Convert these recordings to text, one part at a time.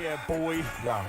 Yeah, boy. Yeah.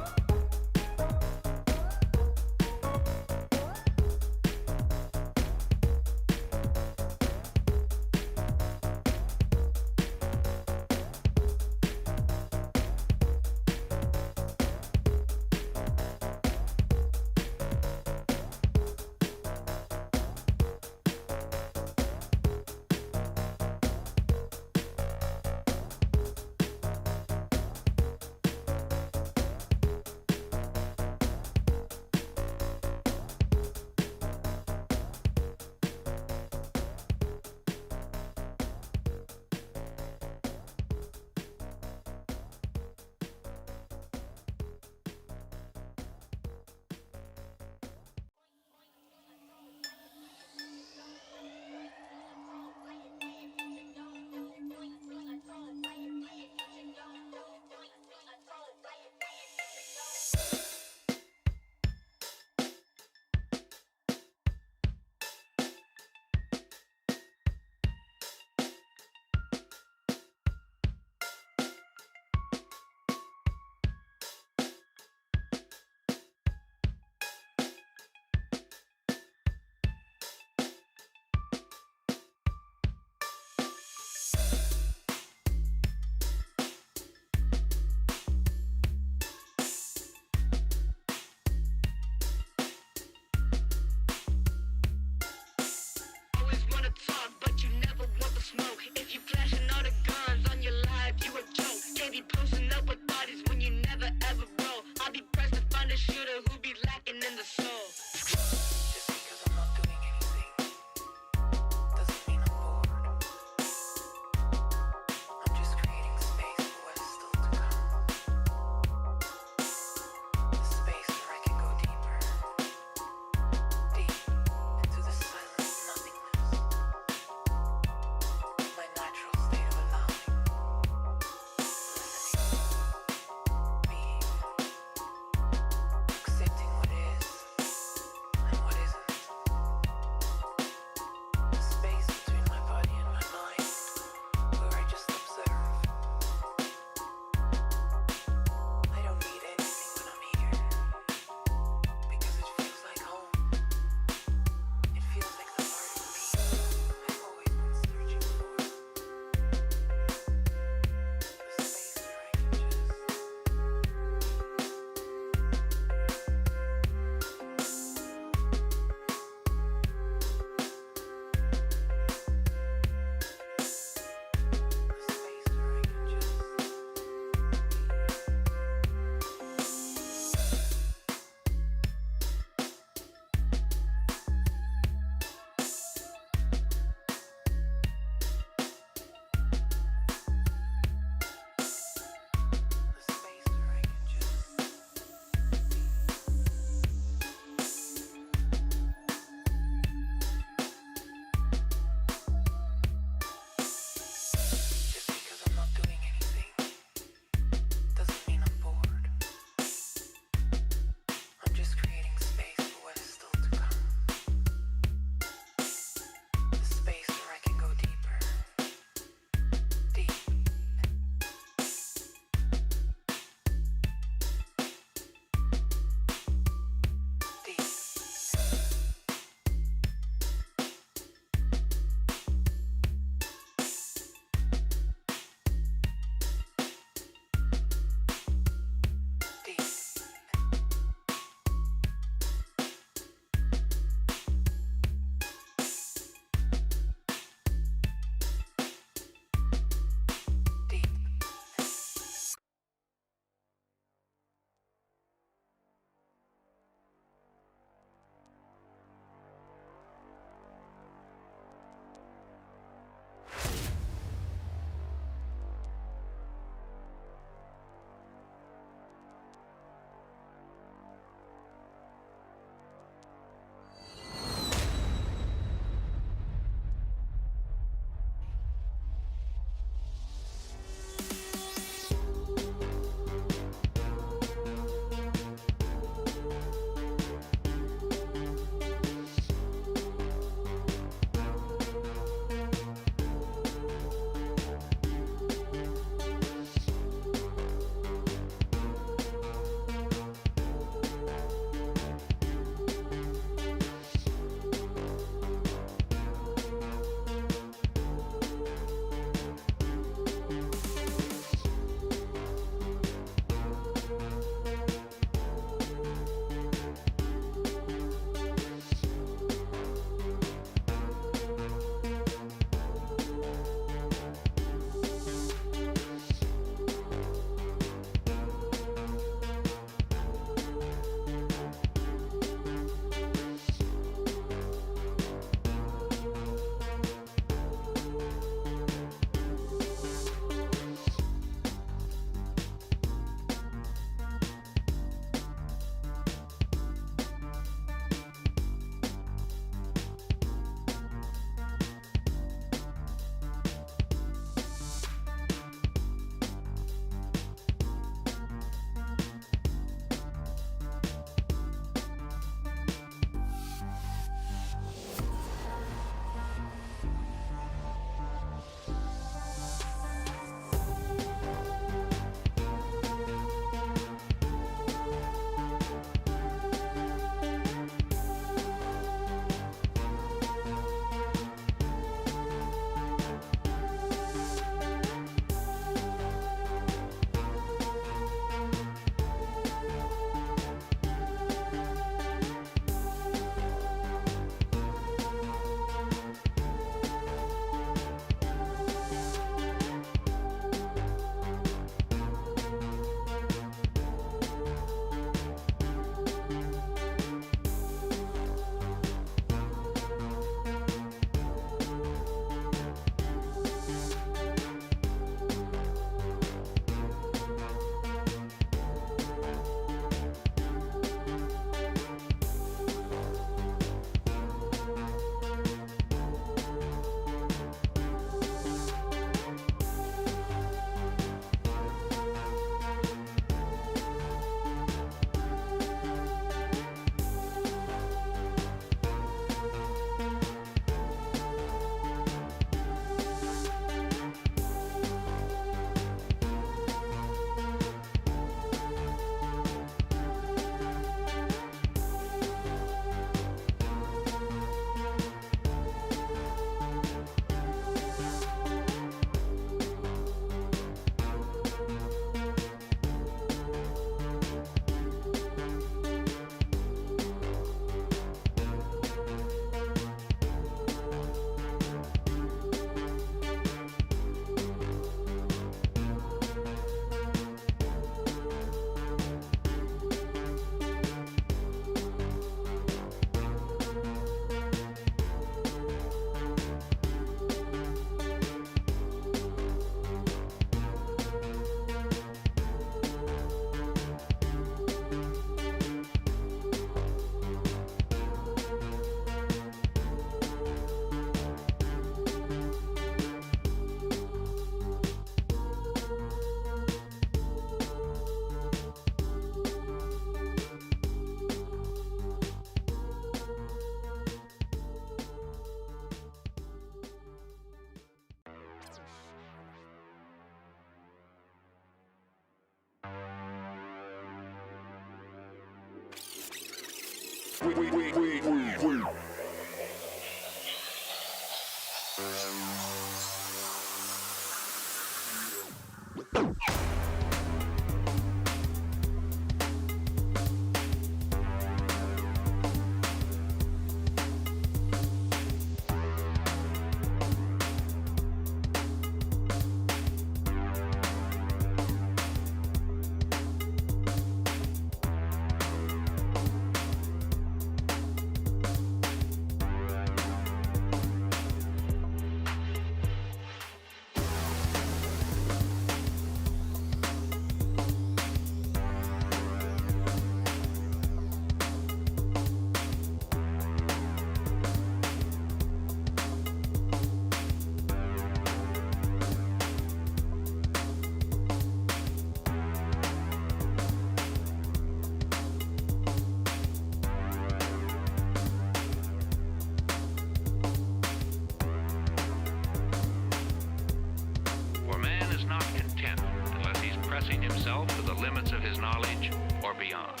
himself to the limits of his knowledge or beyond.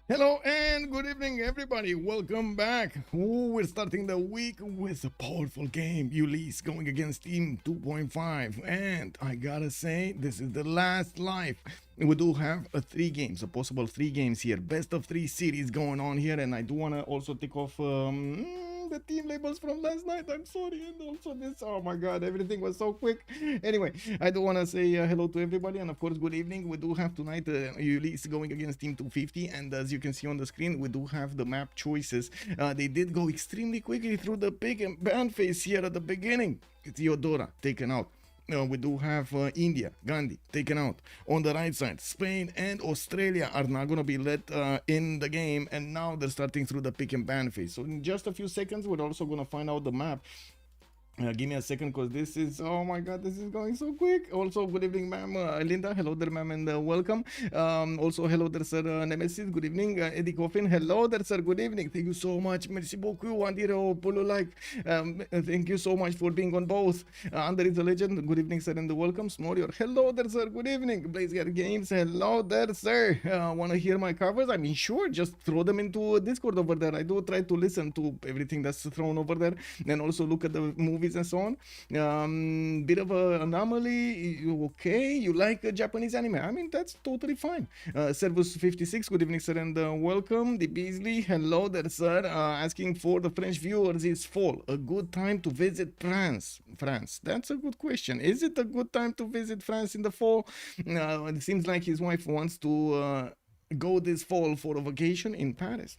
Hello and good evening, everybody. Welcome back. Ooh, we're starting the week with a powerful game. Ulyss going against Team 2.5. And I gotta say, this is the last life. We do have three games, a possible three games here. Best of three series going on here. And I do want to also take off the team labels from last night. I'm sorry. And also this. Oh my god, everything was so quick. Anyway, I do want to say hello to everybody. And of course, good evening. We do have tonight Ulyss going against Team 250. And as you can see on the screen, we do have the map choices. They did go extremely quickly through the pick and ban phase here at the beginning. Theodora taken out. We do have India, Gandhi taken out. On the right side, Spain and Australia are not going to be let in the game, and now they're starting through the pick and ban phase. So in just a few seconds, we're also going to find out the map. Give me a second, because this is, oh my god, this is going so quick. Also, good evening, ma'am. Linda, hello there, ma'am, and welcome. Also, hello there, sir. Nemesis, good evening. Eddie Coffin, hello there, sir. Good evening. Thank you so much. Merci beaucoup. Andiro, Polo, like, thank you so much for being on both. Under is a legend. Good evening, sir, and welcome. Smorior, hello there, sir. Good evening. Blaze Games, hello there, sir. Want to hear my covers? I mean, sure, just throw them into Discord over there. I do try to listen to everything that's thrown over there, and also look at the movie and so on. Bit of an anomaly. Okay, you like Japanese anime? I mean, that's totally fine. Servus 56, good evening, sir, and welcome. The Beasley, hello there, sir. Asking for the French viewers, is fall a good time to visit France? France, that's a good question. Is it a good time to visit France in the fall? It seems like his wife wants to go this fall for a vacation in Paris.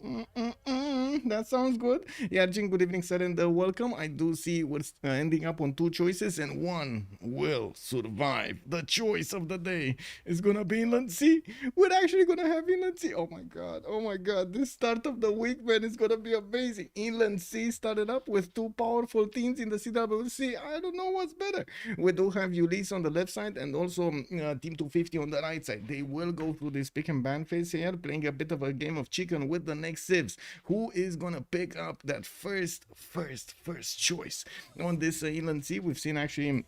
That sounds good. Yeah, Jing, good evening, sir, and welcome. I do see we're ending up on two choices, and one will survive. The choice of the day is gonna be Inland Sea. We're actually gonna have Inland Sea. Oh my god, oh my god. This start of the week, man, is gonna be amazing. Inland Sea started up with two powerful teams in the CWC. I don't know what's better. We do have Ulyss on the left side and also Team 250 on the right side. They will go through this pick and ban phase here, playing a bit of a game of chicken with the next Civs. Who is gonna pick up that first choice on this Inland Sea? We've seen actually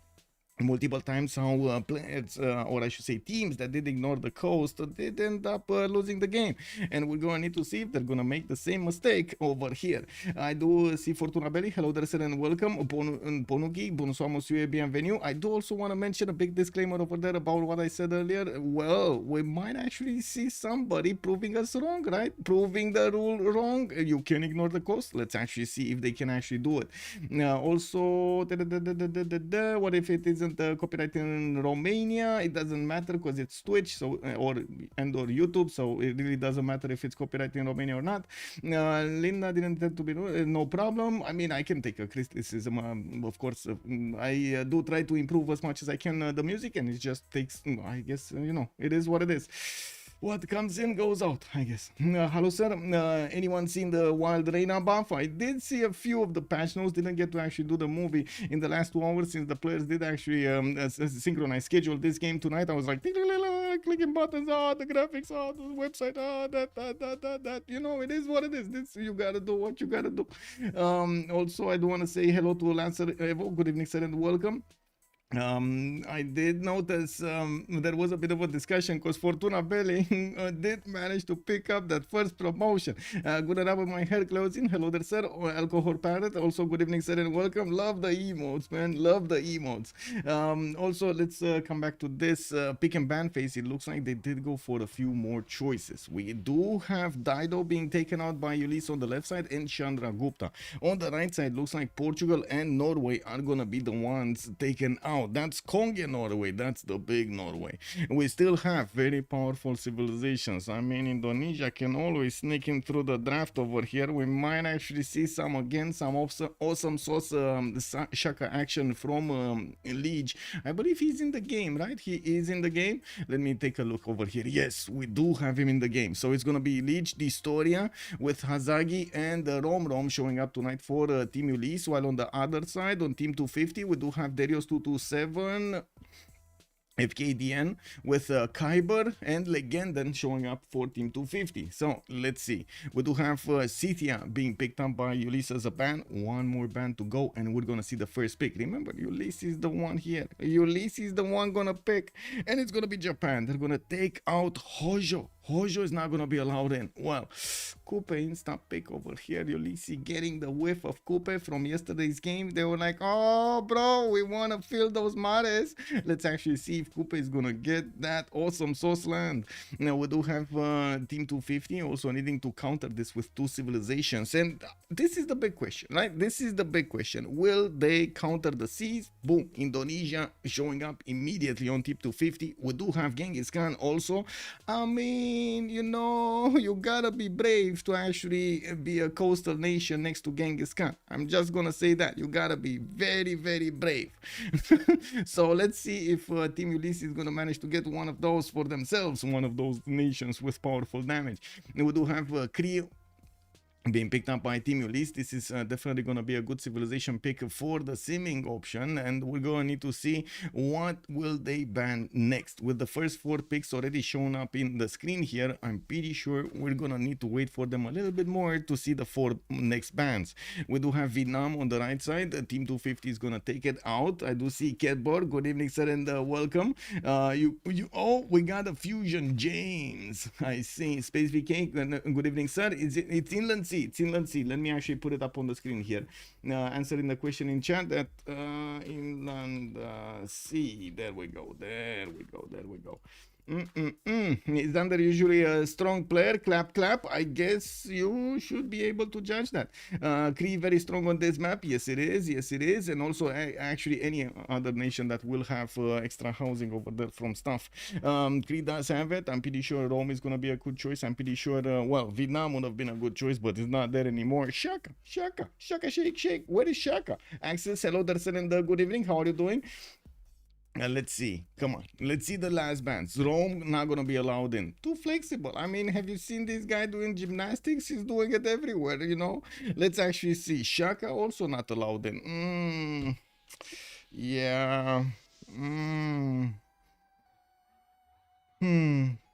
multiple times how players, or I should say teams that did ignore the coast, did end up losing the game, and we're gonna need to see if they're gonna make the same mistake over here. I do see Fortuna Belly, hello there, sir, and welcome. Ponuki, bonsoir monsieur, bienvenue. I do also want to mention a big disclaimer over there about what I said earlier. Well, we might actually see somebody proving us wrong, right? Proving the rule wrong. You can ignore the coast. Let's actually see if they can actually do it. Also, what if it isn't copyright in Romania? It doesn't matter because it's Twitch, so or YouTube, so it really doesn't matter if it's copyright in Romania or not. Linda didn't tend to be no problem. I mean, I can take a criticism, of course. I do try to improve as much as I can the music, and it just takes, I guess, it is what it is. What comes in goes out, I guess. Hello, sir. Anyone seen the Wild Reina buff? I did see a few of the patch notes. Didn't get to actually do the movie in the last 2 hours, since the players did actually synchronize schedule this game tonight. I was like clicking buttons, the graphics, the website, that. It is what it is. This, you gotta do what you gotta do. Also, I do want to say hello to Lancer Evo. Good evening, sir, and welcome. I did notice there was a bit of a discussion because Fortuna Belli did manage to pick up that first promotion. Good enough with my hair closing. Hello there, sir. Alcohol Parrot. Also, good evening, sir, and welcome. Love the emotes, man. Love the emotes. Also, let's come back to this pick and ban phase. It looks like they did go for a few more choices. We do have Dido being taken out by Ulyss on the left side and Chandra Gupta. On the right side, looks like Portugal and Norway are gonna be the ones taken out. That's Kongia Norway. That's the big Norway. We still have very powerful civilizations. I mean, Indonesia can always sneak in through the draft over here. We might actually see some awesome sauce Shaka action from Liege. I believe he's in the game, right? He is in the game. Let me take a look over here. Yes, we do have him in the game. So it's gonna be Liege, Distoria with Hazagi and Rom showing up tonight for Team Ulyss. While on the other side, on Team 250, we do have Darius 227, FKDN with Kyber and Legenden showing up for Team 250. So let's see. We do have Scythia being picked up by Ulyss as a ban. One more ban to go, and we're gonna see the first pick. Remember, Ulyss is the one here. Ulyss is the one gonna pick, and it's gonna be Japan. They're gonna take out Hojo. Hojo is not going to be allowed in. Well, Coupe instant pick over here. Ulyss getting the whiff of Coupe from yesterday's game. They were like, oh, bro, we want to fill those mares. Let's actually see if Coupe is going to get that awesome sauce land. Now, we do have Team 250 also needing to counter this with 2 civilizations. And this is the big question, right? This is the big question. Will they counter the seas? Boom, Indonesia showing up immediately on Team 250. We do have Genghis Khan also. I mean, you know, you gotta be brave to actually be a coastal nation next to Genghis Khan. I'm just gonna say that. You gotta be very, very brave. So let's see if Team Ulyss is gonna manage to get one of those for themselves, one of those nations with powerful damage. We do have Creo being picked up by Team Ulyss. This is definitely going to be a good civilization pick for the simming option, and we're going to need to see what will they ban next. With the first 4 picks already shown up in the screen here, I'm pretty sure we're going to need to wait for them a little bit more to see the 4 next bans. We do have Vietnam on the right side. Team 250 is going to take it out. I do see Ketborg. Good evening, sir, and welcome. Oh, we got a fusion, James. I see. Space VK. Good evening, sir. It's inland sea. It's inland sea. Let me actually put it up on the screen here. Answering the question in chat that inland sea. There we go. There we go. There we go. Is Thunder usually a strong player? Clap, clap. I guess you should be able to judge that. Cree very strong on this map. Yes, it is. Yes, it is. And also, actually, any other nation that will have extra housing over there from stuff. Cree does have it. I'm pretty sure Rome is going to be a good choice. I'm pretty sure, well, Vietnam would have been a good choice, but it's not there anymore. Shaka, Shaka, Shaka, shake, shake. Where is Shaka? Access, hello, Darsen, and good evening. How are you doing? Let's see. Come on. Let's see the last bans. Rome not gonna be allowed in. Too flexible. I mean, have you seen this guy doing gymnastics? He's doing it everywhere, you know. Let's actually see. Shaka also not allowed in. Yeah.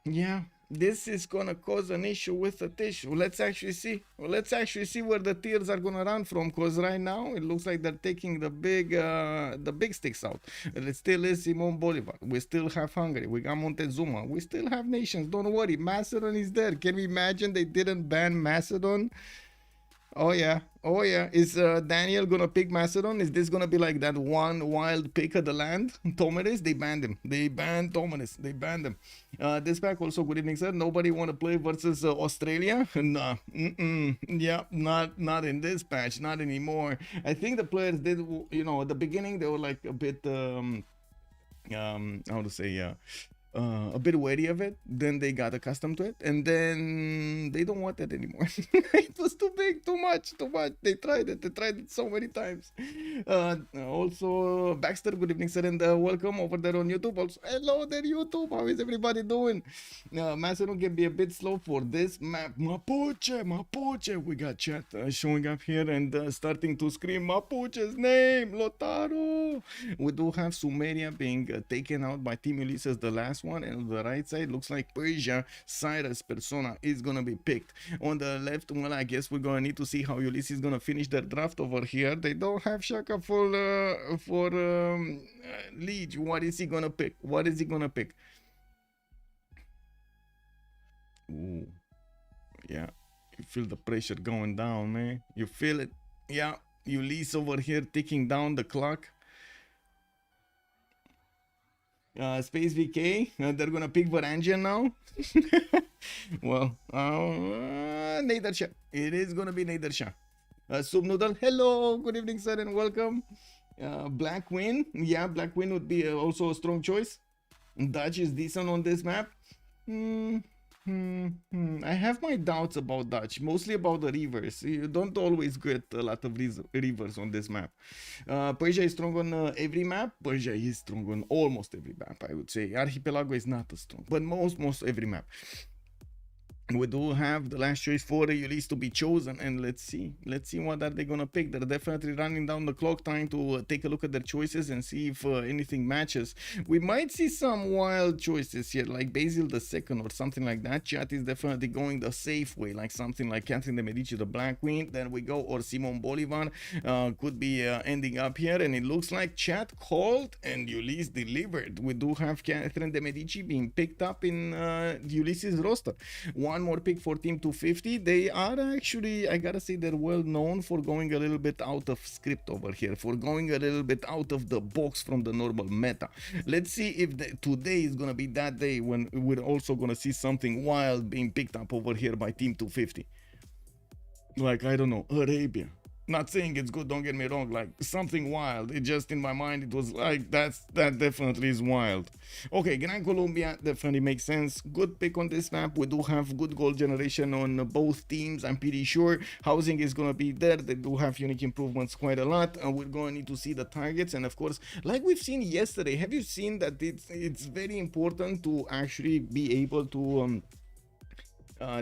Yeah. This is gonna cause an issue with the tissue. Let's actually see. Well, let's actually see where the tears are gonna run from. Cause right now it looks like they're taking the big sticks out. It still is Simon Bolivar. We still have Hungary. We got Montezuma. We still have nations. Don't worry. Macedon is there. Can we imagine they didn't ban Macedon? Oh yeah, oh yeah. Is Daniel gonna pick Macedon? Is this gonna be like that one wild pick of the land? Tomaris, they banned him. They banned Tomaris. They banned him. This pack also, good evening, sir. Nobody want to play versus Australia? Nah, yeah, not in this patch, not anymore. I think the players did, you know, at the beginning they were like a bit, how to say, a bit wary of it. Then they got accustomed to it, and then they don't want that anymore. It was too big, too much. They tried it so many times. Also, Baxter, good evening, sir, and welcome over there on YouTube. Also, hello there, YouTube. How is everybody doing? Macedon can be a bit slow for this map. Mapuche. We got chat showing up here and starting to scream Mapuche's name, Lotaro. We do have Sumeria being taken out by Team Ulyss as the last one, and on the right side looks like Persia, Cyrus, Persona is gonna be picked. On the left, well, I guess we're gonna need to see how Ulyss is gonna finish their draft over here. They don't have Shaka for Liege. What is he gonna pick? Ooh, yeah, you feel the pressure going down, man. You feel it. Yeah, Ulyss over here ticking down the clock. Space VK, they're gonna pick Varangian now. Well, Nader. It is gonna be Nader Shah. Subnoodle, hello, good evening, sir, and welcome. Black Queen, yeah, Black Queen would be also a strong choice. Dutch is decent on this map. I have my doubts about Dutch, mostly about the rivers. You don't always get a lot of rivers on this map. Persia is strong on every map. Persia is strong on almost every map, I would say. Archipelago is not as strong, but most every map. We do have the last choice for Ulyss to be chosen, and let's see what are they gonna pick. They're definitely running down the clock, trying to take a look at their choices and see if anything matches. We might see some wild choices here, like Basil the Second or something like that. Chat is definitely going the safe way, like something like Catherine de Medici, the Black Queen. There we go, or Simon Bolivar could be ending up here, and it looks like chat called and Ulyss delivered. We do have Catherine de Medici being picked up in Ulyss's roster. One more pick for Team 250. They are actually, I gotta say, they're well known for going a little bit out of script over here, for going a little bit out of the box from the normal meta. Let's see if today is gonna be that day when we're also gonna see something wild being picked up over here by Team 250. Like, I don't know, Arabia. Not saying it's good, don't get me wrong, like something wild. It just in my mind, it was like, that definitely is wild. Okay, Gran Colombia definitely makes sense. Good pick on this map. We do have good goal generation on both teams. I'm pretty sure housing is gonna be there. They do have unique improvements quite a lot, and we're gonna need to see the targets. And of course, like we've seen yesterday, have you seen that it's very important to actually be able to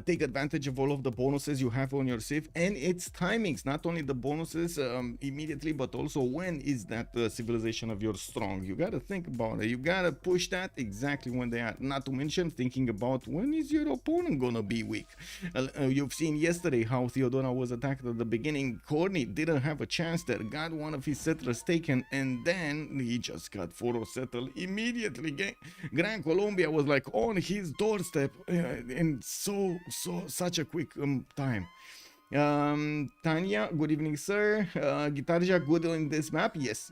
take advantage of all of the bonuses you have on your Civ and its timings, not only the bonuses immediately, but also when is that civilization of yours strong. You gotta think about it. You gotta push that exactly when they are, not to mention thinking about when is your opponent gonna be weak. You've seen yesterday how Theodora was attacked at the beginning. Corny didn't have a chance there, got one of his settlers taken, and then he just got Foro settled immediately. Gran Colombia was like on his doorstep, and such a quick time. Tanya, good evening, sir. Gitarja, good in this map? Yes.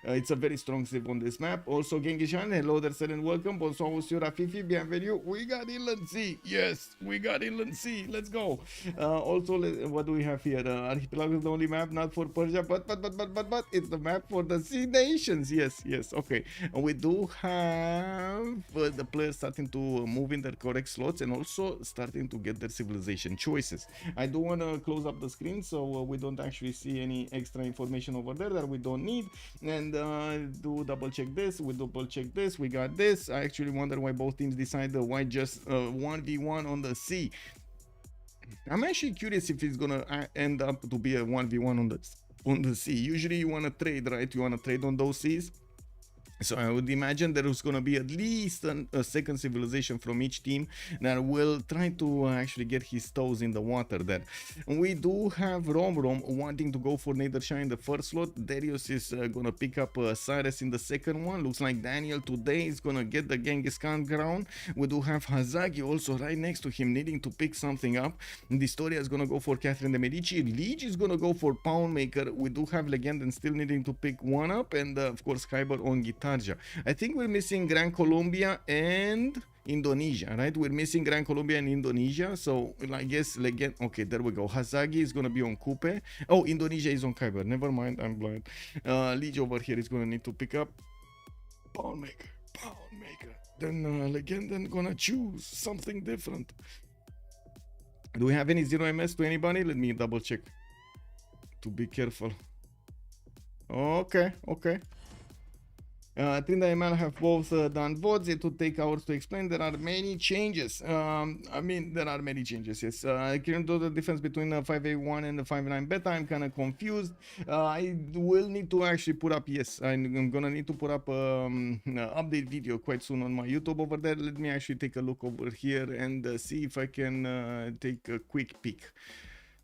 It's a very strong Civ on this map. Also, Gengishan, hello there, sir, and welcome. Bonsoir, monsieur Rafifi, bienvenue. We got Inland Sea. Yes, we got Inland Sea. Let's go. Also, what do we have here? Archipelago is the only map not for Persia, but it's the map for the Sea Nations. Yes. Okay. And we do have the players starting to move in their correct slots and also starting to get their civilization choices. I do want to close up the screen so we don't actually see any extra information over there that we don't need. And do double check this, we double check this, we got this. I actually wonder why both teams decided why just 1v1 on the sea. I'm actually curious if it's gonna end up to be a 1v1 on the sea. Usually you want to trade, right? You want to trade on those seas. So I would imagine there is going to be at least a second civilization from each team that will try to actually get his toes in the water there. We do have Rom wanting to go for Nadersha in the first slot. Darius is going to pick up Cyrus in the second one. Looks like Daniel today is going to get the Genghis Khan crown. We do have Hazagi also right next to him needing to pick something up. Distoria is going to go for Catherine de Medici. Liege is going to go for Poundmaker. We do have Legend and still needing to pick one up. And of course Kyber on Guitar. I think we're missing Gran Colombia and Indonesia, right? We're missing Gran Colombia and Indonesia, so I guess Legend. Okay, there we go. Hazagi is gonna be on Coupe. Oh, Indonesia is on Kyber. Never mind, I'm blind. Liege over here is gonna need to pick up Poundmaker. Then Legend then gonna choose something different. Do we have any 0MS to anybody? Let me double check to be careful. Okay. Trinda and Naval have both done votes. It would take hours to explain. There are many changes. There are many changes, yes. Can't do the difference between the 5A1 and the 5A9 beta. I'm kind of confused. I will need to actually put up, yes, I'm gonna need to put up an update video quite soon on my YouTube over there. Let me actually take a look over here and see if I can take a quick peek.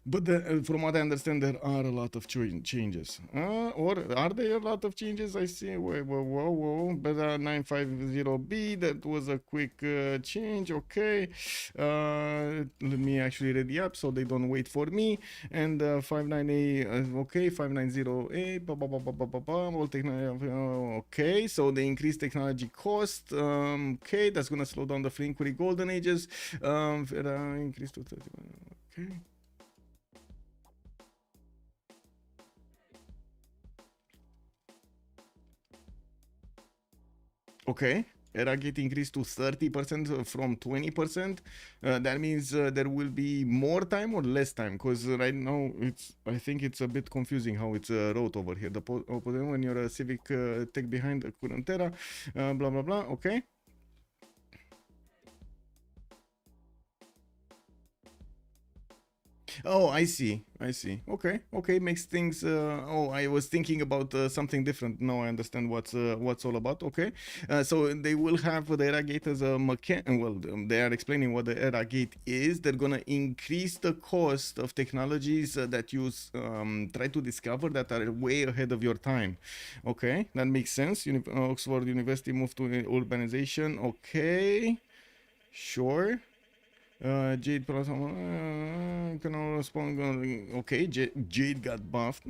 But from what I understand, there are a lot of changes. Or are there a lot of changes? I see. Whoa. Beta 950B, that was a quick change. Okay. Let me actually ready up so they don't wait for me. And 59A, okay. 590A, all technology. Okay, so they increased technology cost. Okay, that's going to slow down the Flinquery Golden Ages. Increase to 30. Okay. Okay, era gate increased to 30% from 20%. That means there will be more time or less time, because right now I think it's a bit confusing how it's wrote over here. The opponent when you're a civic tech behind a currentera, blah blah blah. Okay. Oh, I see. I see. Okay. Okay. Makes things. Oh, I was thinking about something different. No, I understand what's all about. Okay. So they will have the era gate as a mechan. Well, they are explaining what the era gate is. They're gonna increase the cost of technologies that you try to discover that are way ahead of your time. Okay, that makes sense. Oxford University moved to urbanization. Okay. Sure. Jade plus can all respond. Okay, Jade got buffed.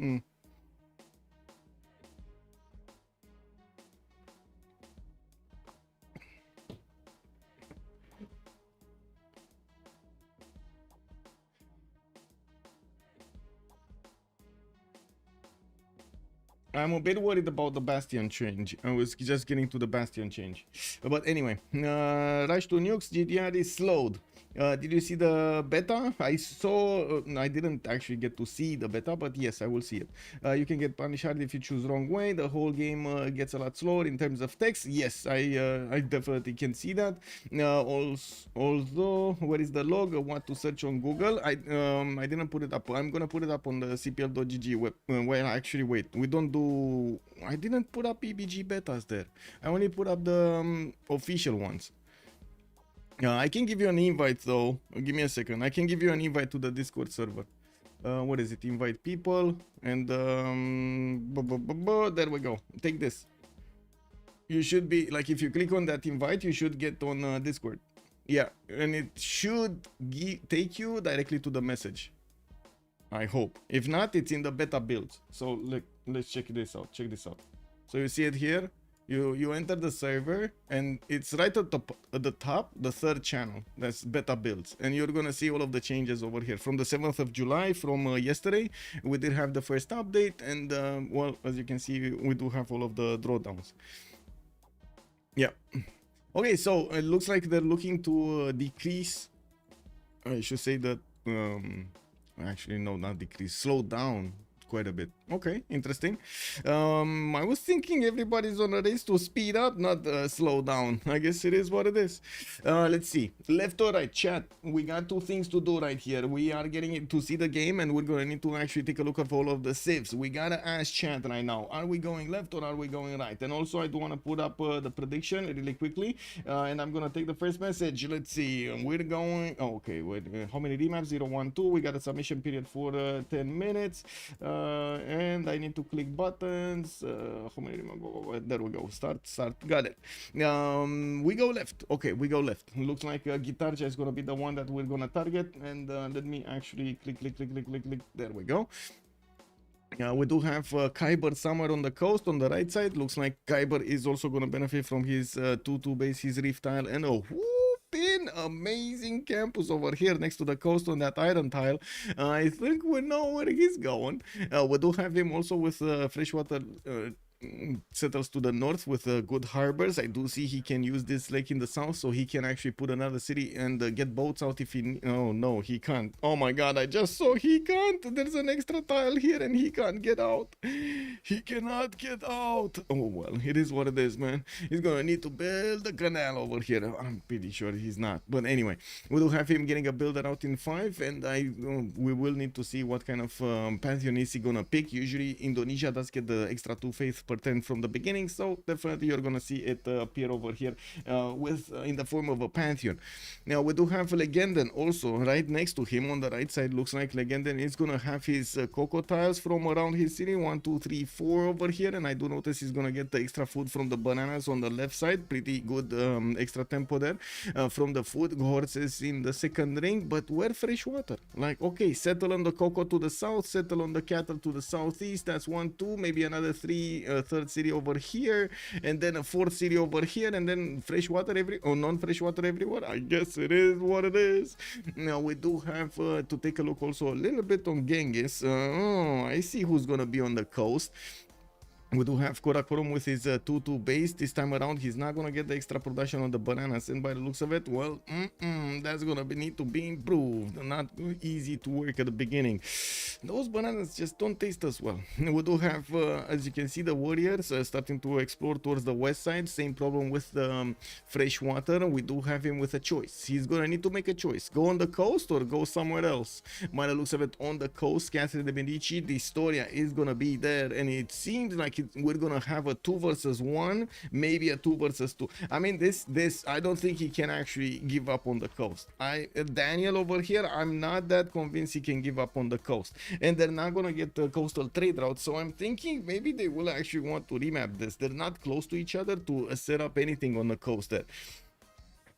I'm a bit worried about the Bastion change. I was just getting to the Bastion change. But anyway, Rush to Nukes, GDR is slowed. Did you see the beta? I saw, I didn't actually get to see the beta, but yes, I will see it. You can get punished hard if you choose wrong way. The whole game gets a lot slower in terms of text. Yes, I definitely can see that. Although, where is the log? What to search on Google? I didn't put it up. I'm gonna put it up on the cpl.gg web. Well, actually, wait. We don't do. I didn't put up EBG betas there. I only put up the official ones. I can give you an invite though. Give me a second. I can give you an invite to the Discord server. What is it? Invite people and there we go. Take this. You should be like, if you click on that invite, you should get on Discord. Yeah, and it should take you directly to the message. I hope. If not, it's in the beta builds. So look, let's check this out. Check this out. So you see it here. You enter the server and it's right at the top, the third channel. That's beta builds, and you're gonna see all of the changes over here from the 7th of July, from yesterday. We did have the first update, and well, as you can see, we do have all of the drawdowns. Yeah. Okay, so it looks like they're looking to decrease. I should say that actually no, not decrease, slow down quite a bit. Okay, interesting. I was thinking everybody's on a race to speed up, not slow down. I guess it is what it is. Let's see, left or right, chat. We got two things to do right here. We are getting it to see the game, and we're gonna need to actually take a look at all of the civs. We gotta ask chat right now, are we going left or are we going right? And also I do want to put up the prediction really quickly, and I'm gonna take the first message. Let's see, we're going, oh, okay, wait, how many remaps? 0, 1, 2. We got a submission period for 10 minutes, and I need to click buttons. How many? There we go. Start. Got it. We go left. Okay, we go left. Looks like Guitarja is gonna be the one that we're gonna target. And let me actually click. There we go. We do have Kyber somewhere on the coast on the right side. Looks like Kyber is also gonna benefit from his 2-2 base, his reef tile, and a amazing campus over here next to the coast on that iron tile. I think we know where he's going. We do have him also with freshwater settles to the north with good harbors. I do see he can use this lake in the south, so he can actually put another city and get boats out if he. Oh no, he can't. Oh my god, I just saw he can't. There's an extra tile here and he can't get out. He cannot get out. Oh well, it is what it is, man. He's gonna need to build a canal over here. I'm pretty sure he's not, but anyway, we do have him getting a builder out in 5, and we will need to see what kind of pantheon is he gonna pick. Usually Indonesia does get the extra 2 faith per 10 from the beginning, so definitely you're gonna see it appear over here with in the form of a pantheon. Now we do have Legenden also right next to him on the right side. Looks like Legenden is gonna have his cocoa tiles from around his city, 1, 2, 3, 4 over here, and I do notice he's gonna get the extra food from the bananas on the left side. Pretty good extra tempo there from the food. Horses in the second ring, but where fresh water? Like, okay, settle on the cocoa to the south, settle on the cattle to the southeast. That's 1, 2, maybe another 3, third city over here, and then a 4th city over here, and then fresh water non-fresh water everywhere. I guess it is what it is. Now we do have to take a look also a little bit on Genghis. Oh, I see who's gonna be on the coast. We do have Karakorum with his 2-2 base. This time around, he's not going to get the extra production on the bananas. And by the looks of it, well, that's going to need to be improved. Not easy to work at the beginning. Those bananas just don't taste as well. We do have, as you can see, the warriors starting to explore towards the west side. Same problem with the fresh water. We do have him with a choice. He's going to need to make a choice. Go on the coast or go somewhere else. By the looks of it, on the coast, Catherine de Medici, the Historia is going to be there. And it seems like we're gonna have a 2 versus 1, maybe a 2 versus 2. I mean, this I don't think he can actually give up on the coast. Daniel over here, I'm not that convinced he can give up on the coast, and they're not gonna get the coastal trade route. So I'm thinking maybe they will actually want to remap this. They're not close to each other to set up anything on the coast there.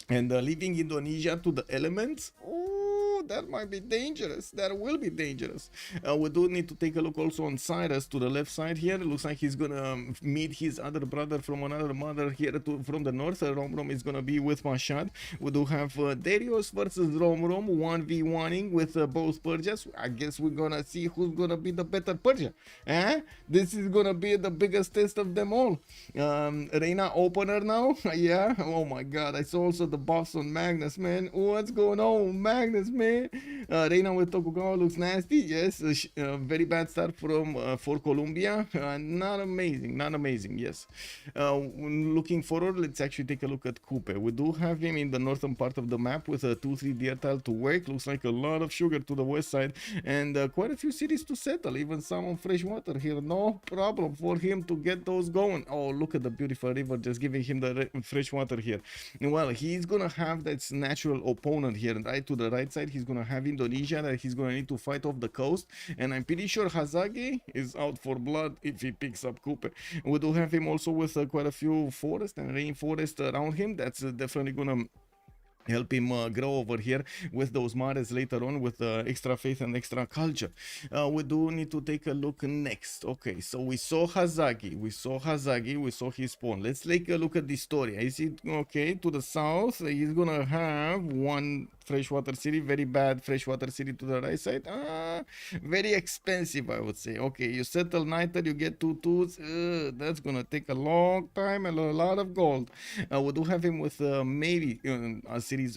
And leaving Indonesia to the elements, oh, that might be dangerous. That will be dangerous. We do need to take a look also on Cyrus to the left side here. It looks like he's gonna meet his other brother from another mother here from the north. Romrom is gonna be with Mashad. We do have Darius versus Romrom 1v1ing with both Persias. I guess we're gonna see who's gonna be the better Persia. This is gonna be the biggest test of them all. Reina opener now. Yeah. Oh my god. I saw also the buffs on Magnus, man. What's going on, Magnus, man? Reina with Tokugawa looks nasty. Yes, very bad start from for Colombia. Not amazing, not amazing. Yes. Looking forward, let's actually take a look at Coupe. We do have him in the northern part of the map with a 2-3 deer tile to work. Looks like a lot of sugar to the west side and quite a few cities to settle. Even some on fresh water here. No problem for him to get those going. Oh, look at the beautiful river just giving him the fresh water here. Well, he's gonna have that natural opponent here, right to the right side. He's gonna have Indonesia that he's gonna need to fight off the coast, and I'm pretty sure Hazagi is out for blood if he picks up Coupe. We do have him also with quite a few forest and rainforest around him. That's definitely gonna help him grow over here with those mares later on with extra faith and extra culture. We do need to take a look next. Okay, so we saw Hazagi, we saw his spawn. Let's take a look at the story. Is it okay? To the south, he's gonna have one freshwater city, very bad freshwater city to the right side. Very expensive, I would say. Okay, you settle Niter, you get 2 twos. That's gonna take a long time and a lot of gold. We do have him with maybe a cities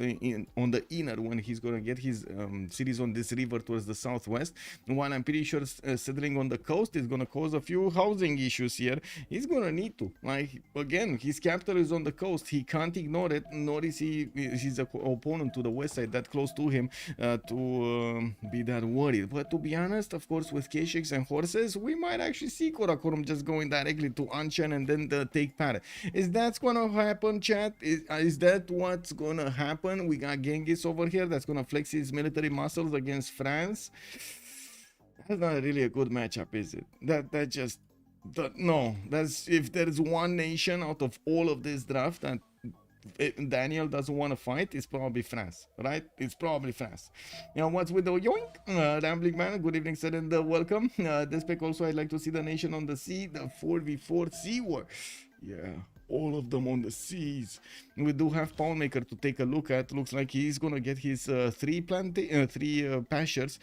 on the inner when he's gonna get his cities on this river towards the southwest. While I'm pretty sure settling on the coast is gonna cause a few housing issues here. He's gonna need to, like, again, his capital is on the coast. He can't ignore it, nor is he his opponent to the west side that close to him to be that worried. But to be honest, of course, with K6 and horses, we might actually see Karakorum just going directly to Anshan and then take Para. Is that gonna happen, chat? Is that what's gonna happen? We got Genghis over here that's gonna flex his military muscles against France. That's not really a good matchup, is it? No, that's, if there's one nation out of all of this draft that Daniel doesn't want to fight, it's probably France, right? It's probably France. Now, what's with the yoink? Rambling man, good evening, sir, and welcome. This pick also, I'd like to see the nation on the sea, the 4v4 sea war. Yeah, all of them on the seas. We do have Pawnmaker to take a look at. Looks like he's gonna get his 3 pastures.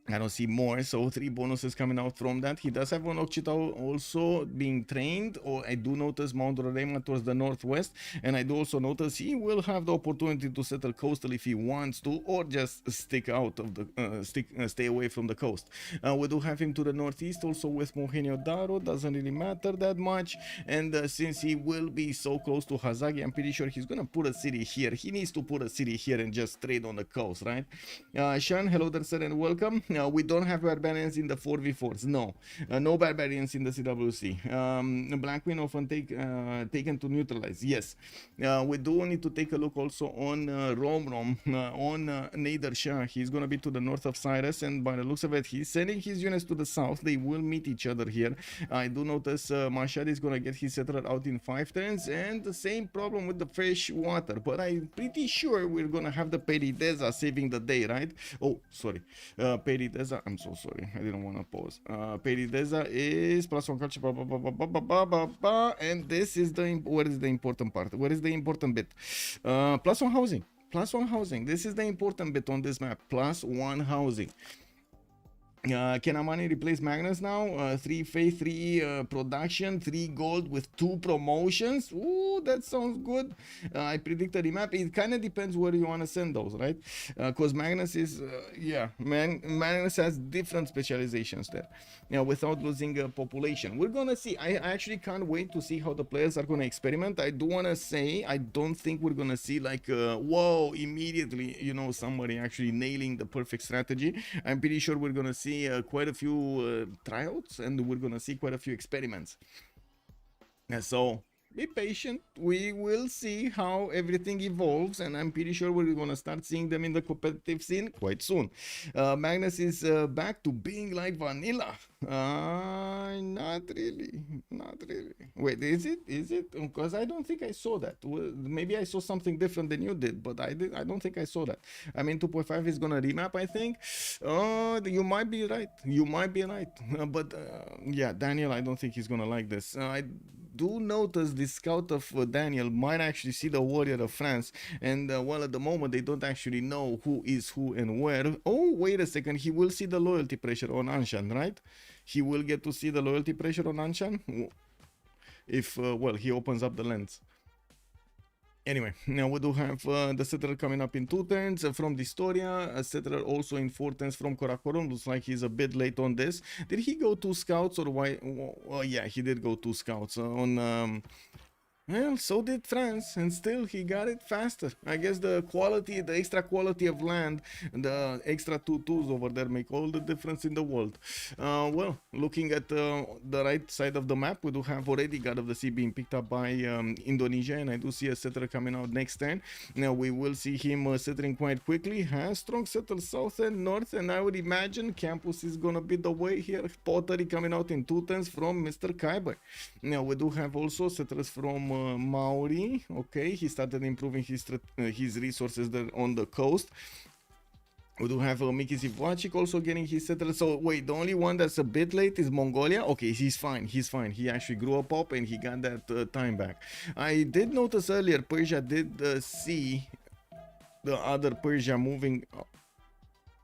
I don't see more, so 3 bonuses coming out from that. He does have one Okchita also being trained, or I do notice Mount Rorema towards the northwest, and I do also notice he will have the opportunity to settle coastal if he wants to, or just stick out of the stay away from the coast. We do have him to the northeast also with Mohenio Daro, doesn't really matter that much, and since he will be so close to Hazagi, I'm pretty sure he's gonna put a city here. He needs to put a city here and just trade on the coast, right? Sean, hello there, sir, and welcome. We don't have barbarians in the 4v4s. No, no barbarians in the CWC. Black Queen often taken to neutralize. Yes, we do need to take a look also on Romrom, on Nader Shah. He's going to be to the north of Cyrus, and by the looks of it, he's sending his units to the south. They will meet each other here. I do notice Mashad is going to get his settler out in 5 turns, and the same problem with the fresh water. But I'm pretty sure we're going to have the Perideza saving the day, right? Oh, sorry. Perideza, I'm so sorry, I didn't want to pause. Perideza is +1 culture, and this is where is the important part? Where is the important bit? +1 housing. +1 housing. This is the important bit on this map. +1 housing. Can Amani replace Magnus now? 3 faith, 3 production, 3 gold with 2 promotions. Ooh, that sounds good. I predict a remap. It kind of depends where you want to send those, right? Because Magnus is, Magnus has different specializations there, without losing population. We're gonna see. I actually can't wait to see how the players are gonna experiment. I do want to say, I don't think we're gonna see like, whoa, immediately, somebody actually nailing the perfect strategy. I'm pretty sure we're gonna see quite a few tryouts, and we're gonna see quite a few experiments. So be patient. We will see how everything evolves, and I'm pretty sure we're gonna start seeing them in the competitive scene quite soon. Magnus is back to being like vanilla. Not really. Wait, is it? Because I don't think I saw that. Well, maybe I saw something different than you did, but I don't think I saw that. I mean, 2.5 is gonna remap, I think. You might be right. But yeah, Daniel, I don't think he's gonna like this. I do notice the scout of Daniel might actually see the warrior of France, and well, at the moment they don't actually know who is who and where. Oh, wait a second, he will see the loyalty pressure on Anshan, right? He will get to see the loyalty pressure on Anshan if well, he opens up the lens. Anyway, now we do have the settler coming up in 2 turns from Distoria, a settler also in 4 turns from Karakorum. Looks like he's a bit late on this. Did he go 2 scouts, or why? Oh yeah, he did go 2 scouts on well, so did France, and still he got it faster. I guess the quality, the extra quality of land, the extra 2 twos over there make all the difference in the world. Well, looking at the right side of the map, we do have already God of the Sea being picked up by Indonesia, and I do see a settler coming out next turn. Now we will see him settling quite quickly. Has strong settles south and north, and I would imagine campus is gonna be the way here. Pottery coming out in 2 turns from Mr. Kyber. Now we do have also settlers from Maori. Okay, he started improving his resources there on the coast. We do have Miki Zivacik also getting his settlers. So wait, the only one that's a bit late is Mongolia. Okay, he's fine. He actually grew up and he got that time back. I did notice earlier Persia did see the other Persia moving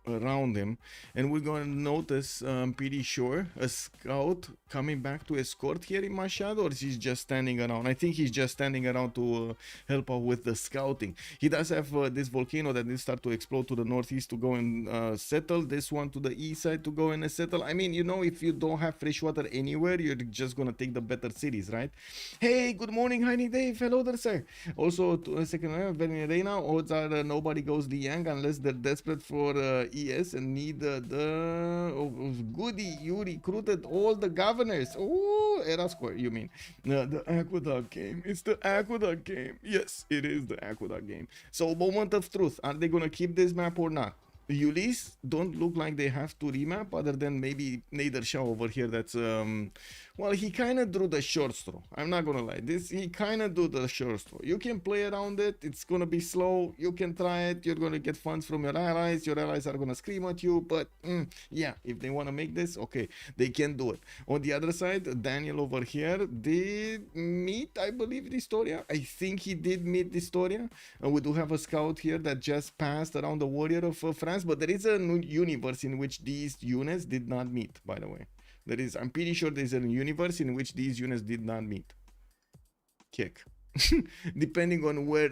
around him, and we're going to notice, I'm pretty sure, a scout coming back to escort here in Mashhad, or is he just standing around? I think he's just standing around to help out with the scouting. He does have this volcano that did start to explode to the northeast to go and settle, this one to the east side to go and settle. I mean, if you don't have fresh water anywhere, you're just going to take the better cities, right? Hey, good morning, Heini Dave. Hello there, sir. Also, to a second, Venerina, odds are nobody goes Liang unless they're desperate for ES and need goody. You recruited all the governors. Oh, Era Square, you mean the Aqueduct game? It's the Aqueduct game. Yes, it is the Aqueduct game. So, moment of truth, are they gonna keep this map or not? Ulyss don't look like they have to remap, other than maybe Nader Shah over here. That's well, he kind of drew the short straw. I'm not gonna lie, he kind of drew the short straw. You can play around it, it's gonna be slow, you can try it, you're gonna get funds from your allies are gonna scream at you, but yeah, if they want to make this, okay, they can do it. On the other side, Daniel over here did meet, I believe, Distoria. I think he did meet Distoria. We do have a scout here that just passed around the warrior of France, but there is a universe in which these units did not meet, by the way. I'm pretty sure there's a universe in which these units did not meet. Kick. Depending on where,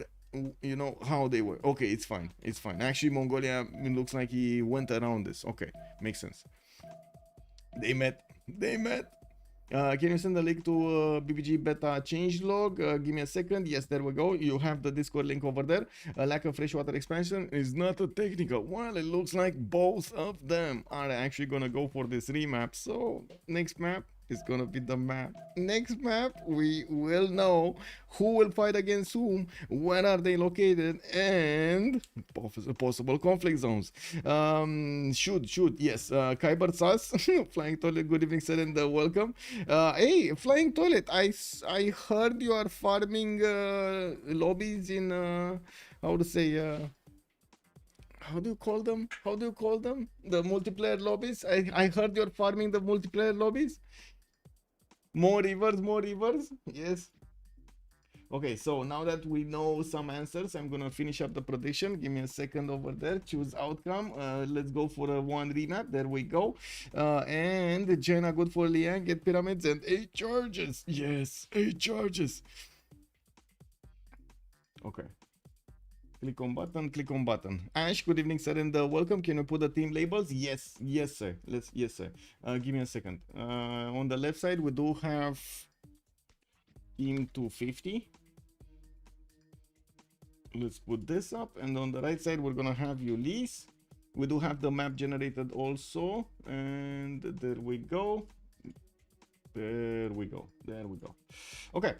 how they were. Okay, it's fine. Actually, Mongolia, it looks like he went around this. Okay, makes sense. They met. Can you send the link to BBG beta changelog? Give me a second. Yes, there we go. You have the Discord link over there. Lack of freshwater expansion is not a technical. Well, it looks like both of them are actually gonna go for this remap. So next map is gonna be the map. Next map, we will know who will fight against whom, where are they located, and possible conflict zones. Shoot, yes. Kyber Sus, Flying Toilet, good evening, sir, and welcome. Hey, Flying Toilet, I heard you are farming lobbies in, how to say, how do you call them? The multiplayer lobbies? I heard you're farming the multiplayer lobbies. More rivers. Yes. Okay, so now that we know some answers, I'm gonna finish up the prediction. Give me a second over there. Choose outcome. Let's go for a one remap. There we go. And Jaina good for Liang. Get pyramids and 8 charges. Yes, 8 charges. Okay. Click on button, click on button. Ash, good evening, sir, and welcome. Can you put the team labels? Yes, yes, sir. Yes, sir. Give me a second. On the left side, we do have team 250. Let's put this up, and on the right side, we're gonna have Ulyss. We do have the map generated also, and there we go. There we go. There we go. Okay,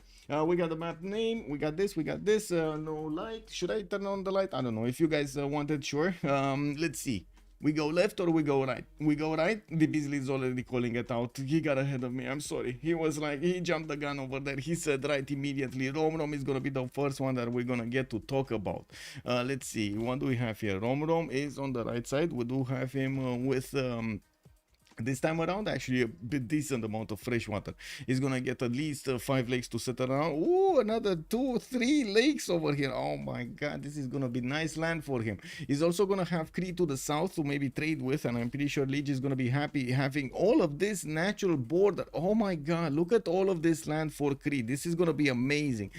we got the map name. We got this. We got this. No light. Should I turn on the light? I don't know. If you guys wanted, sure. Let's see. We go left or we go right? We go right. The Beasley is already calling it out. He got ahead of me. I'm sorry. He was like, he jumped the gun over there. He said right immediately. Rom is gonna be the first one that we're gonna get to talk about. Let's see. What do we have here? Rom is on the right side. We do have him with this time around actually a bit decent amount of fresh water. He's gonna get at least 5 lakes to set around. Ooh, another 2-3 lakes over here. Oh my god, this is gonna be nice land for him. He's also gonna have Cree to the south to maybe trade with, and I'm pretty sure Liege is gonna be happy having all of this natural border. Oh my god, look at all of this land for Cree. This is gonna be amazing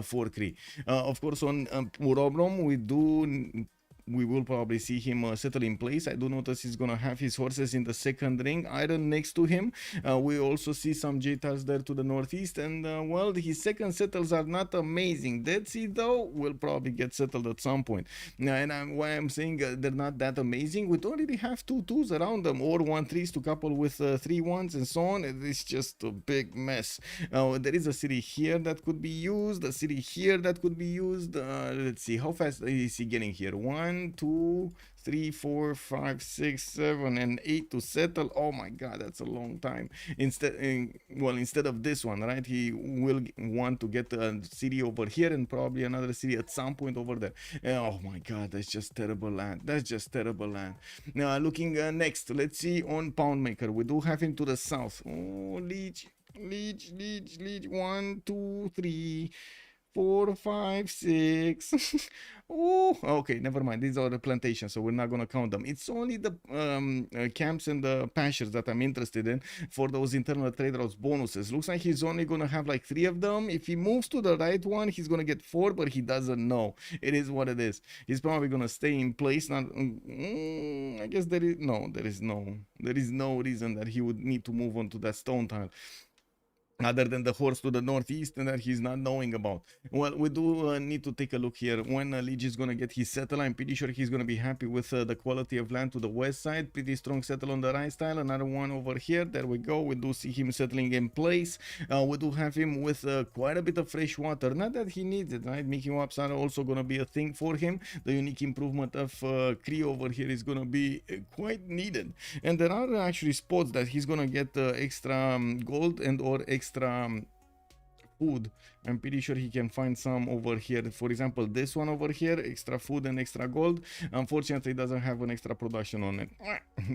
for Cree. Of course, on Urobrom we will probably see him settle in place. I do notice he's gonna have his horses in the second ring, iron next to him. We also see some JTARs there to the northeast, and well, his second settles are not amazing. Dead Sea though will probably get settled at some point. And why I'm saying they're not that amazing, we don't really have 2-2s around them, or 1-3s to couple with 3-1s and so on. It's just a big mess. There is a city here that could be used, a city here that could be used. Let's see, how fast is he getting here? 1, 2, 3, 4, 5, 6, 7, and 8 to settle. Oh my god, that's a long time. Instead of this one, right, he will want to get a city over here and probably another city at some point over there. Oh my god, that's just terrible land. That's just terrible land. Now looking next, let's see on Poundmaker. We do have him to the south. Oh, Liege. 1, 2, 3, 4, 5, 6. Oh, okay, never mind. These are the plantations, so we're not gonna count them. It's only the camps and the pastures that I'm interested in for those internal trade routes bonuses. Looks like he's only gonna have like 3 of them. If he moves to the right one, he's gonna get 4, but he doesn't know. It is what it is. He's probably gonna stay in place. Not, I guess there is no reason that he would need to move on to that stone tile, other than the horse to the northeast and that he's not knowing about. Well, we do need to take a look here. When Liege is going to get his settle, I'm pretty sure he's going to be happy with the quality of land to the west side. Pretty strong settle on the right style. Another one over here. There we go. We do see him settling in place. We do have him with quite a bit of fresh water. Not that he needs it, right? Making ups are also going to be a thing for him. The unique improvement of Cree over here is going to be quite needed. And there are actually spots that he's going to get extra gold and or extra food. I'm pretty sure he can find some over here. For example, this one over here, extra food and extra gold. Unfortunately, it doesn't have an extra production on it.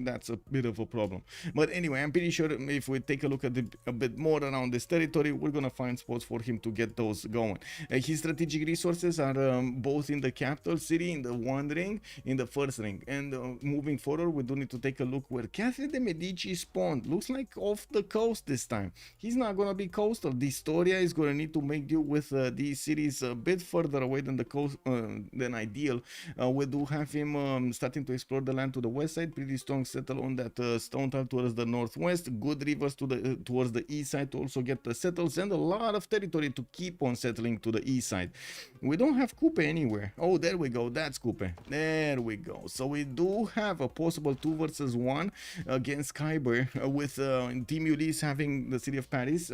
That's a bit of a problem. But anyway, I'm pretty sure if we take a look at a bit more around this territory, we're gonna find spots for him to get those going. His strategic resources are both in the capital city, in the one ring, in the first ring. And moving forward, we do need to take a look where Catherine de Medici spawned. Looks like off the coast this time. He's not gonna be coastal. The Storia is gonna need to make deal with these cities a bit further away than the coast than ideal. We do have him starting to explore the land to the west side. Pretty strong settle on that stone tile towards the northwest. Good rivers to the towards the east side to also get the settles, and a lot of territory to keep on settling to the east side. We don't have Coupe anywhere. Oh, there we go. That's Coupe. There we go. So we do have a possible 2 versus 1 against Khyber with Team Ulyss having the city of Paris,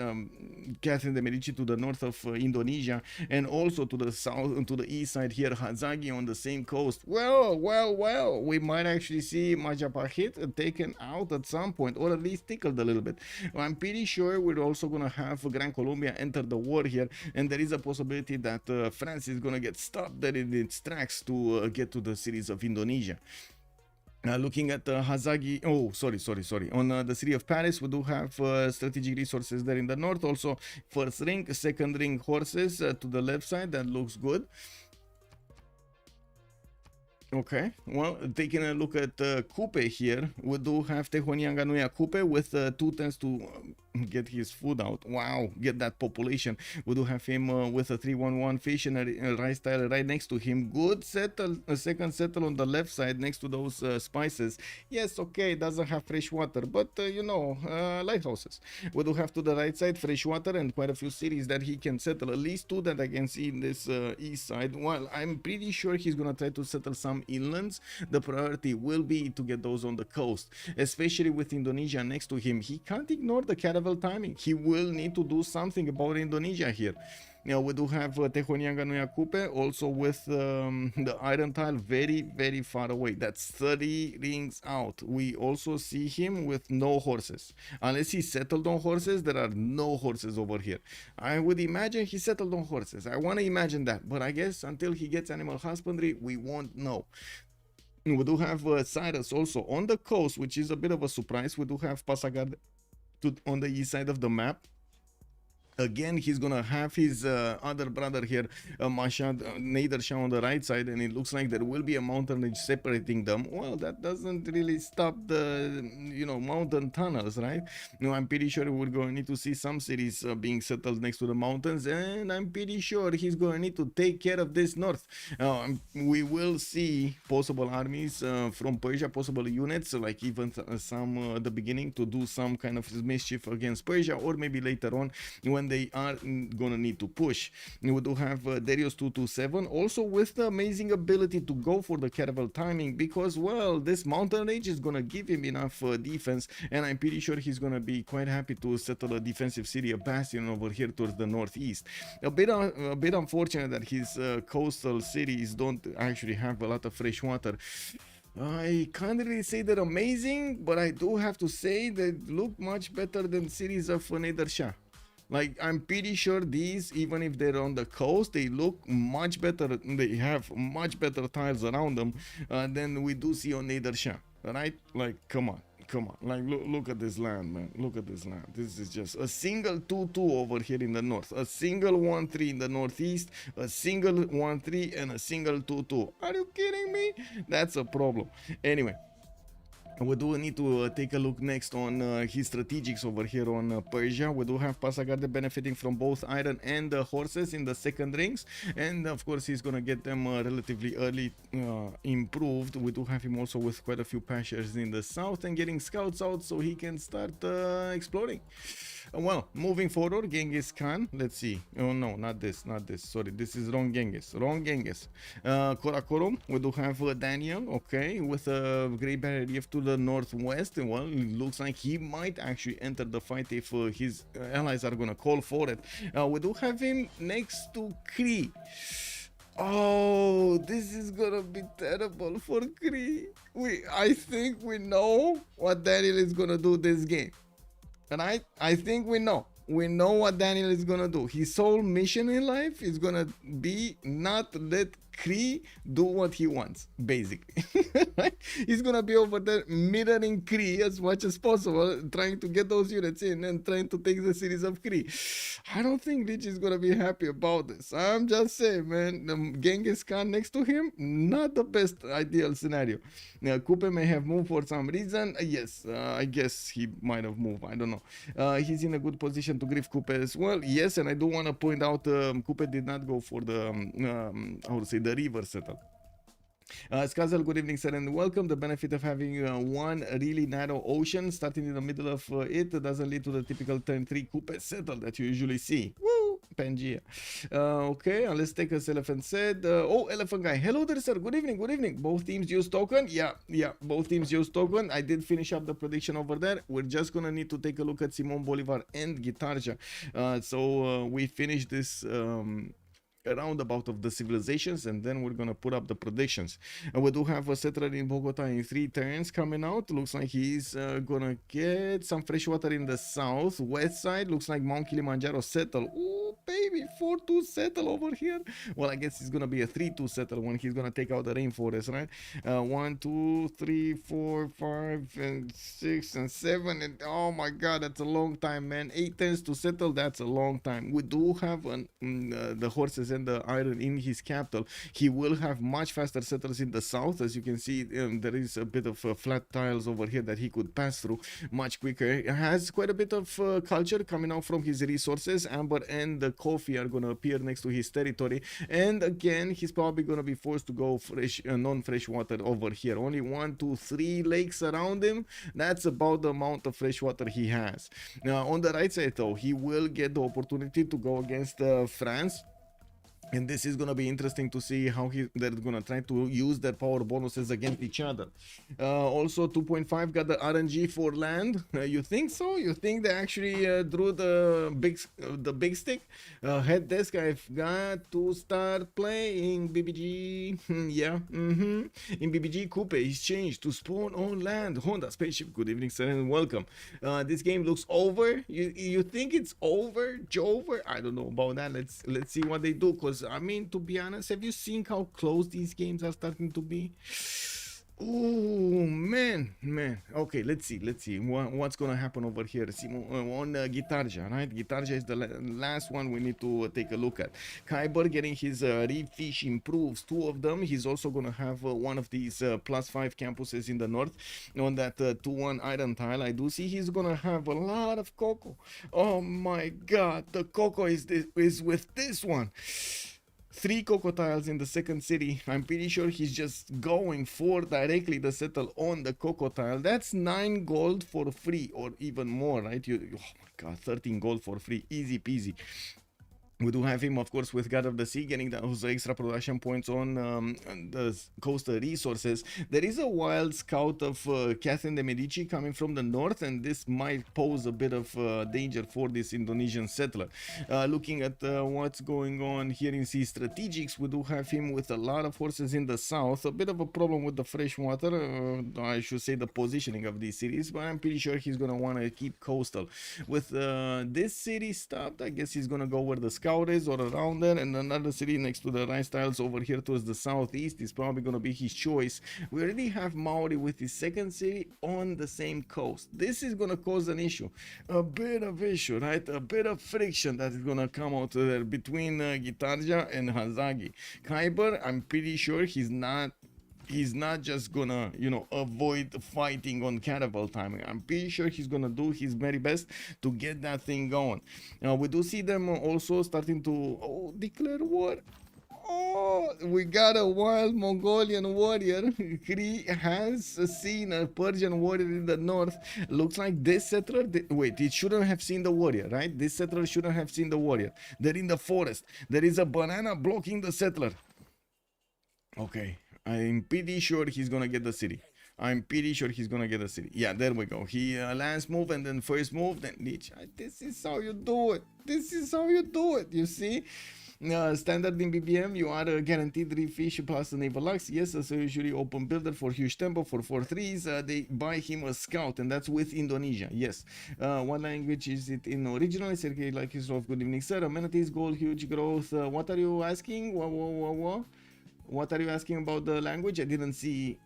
Catherine de Medici to the north of Indonesia, and also to the south, to the east side here, Hazagi on the same coast. Well, we might actually see Majapahit taken out at some point, or at least tickled a little bit. I'm pretty sure we're also gonna have Gran Colombia enter the war here, and there is a possibility that France is gonna get stopped dead in its tracks to get to the cities of Indonesia. Looking at Hazagi, oh, sorry. On the city of Paris, we do have strategic resources there in the north. Also, first ring, second ring horses to the left side. That looks good. Okay, well, taking a look at Coupe here, we do have Tehonianga Nuya Coupe with 2 turns to get his food out. Wow, get that population. We do have him with a 3-1-1 fish and a rice tile right next to him. Good settle, a second settle on the left side next to those spices. Yes, okay, doesn't have fresh water, but you know, lighthouses. We do have to the right side fresh water and quite a few cities that he can settle. At least 2 that I can see in this east side. Well, I'm pretty sure he's gonna try to settle some inlands. The priority will be to get those on the coast, especially with Indonesia next to him. He can't ignore the caravel timing. He will need to do something about Indonesia here. Now we do have Tehonianga Nuya Coupe also with the iron tile very far away. That's 30 rings out. We also see him with no horses. Unless he settled on horses, there are no horses over here. I would imagine he settled on horses. I want to imagine that, but I guess until he gets animal husbandry, we won't know. We do have Cyrus also on the coast, which is a bit of a surprise. We do have Pasagad on the east side of the map. Again, he's gonna have his other brother here, Mashad Nader Shah on the right side, and it looks like there will be a mountain ridge separating them. Well, that doesn't really stop the, you know, mountain tunnels, right? No, I'm pretty sure we're going to need to see some cities being settled next to the mountains, and I'm pretty sure he's going to need to take care of this north. We will see possible armies from Persia, possible units, like even some at the beginning to do some kind of mischief against Persia, or maybe later on when they are gonna need to push. We do have Darius 227 also with the amazing ability to go for the caravel timing, because well, this mountain range is gonna give him enough defense, and I'm pretty sure he's gonna be quite happy to settle a defensive city, a bastion over here towards the northeast. A bit unfortunate that his coastal cities don't actually have a lot of fresh water. I can't really say they're amazing, but I do have to say they look much better than cities of Nader Shah. Like, I'm pretty sure these, even if they're on the coast, they look much better. They have much better tiles around them than we do see on Nader Shah, right? Like, come on. Like, look at this land, man. Look at this land. This is just a single 2-2 over here in the north, a single 1-3 in the northeast, a single 1-3, and a single 2-2. Are you kidding me? That's a problem. Anyway, we do need to take a look next on his strategics over here on Persia. We do have Pasagarde benefiting from both iron and horses in the second rings, and of course he's gonna get them relatively early improved. We do have him also with quite a few pastures in the south and getting scouts out so he can start exploring. Well, moving forward, Genghis Khan, let's see. Oh no, not this, sorry, this is wrong Genghis. Karakorum, we do have Daniel, okay, with a Great Barrier Reef to the northwest. Well, it looks like he might actually enter the fight if his allies are gonna call for it. We do have him next to Kree. Oh, this is gonna be terrible for Kree. I think we know what Daniel is gonna do this game. Right? I think we know what Daniel is gonna do. His sole mission in life is gonna be not let Kree do what he wants, basically. He's gonna be over there mirroring Kree as much as possible, trying to get those units in and trying to take the cities of Kree. I don't think Lich is gonna be happy about this. I'm just saying, man, the Genghis Khan next to him, not the best ideal scenario. Now, Coupe may have moved for some reason. Yes, I guess he might have moved. I don't know. He's in a good position to grief Coupe as well. Yes, and I do want to point out Coupe did not go for the, how to say, the river settle. Skazel, good evening, sir, and welcome. The benefit of having one really narrow ocean starting in the middle of it doesn't lead to the typical turn 3 Coupe settle that you usually see. Woo! Pangea. Okay, let's take us Elephant said. Oh, Elephant guy. Hello there, sir. Good evening. Both teams use token. Yeah, both teams use token. I did finish up the prediction over there. We're just gonna need to take a look at Simon Bolivar and Guitarja. So we finished this a roundabout of the civilizations, and then we're gonna put up the predictions. We do have a settler in Bogota in 3 turns coming out. Looks like he's gonna get some fresh water in the south west side. Looks like Mount Kilimanjaro settle. Ooh, baby, 4-2 settle over here. Well, I guess it's gonna be a 3-2 settle when he's gonna take out the rainforest, right? 1, 2, 3, 4, 5, and 6, and 7, and oh my god, that's a long time, man. 8 turns to settle, that's a long time. We do have the horses and the iron in his capital. He will have much faster settlers in the south. As you can see, there is a bit of flat tiles over here that he could pass through much quicker. He has quite a bit of culture coming out from his resources. Amber and the coffee are going to appear next to his territory, and again he's probably going to be forced to go fresh non-fresh water over here. Only 1, 2, 3 lakes around him. That's about the amount of fresh water he has. Now on the right side though, he will get the opportunity to go against France. And this is going to be interesting to see how they're going to try to use their power bonuses against each other. Also, 2.5 got the RNG for land. You think so? You think they actually drew the big stick? Head desk, I've got to start playing BBG. Yeah. In BBG, Coupe is changed to spawn on land. Honda spaceship. Good evening, sir, and welcome. This game looks over. You think it's over? Jover? I don't know about that. Let's see what they do, because I mean, to be honest, have you seen how close these games are starting to be? Oh man. Okay, let's see what's gonna happen over here. See, on Gitarja, right? Gitarja is the last one we need to take a look at. Kyber getting his reef fish improves, 2 of them. He's also gonna have one of these +5 campuses in the north on that 2-1 iron tile. I do see he's gonna have a lot of cocoa. Oh my god, the cocoa is with this one. 3 cocoa tiles in the second city. I'm pretty sure he's just going for directly the settle on the cocoa tile. That's 9 gold for free, or even more, right? Oh my god, 13 gold for free, easy peasy. We do have him, of course, with God of the Sea, getting those extra production points on the coastal resources. There is a wild scout of Catherine de Medici coming from the north, and this might pose a bit of danger for this Indonesian settler. Looking at what's going on here in Sea Strategics, we do have him with a lot of horses in the south. A bit of a problem with the fresh water, I should say the positioning of these cities, but I'm pretty sure he's going to want to keep coastal. With this city stopped, I guess he's going to go where the scout is, or around there, and another city next to the rice tiles over here towards the southeast is probably going to be his choice. We already have Maori with his second city on the same coast. This is going to cause an issue, a bit of issue, right? A bit of friction that is going to come out there between Gitarja and Hazagi. Kyber, I'm pretty sure he's not just gonna, avoid fighting on caravel timing. I'm pretty sure he's gonna do his very best to get that thing going. We do see them also starting to declare war. Oh, we got a wild Mongolian warrior. He has seen a Persian warrior in the north. Looks like this settler, wait, it shouldn't have seen the warrior, right? This settler shouldn't have seen the warrior. They're in the forest. There is a banana blocking the settler. Okay, I'm pretty sure he's gonna get the city. Yeah, there we go. He last move and then first move, then leech. This is how you do it. You see? Standard in BBM, you are guaranteed 3 fish plus the Naval Lux. Yes, so usually open builder for huge tempo for 4 threes. They buy him a scout, and that's with Indonesia. Yes. What language is it in original? Sergey like his love. Good evening, sir. Amenities, gold, huge growth. What are you asking? What are you asking about the language? I didn't see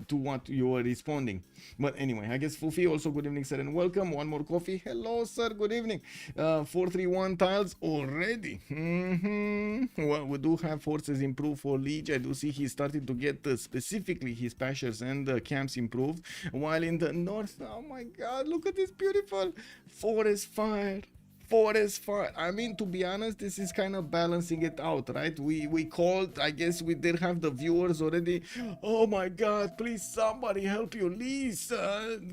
to what you were responding, but anyway, I guess Fufi also good evening, sir, and welcome. One more coffee. Hello, sir, good evening. 431 tiles already. Well, we do have forces improved for Liege. I do see he started to get specifically his pastures and camps improved, while in the north, oh my god, look at this beautiful forest fire. I mean, to be honest, this is kind of balancing it out, right? We called, I guess we did have the viewers already. Oh my god, please somebody help Ulyss,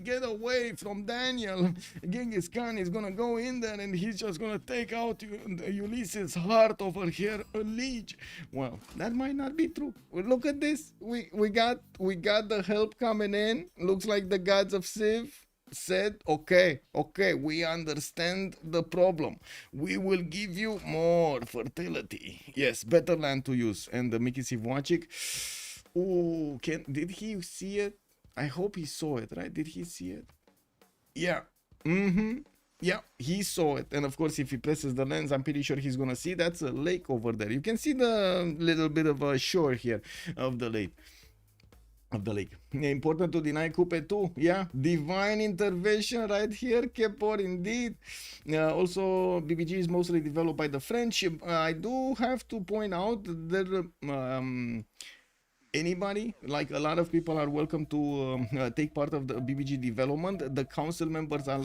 get away from Daniel. Genghis Khan is gonna go in there and he's just gonna take out Ulyss's heart over here, a leech. Well, that might not be true. Look at this, we got the help coming in. Looks like the gods of Civ said, okay, we understand the problem. We will give you more fertility. Yes, better land to use. And the Mickey Civ6, oh, did he see it? I hope he saw it, right? Did he see it? Yeah. Mm-hmm. Yeah, he saw it. And of course, if he presses the lens, I'm pretty sure he's gonna see that's a lake over there. You can see the little bit of a shore here of the lake. Important to deny Coupe too. Yeah, divine intervention right here, Kepor, indeed. Also, BBG is mostly developed by the French. I do have to point out that anybody, like a lot of people, are welcome to take part of the BBG development. The council members are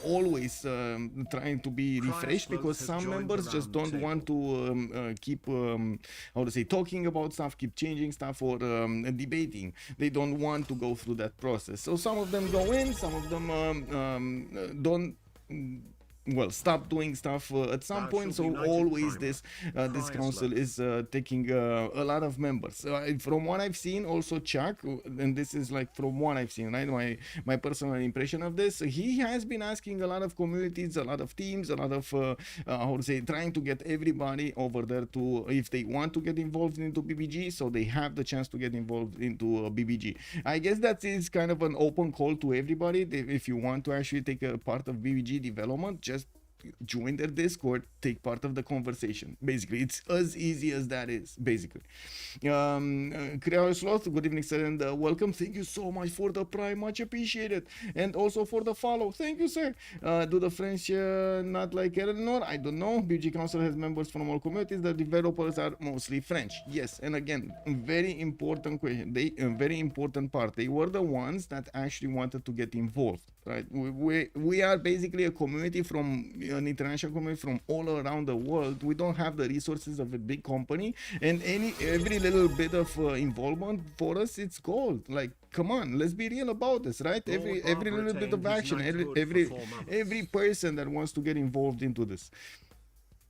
always trying to be refreshed, because some members just don't want to keep how to say, talking about stuff, keep changing stuff, or debating. They don't want to go through that process. So some of them go in, some of them don't well, stop doing stuff at some point. So always this council is taking a lot of members. From what I've seen, also Chuck, and this is like from what I've seen, right, my personal impression of this, he has been asking a lot of communities, a lot of teams, a lot of how to say, trying to get everybody over there to, if they want to get involved into BBG, so they have the chance to get involved into BBG. I guess that is kind of an open call to everybody. If you want to actually take a part of BBG development, just join their Discord, take part of the conversation. Basically, it's as easy as that is, basically. Creole Sloth, good evening, sir, and welcome. Thank you so much for the prime, much appreciated. And also for the follow. Thank you, sir. Do the French not like Eleanor? I don't know. BG Council has members from all communities. The developers are mostly French. Yes, and again, very important question. Very important part. They were the ones that actually wanted to get involved, right? We are basically a community from an international community from all around the world. We don't have the resources of a big company, and every little bit of involvement for us, it's gold. Like, come on, let's be real about this, right? Every little bit of action, every person that wants to get involved into this.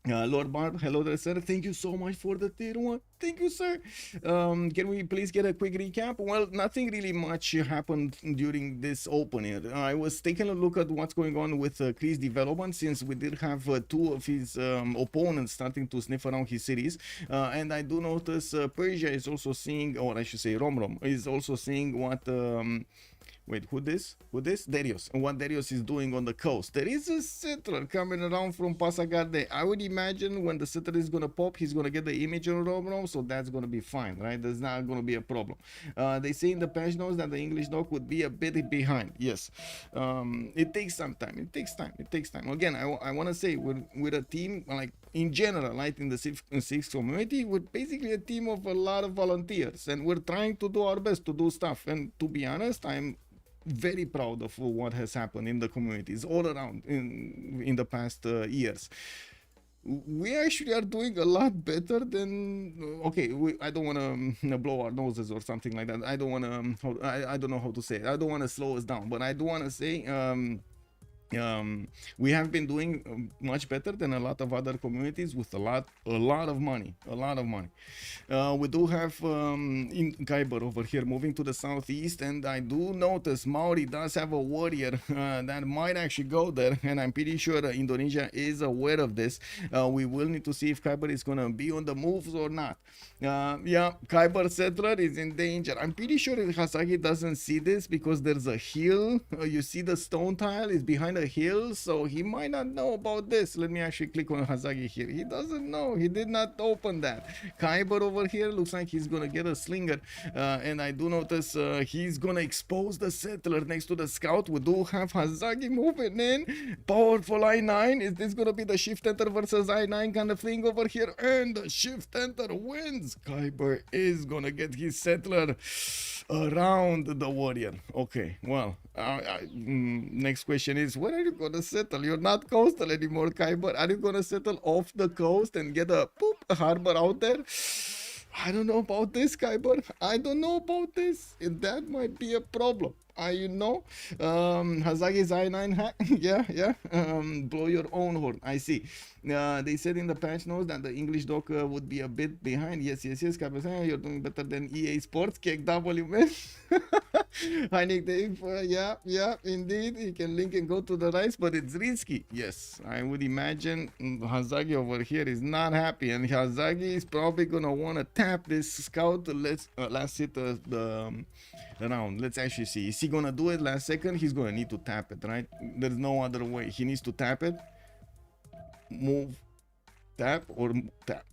Lord Barb, hello there, sir. Thank you so much for the tier 1. Thank you, sir. Can we please get a quick recap? Well, nothing really much happened during this opening. I was taking a look at what's going on with Chris' development, since we did have two of his opponents starting to sniff around his cities. And I do notice Persia is also seeing, or I should say Romrom, is also seeing what... wait, who this? Darius. And what Darius is doing on the coast. There is a settler coming around from Pasagarde. I would imagine when the settler is gonna pop, he's gonna get the image on Romrom, so that's gonna be fine, right? There's not gonna be a problem. They say in the patch notes that the English doc would be a bit behind. Yes. It takes some time. It takes time. Again, I wanna say, with a team, like, in general, right, in the Civ6 community, we're basically a team of a lot of volunteers, and we're trying to do our best to do stuff. And to be honest, I'm very proud of what has happened in the communities all around in the past years. We actually are doing a lot better than, okay, I don't want to blow our noses or something like that. I don't want to, I don't know how to say it. I don't want to slow us down, but I do want to say we have been doing much better than a lot of other communities with a lot of money. We do have in Khyber over here moving to the southeast, and I do notice Maori does have a warrior that might actually go there, and I'm pretty sure Indonesia is aware of this. We will need to see if Khyber is gonna be on the moves or not. Yeah, Khyber settler is in danger. I'm pretty sure Hasagi doesn't see this because there's a hill. You see the stone tile is behind a hill, so he might not know about this. Let me actually click on Hasagi here. He doesn't know. He did not open that. Khyber over here looks like he's gonna get a slinger, and I do notice he's gonna expose the settler next to the scout. We do have Hasagi moving in. Powerful I9. Is this gonna be the shift enter versus I9 kind of thing over here? And the shift enter wins. Khyber is gonna get his settler around the warrior. Okay, well, next question is, where are you gonna settle? You're not coastal anymore, Khyber. Are you gonna settle off the coast and get a harbor out there? I don't know about this, Khyber. I don't know about this. That might be a problem. you know. Hazagi's I9 hack. Yeah. Blow your own horn. I see. They said in the patch notes that the English doc would be a bit behind. Yes. Captain, you're doing better than EA Sports. Kick W, man. Hi, Nick Dave. Yeah, indeed. You can link and go to the rice, but it's risky. Yes, I would imagine Hazagi over here is not happy, and Hazagi is probably gonna want to tap this scout. Let's hit the round. Let's actually see. Is he gonna do it last second? He's gonna need to tap it, right? There's no other way. He needs to tap it. Move, tap, or tap.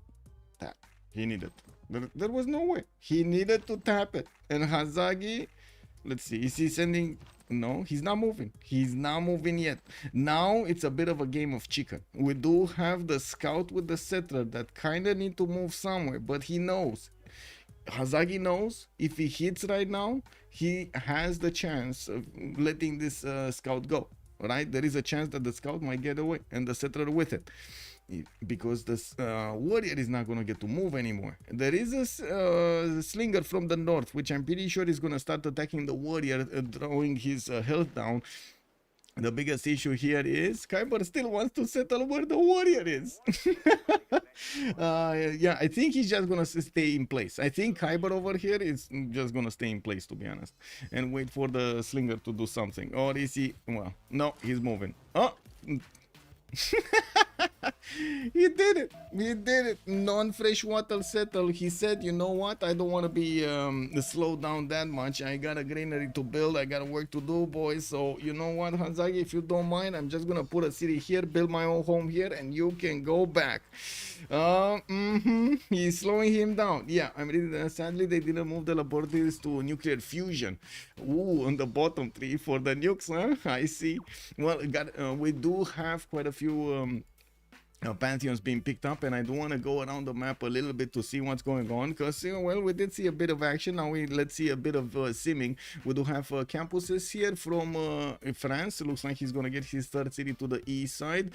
He needed. There was no way. He needed to tap it, and Hazagi. Let's see. Is he sending? No, he's not moving. He's not moving yet. Now it's a bit of a game of chicken. We do have the scout with the settler that kind of need to move somewhere, but he knows. Hazagi knows if he hits right now, he has the chance of letting this scout go. Right? There is a chance that the scout might get away and the settler with it. Because this warrior is not going to get to move anymore. There is a slinger from the north, which I'm pretty sure is going to start attacking the warrior, drawing his health down. The biggest issue here is Kyber still wants to settle where the warrior is. Yeah, I think he's just going to stay in place. I think Kyber over here is just going to stay in place, to be honest, and wait for the slinger to do something. Or is he? Well, no, he's moving. Oh! He did it. Non-freshwater settle. He said, you know what, I don't want to be slowed down that much. I got a granary to build, I got work to do, boys. So you know what, Hanzagi, if you don't mind, I'm just gonna put a city here, build my own home here, and you can go back. He's slowing him down. Yeah, I'm reading that. Sadly, they didn't move the laboratories to nuclear fusion. Ooh, on the bottom tree for the nukes, huh? I see. Well, we do have quite a few pantheons being picked up, and I do want to go around the map a little bit to see what's going on, because well, we did see a bit of action. Now let's see a bit of simming. We do have campuses here from France. It looks like he's gonna get his third city to the east side.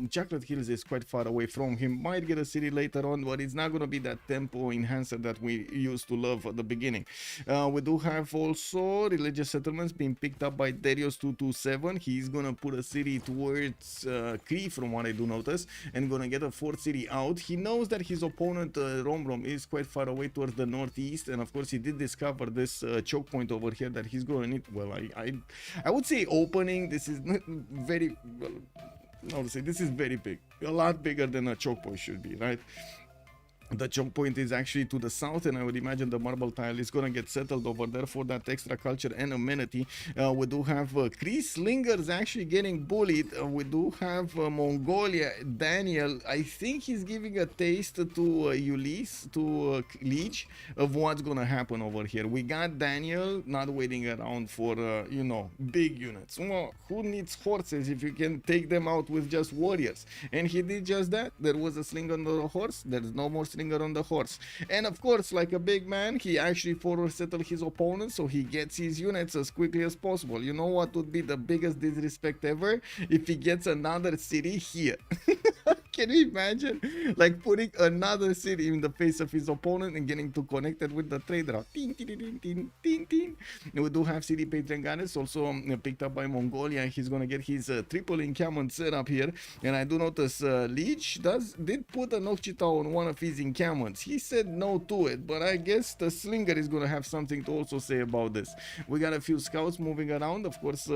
Chocolate Hills is quite far away from him, might get a city later on, but it's not gonna be that tempo enhancer that we used to love at the beginning. We do have also religious settlements being picked up by Darius 227. He's gonna put a city towards Cree, from what I do notice, and gonna get a fourth city out. He knows that his opponent Romrom is quite far away towards the northeast, and of course he did discover this choke point over here that he's gonna need. Well, I would say opening. This is not very well. I would say this is very big, a lot bigger than a choke point should be, right? The choke point is actually to the south, and I would imagine the marble tile is gonna get settled over there for that extra culture and amenity. We do have Cree Slingers actually getting bullied. We do have Mongolia. Daniel, I think he's giving a taste to Ulyss, to Leech, of what's gonna happen over here. We got Daniel not waiting around for you know, big units. Well, who needs horses if you can take them out with just warriors? And he did just that. There was a sling on the horse. There's no more sling on the horse, and of course, like a big man, he actually forward settled his opponent, so he gets his units as quickly as possible. You know what would be the biggest disrespect ever? If he gets another city here. Can you imagine, like, putting another city in the face of his opponent and getting to connect it with the trade route? We do have city patron goddess also picked up by Mongolia. He's gonna get his triple encampment set up here, and I do notice Leech did put an Okchita on one of his encampments. He said no to it, but I guess the slinger is gonna have something to also say about this. We got a few scouts moving around, of course.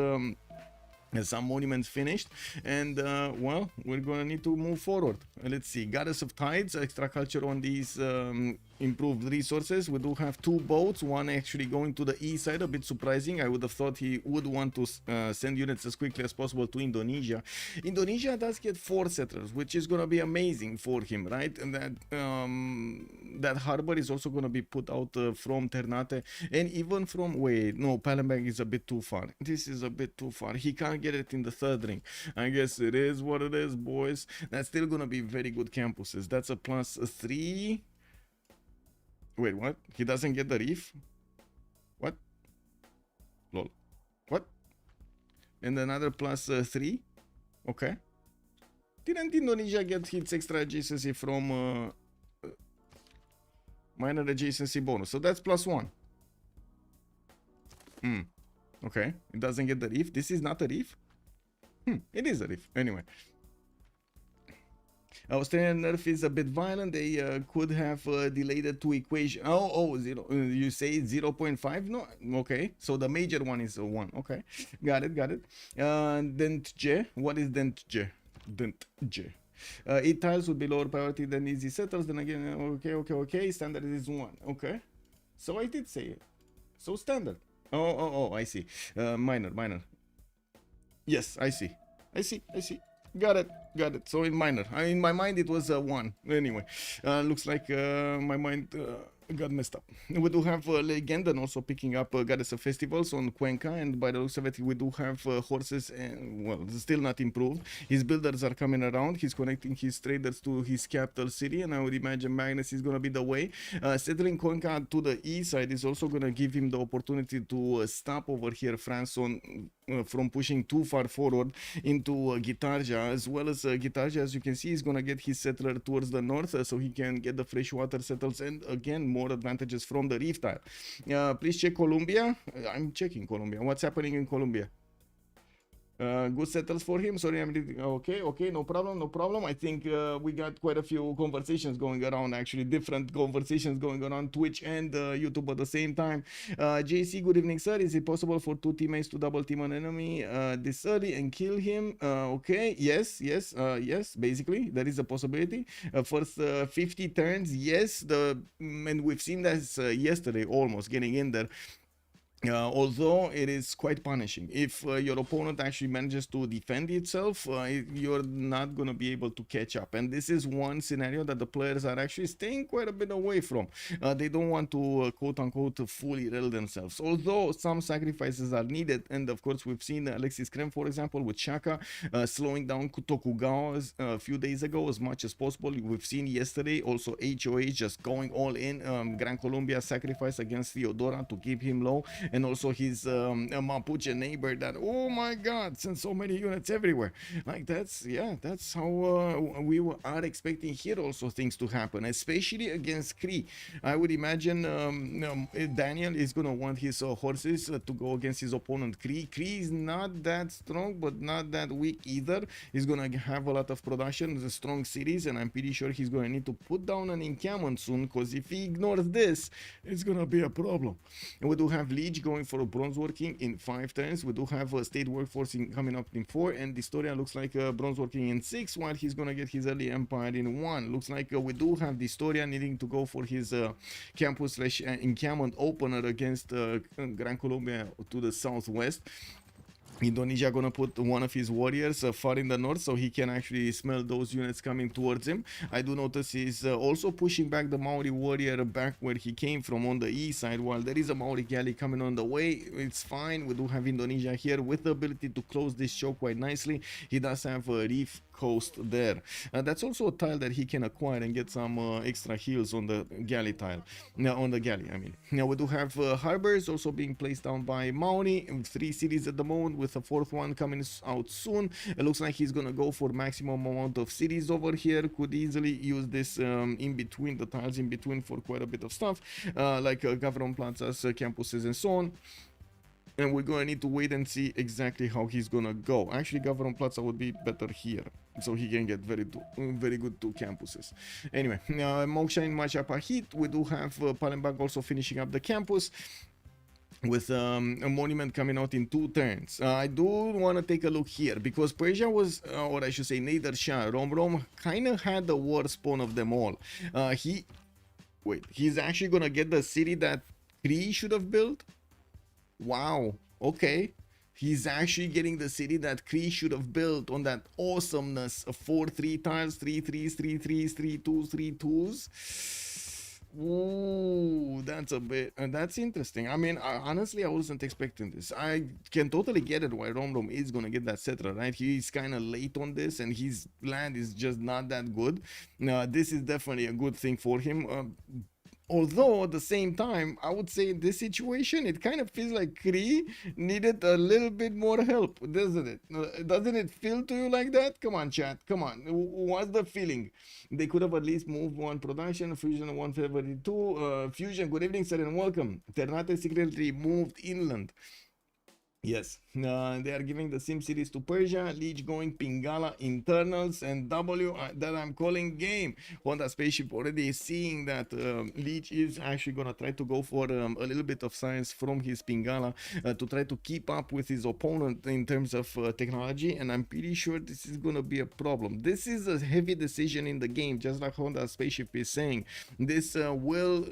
Some monuments finished, and well, we're gonna need to move forward. Let's see, Goddess of Tides, extra culture on these improved resources. We do have two boats, one actually going to the east side, a bit surprising. I would have thought he would want to send units as quickly as possible to Indonesia. Indonesia does get 4 settlers, which is gonna be amazing for him, right? And that harbor is also gonna be put out from Ternate, and even from, wait, no, Palembang is a bit too far. This is a bit too far. He can't get it in the third ring. I guess it is what it is, boys. That's still gonna be very good campuses. That's a +3. Wait, what? He doesn't get the reef? What? Lol. What? And another +3? Okay. Didn't Indonesia get its extra adjacency from minor adjacency bonus? So that's +1. Okay, it doesn't get the reef. This is not a reef. It is a reef. Anyway. Australian nerf is a bit violent. They could have delayed it to equation. Zero. You say 0.5? No. Okay. So the major one is 1. Okay. Got it. Dent J. What is Dent J? Dent J. 8 tiles would be lower priority than easy settles. Then again, okay. Standard is 1. Okay. So I did say it. So standard. I see. Minor. Yes, I see. Got it. So in minor. In my mind it was 1. Anyway, looks like my mind got messed up. We do have Legenden also picking up Goddess of Festivals on Cuenca, and by the looks of it, we do have horses, and well, still not improved. His builders are coming around. He's connecting his traders to his capital city, and I would imagine Magnus is gonna be the way. Settling Cuenca to the east side is also gonna give him the opportunity to stop over here Franson from pushing too far forward into Gitarja, as well as Gitarja, as you can see, is gonna get his settler towards the north, so he can get the freshwater settles, and again more advantages from the reef tile. Please check Colombia. I'm checking Colombia. What's happening in Colombia? Good settles for him. Sorry, I'm reading. Okay, no problem. I think we got quite a few conversations going around, actually, different conversations going on Twitch and YouTube at the same time. JC, good evening, sir. Is it possible for 2 teammates to double team an enemy this early and kill him? Okay, yes, basically, there is a possibility. First 50 turns, yes, and we've seen that yesterday, almost getting in there. Although it is quite punishing. If your opponent actually manages to defend itself, you're not going to be able to catch up. And this is one scenario that the players are actually staying quite a bit away from. They don't want to, quote-unquote, fully rel themselves. Although some sacrifices are needed. And of course, we've seen Alexis Krem, for example, with Shaka, slowing down Tokugawa a few days ago as much as possible. We've seen yesterday also HOH just going all in. Gran Colombia sacrifice against Theodora to keep him low. And also his Mapuche neighbor that, oh my god, sent so many units everywhere. Like that's how we are expecting here also things to happen, especially against Kree. I would imagine Daniel is gonna want his horses to go against his opponent Kree. Kree is not that strong, but not that weak either. He's gonna have a lot of production, strong cities, and I'm pretty sure he's gonna need to put down an encampment soon, because if he ignores this, it's gonna be a problem. And we do have Leech going for a bronze working in 5 turns. We do have a state workforce coming up in 4, and Distoria looks like bronze working in 6, while he's gonna get his early empire in 1. Looks like we do have Distoria needing to go for his campus / encampment opener against Gran Colombia to the southwest. Indonesia gonna put one of his warriors far in the north, so he can actually smell those units coming towards him. I do notice he's also pushing back the Maori warrior back where he came from on the east side. While there is a Maori galley coming on the way, it's fine. We do have Indonesia here with the ability to close this show quite nicely. He does have a reef coast there. That's also a tile that he can acquire and get some extra heals on the galley tile. Now on the galley, I mean. Now we do have harbors also being placed down by Maori. 3 cities at the moment, with a 4th one coming out soon. It looks like he's gonna go for maximum amount of cities over here. Could easily use this in between, the tiles in between, for quite a bit of stuff, like government plazas, campuses, and so on. And we're gonna need to wait and see exactly how he's gonna go. Actually, Government Plaza would be better here, so he can get very good 2 campuses. Anyway, Moksha in Machapahit. We do have Palembang also finishing up the campus with a monument coming out in 2 turns. I do want to take a look here, because Persia was, or I should say Nader Shah, Rom kind of had the worst spawn of them all. He's actually gonna get the city that Kree should have built. Wow, okay. He's actually getting the city that Kree should have built on that awesomeness of 4-3 tiles, 3 3s, 3 3s, 3 2s, 3 2s. Ooh, that's a bit, that's interesting. I mean, honestly, I wasn't expecting this. I can totally get it why Rom is gonna get that settler, right? He's kind of late on this, and his land is just not that good. This is definitely a good thing for him. Although at the same time, I would say in this situation, it kind of feels like Kree needed a little bit more help, doesn't it? Doesn't it feel to you like that? Come on, chat. Come on. What's the feeling? They could have at least moved 1 production, Fusion 1 February 2. Fusion, good evening, sir, and welcome. Ternate secretly moved inland. Yes, they are giving the Sim series to Persia, Leech going Pingala internals, and W that I'm calling game. Honda Spaceship already is seeing that Leech is actually gonna try to go for a little bit of science from his Pingala to try to keep up with his opponent in terms of technology, and I'm pretty sure this is gonna be a problem. This is a heavy decision in the game, just like Honda Spaceship is saying. This will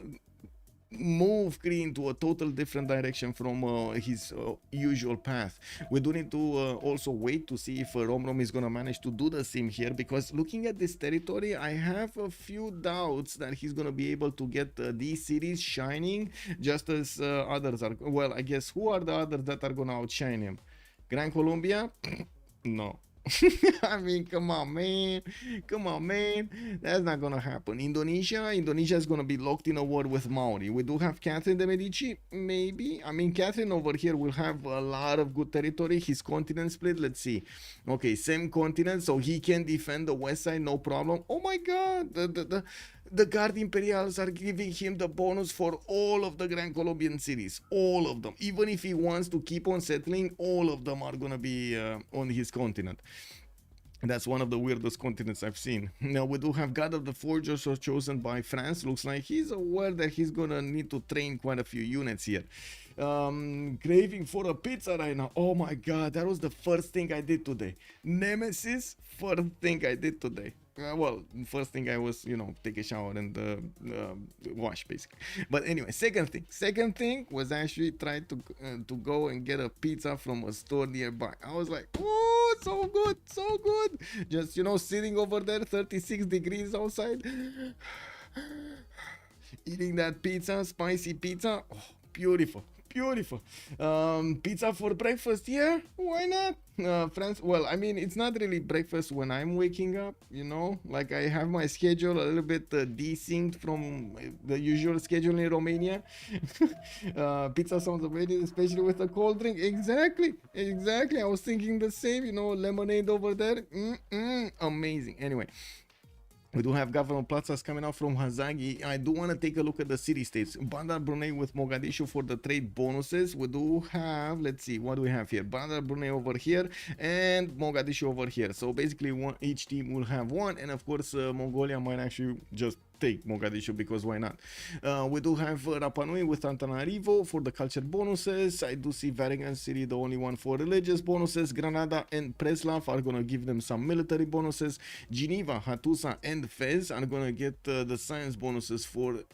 move Kree into a total different direction from his usual path. We do need to also wait to see if Romrom is gonna manage to do the same here, because looking at this territory, I have a few doubts that he's gonna be able to get these cities shining just as others are. Well, I guess who are the others that are gonna outshine him? Gran Colombia? No. I mean, come on, man. Come on, man. That's not gonna happen. Indonesia is gonna be locked in a war with Maori. We do have Catherine de Medici, maybe. I mean, Catherine over here will have a lot of good territory. His continent split, let's see. Okay, same continent, so he can defend the west side, no problem. Oh my god, the Guard Imperials are giving him the bonus for all of the Grand Colombian cities. All of them. Even if he wants to keep on settling, all of them are gonna be on his continent. That's one of the weirdest continents I've seen. Now we do have God of the Forge also chosen by France. Looks like he's aware that he's gonna need to train quite a few units here. Craving for a pizza right now. Oh my god, that was the first thing I did today. Nemesis, first thing I did today. Well, first thing I was, take a shower and wash basically. But anyway, second thing was actually try to go and get a pizza from a store nearby. I was like, oh, so good. Just sitting over there, 36 degrees outside, eating that pizza, spicy pizza. Oh, beautiful. Pizza for breakfast, yeah, why not? France, well, I mean, it's not really breakfast when I'm waking up, like I have my schedule a little bit desynced from the usual schedule in Romania. Pizza sounds amazing, especially with a cold drink. Exactly, I was thinking the same, lemonade over there. Amazing. Anyway, we do have government plazas coming out from Hazagi. I do want to take a look at the city-states. Bandar Brunei with Mogadishu for the trade bonuses. We do have, let's see, what do we have here? Bandar Brunei over here and Mogadishu over here. So basically each team will have one, and of course Mongolia might actually just take Mogadishu, because why not? We do have Rapa Nui with Antananarivo for the culture bonuses. I do see Vatican City, the only one for religious bonuses. Granada and Preslav are gonna give them some military bonuses. Geneva, Hattusa, and Fez are gonna get the science bonuses for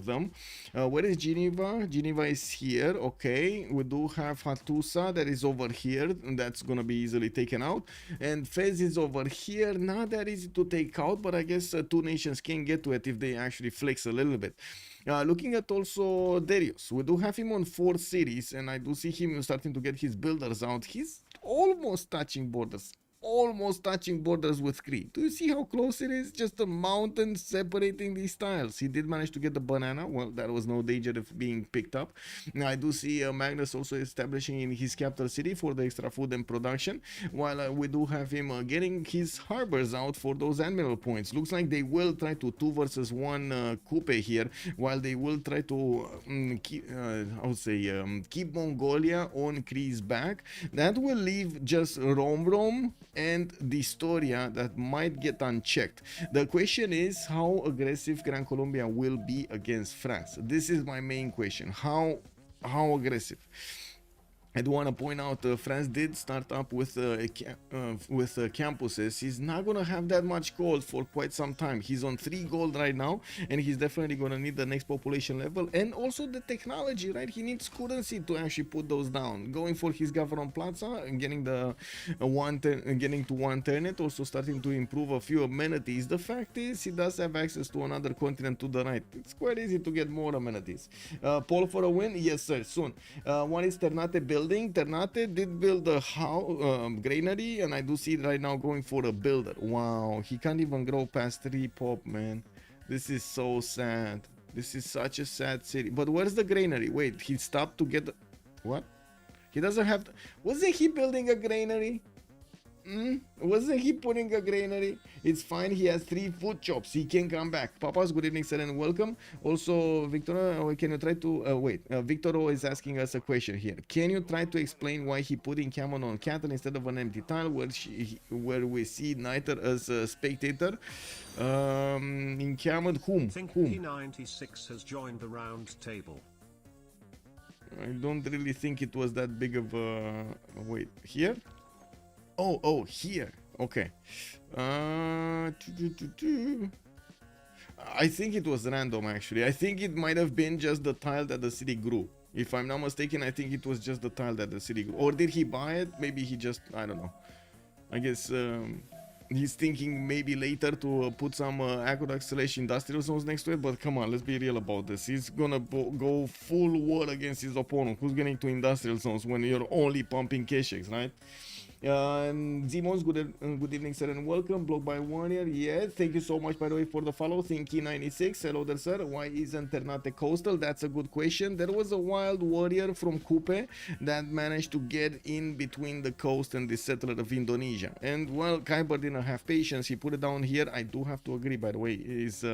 them. Where is Geneva? Geneva is here. Okay, we do have Hattusa that is over here, and that's gonna be easily taken out, and Fez is over here. Not that easy to take out, but I guess two nations can get to it if they actually flex a little bit. Looking at also Darius, we do have him on 4 cities, and I do see him starting to get his builders out. He's almost touching borders with Cree. Do you see how close it is? Just a mountain separating these tiles. He did manage to get the banana. Well, that was no danger of being picked up. Now I do see Magnus also establishing in his capital city for the extra food and production, while we do have him getting his harbors out for those admiral points. Looks like they will try to 2 versus 1 coupe here, while they will try to keep Mongolia on Kree's back. That will leave just Romrom and the Historia that might get unchecked. The question is how aggressive Gran Colombia will be against France. This is my main question. How aggressive? I do want to point out France did start up with campuses. He's not going to have that much gold for quite some time. He's on 3 gold right now, and he's definitely going to need the next population level and also the technology, right? He needs currency to actually put those down. Going for his government plaza and getting the getting to 1 turnet, also starting to improve a few amenities. The fact is he does have access to another continent to the right. It's quite easy to get more amenities. Paul for a win? Yes sir, soon. One is Ternate building. Ternate did build a granary, and I do see it right now going for a builder. Wow, he can't even grow past 3 pop, man. This is so sad. This is such a sad city. But where's the granary? Wait, he stopped to get the... What? He doesn't have... Wasn't he building a granary? Wasn't he putting a granary? It's fine. He has 3 foot chops. He can come back. Papas, good evening, sir, and welcome. Also, Victor, can you try to wait? Victor is asking us a question here. Can you try to explain why he put in Camon on Cattle instead of an empty tile where we see Niter as a spectator? In Camon, whom? P96 has joined the round table. I don't really think it was that big of a... Wait, here? Oh, here. Okay. I think it was random, actually. I think it might have been just the tile that the city grew. If I'm not mistaken, I think it was just the tile that the city grew. Or did he buy it? Maybe he just... I don't know. I guess... he's thinking maybe later to put some aqueduct/industrial zones next to it, but come on, let's be real about this. He's gonna go full war against his opponent. Who's getting to industrial zones when you're only pumping Kesheks, right? Zimos, good evening, sir, and welcome. Blocked by Warrior, yes, thank you so much, by the way, for the follow. Thinky96, hello there, sir. Why isn't Ternate coastal? That's a good question. There was a wild warrior from Kupe that managed to get in between the coast and the settler of Indonesia, and well, Kyber didn't have patience. He put it down here. I do have to agree, by the way, is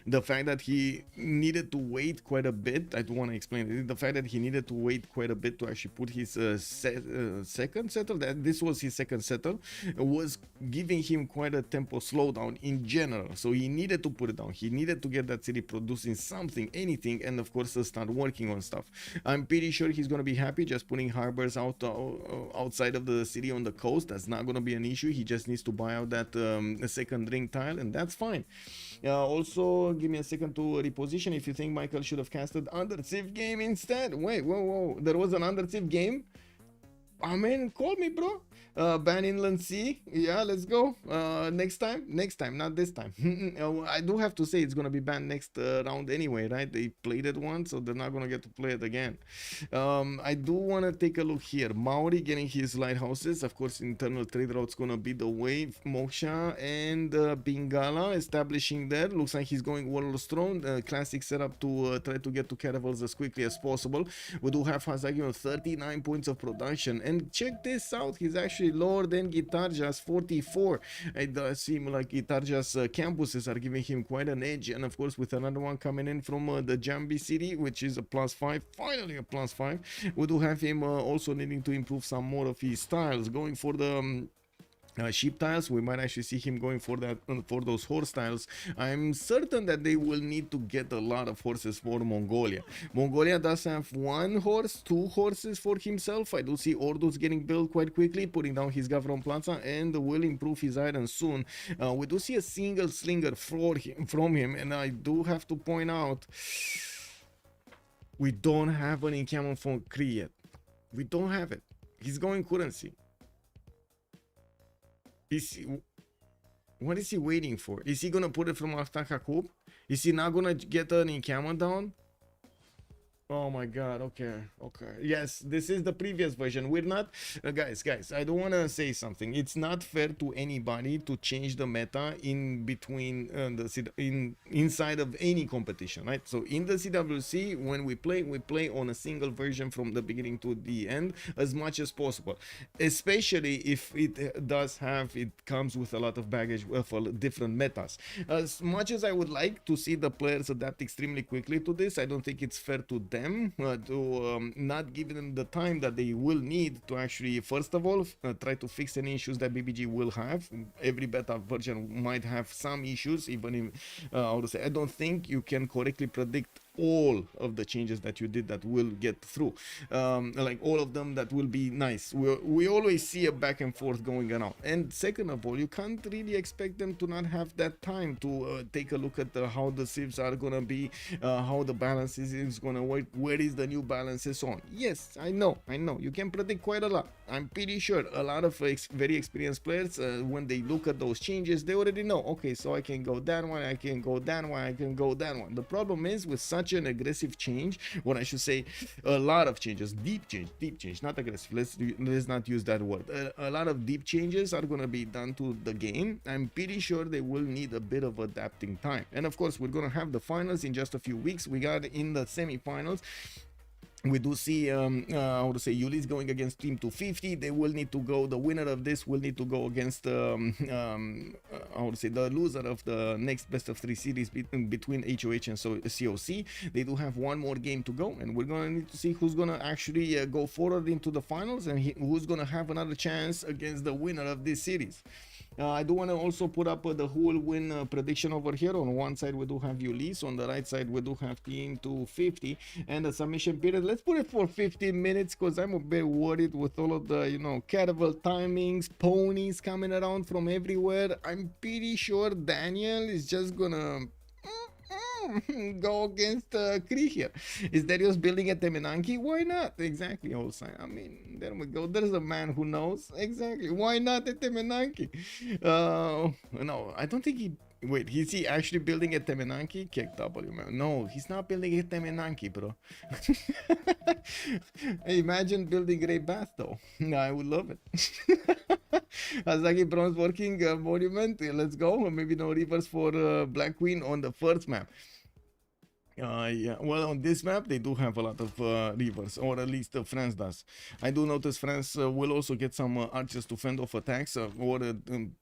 the fact that he needed to wait quite a bit. I do want to explain it. The fact that he needed to wait quite a bit to actually put his second settle, that this was his second settle, was giving him quite a tempo slowdown in general. So he needed to put it down. He needed to get that city producing something, anything, and of course start working on stuff. I'm pretty sure he's going to be happy just putting harbors outside of the city on the coast. That's not going to be an issue. He just needs to buy out that second ring tile, and that's fine. Also, give me a second to reposition. If you think Michael should have casted under Civ game instead. Wait, whoa, there was an under Civ game? I mean, call me, bro. Ban Inland Sea. Yeah, let's go. Next time, not this time. I do have to say it's gonna be banned next round anyway, right? They played it once, so they're not gonna get to play it again. I do want to take a look here. Maori getting his lighthouses. Of course, internal trade route's gonna be the way. Moksha and Bingala establishing there. Looks like he's going Warlord's Throne. Classic setup to try to get to caravels as quickly as possible. We do have Hazagi on 39 points of production. And check this out, he's actually lower than Gitarja's 44. It does seem like Gitarja's campuses are giving him quite an edge, and of course with another one coming in from the Jambi city, which is a +5, finally a +5. We do have him also needing to improve some more of his styles, going for the sheep tiles. We might actually see him going for that, for those horse tiles. I'm certain that they will need to get a lot of horses for Mongolia. Mongolia does have 1 horse, 2 horses for himself. I do see Ordus getting built quite quickly, putting down his Gavron Plaza, and will improve his iron soon. We do see a single slinger from him, and I do have to point out, we don't have an encampment for Kree yet. We don't have it. He's going currency. What is he waiting for? Is he gonna put it from Aftakakub? Is he not gonna get an encampment down? Oh my god, okay. Yes, this is the previous version. We're not... guys, I don't want to say something. It's not fair to anybody to change the meta in between inside of any competition, right? So in the CWC, when we play on a single version from the beginning to the end as much as possible. Especially if it comes with a lot of baggage for different metas. As much as I would like to see the players adapt extremely quickly to this, I don't think it's fair to them to not give them the time that they will need to actually, first of all, try to fix any issues that BBG will have. Every beta version might have some issues, even if I don't think you can correctly predict all of the changes that you did that will get through, like all of them that will be nice. We always see a back and forth going around, and second of all, you can't really expect them to not have that time to take a look at how the civs are gonna be, how the balances is gonna work, where is the new balances on. Yes, I know you can predict quite a lot. I'm pretty sure a lot of very experienced players, when they look at those changes, they already know, okay, so I can go that one, I can go that one, I can go that one. The problem is with such an aggressive change, or I should say a lot of changes, deep change, not aggressive, let's not use that word. A lot of deep changes are going to be done to the game. I'm pretty sure they will need a bit of adapting time, and of course we're going to have the finals in just a few weeks. We got in the semi-finals We do see how to say Ulyss going against team 250. They will need to go, the winner of this will need to go against how to say the loser of the next best of 3 series between HOH and COC. They do have one more game to go, and we're gonna need to see who's gonna actually go forward into the finals, and who's gonna have another chance against the winner of this series. I do want to also put up the who will win prediction over here. On one side we do have Ulyss, on the right side we do have team 250, and the submission period, let's put it for 15 minutes because I'm a bit worried with all of the, you know, caravel timings, ponies coming around from everywhere. I'm pretty sure Daniel is just gonna go against Kree here. Is Darius building a Temenanki? Why not? Exactly, also. I mean, there we go. There's a man who knows. Exactly. Why not a Temenanki? No, I don't think he... Wait, is he actually building a Temenanki? Kick W, man. No, he's not building a Temenanki, bro. Imagine building Grey Bath, though. I would love it. Hazaki Bronze working monument. Let's go. Maybe no rivers for Black Queen on the first map. Yeah, well, on this map they do have a lot of rivers, or at least France does. I do notice France will also get some archers to fend off attacks or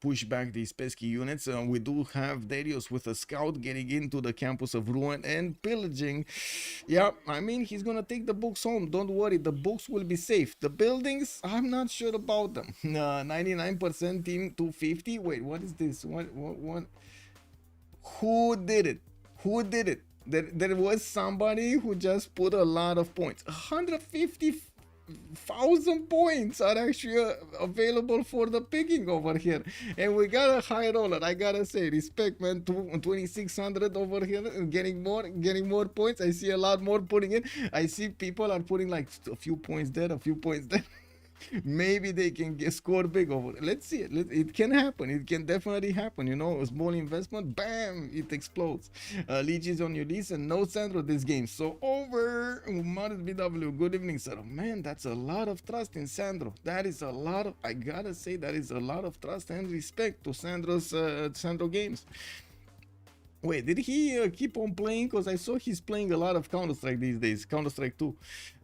push back these pesky units. We do have Darius with a scout getting into the campus of Ruin and pillaging. Yeah, I mean, he's gonna take the books home. Don't worry, the books will be safe. The buildings, I'm not sure about them. 99% team 250. Wait, what is this? What? Who did it? Who did it? There was somebody who just put a lot of points. 150,000 points are actually available for the picking over here, and we got a high roller. I gotta say, respect, man. 2600 over here, getting more points. I see a lot more putting in. I see people are putting like a few points there, a few points there. Maybe they can score big over. Let's see it. It can happen. It can definitely happen. You know, a small investment, bam, it explodes. Leeches on Ulyss and no Sandro this game. So over. Maris BW, good evening, sir. Man, that's a lot of trust in Sandro. That is a lot of, I gotta say, that is a lot of trust and respect to Sandro's Sandro games. Wait, did he keep on playing? Because I saw he's playing a lot of Counter-Strike these days. Counter-Strike 2.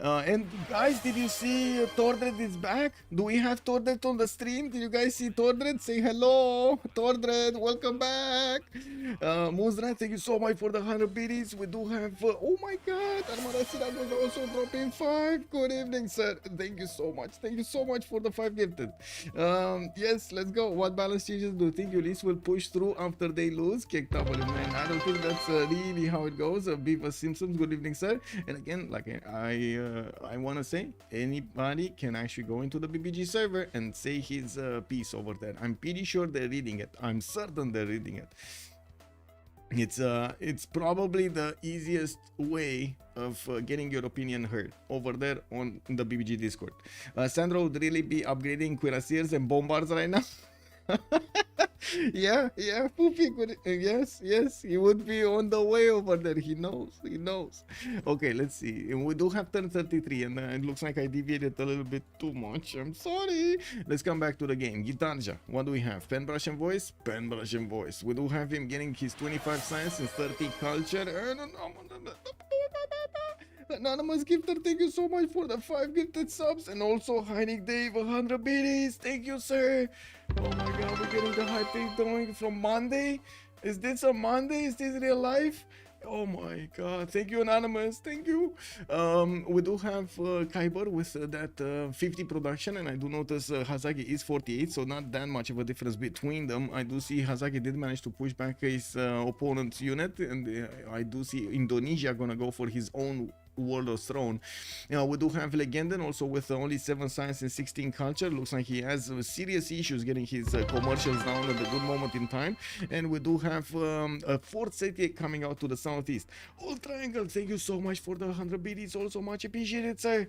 And guys, did you see Tordred is back? Do we have Tordred on the stream? Did you guys see Tordred? Say hello. Tordred, welcome back. Moonrat, thank you so much for the 100 biddies. We do have... oh my god. Armada Sirak was also dropping 5. Good evening, sir. Thank you so much. Thank you so much for the 5 gifted. Yes, let's go. What balance changes do you think Ulyss will push through after they lose? Kick W, man. I don't think that's really how it goes. Beaver Simpsons, good evening, sir. And again, like I want to say, anybody can actually go into the BBG server and say his piece over there. I'm pretty sure they're reading it. I'm certain they're reading it. It's probably the easiest way of getting your opinion heard over there on the BBG Discord. Sandro would really be upgrading cuirassiers and bombards right now. yeah, Poopy could, yes, he would be on the way over there. He knows. Okay, let's see. We do have turn 33, and it looks like I deviated a little bit too much. I'm sorry. Let's come back to the game. Gitarja, what do we have? Penbrush and voice. We do have him getting his 25 science and 30 culture. Anonymous gifter, thank you so much for the 5 gifted subs, and also Heinig Dave 100 biddies. Thank you, sir. Oh my god, we're getting the high thing going from Monday. Is this a Monday? Is this real life? Oh my god, thank you, Anonymous, thank you. We do have Kyber with that 50 production, and I do notice Hazaki is 48, so not that much of a difference between them. I do see Hazaki did manage to push back his opponent's unit, and I do see Indonesia gonna go for his own World of Throne. We do have Legenden also with only 7 science and 16 culture. Looks like he has serious issues getting his commercials down at a good moment in time. And we do have a fourth city coming out to the southeast. Old Triangle, thank you so much for the 100 biddies, also much appreciated, sir.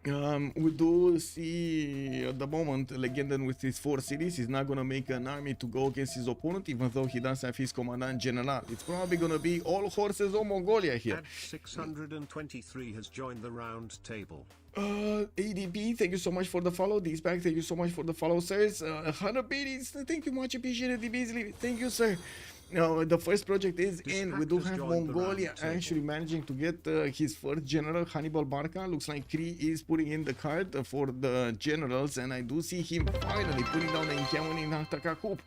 We do see at the moment Legenden with his 4 cities. He's not gonna make an army to go against his opponent, even though he does have his commandant general. It's probably gonna be all horses on Mongolia here. At 623 has joined the round table. ADP, thank you so much for the follow. D-Spec, thank you so much for the follow, sirs. 100 biddies, thank you, much appreciated. Beasley, thank you, sir. No, the first project is This in. We pack do has have joined the Mongolia round table. actually managing to get his first general, Hannibal Barca. Looks like Kree is putting in the card for the generals, and I do see him finally putting down the encampment in Takakop.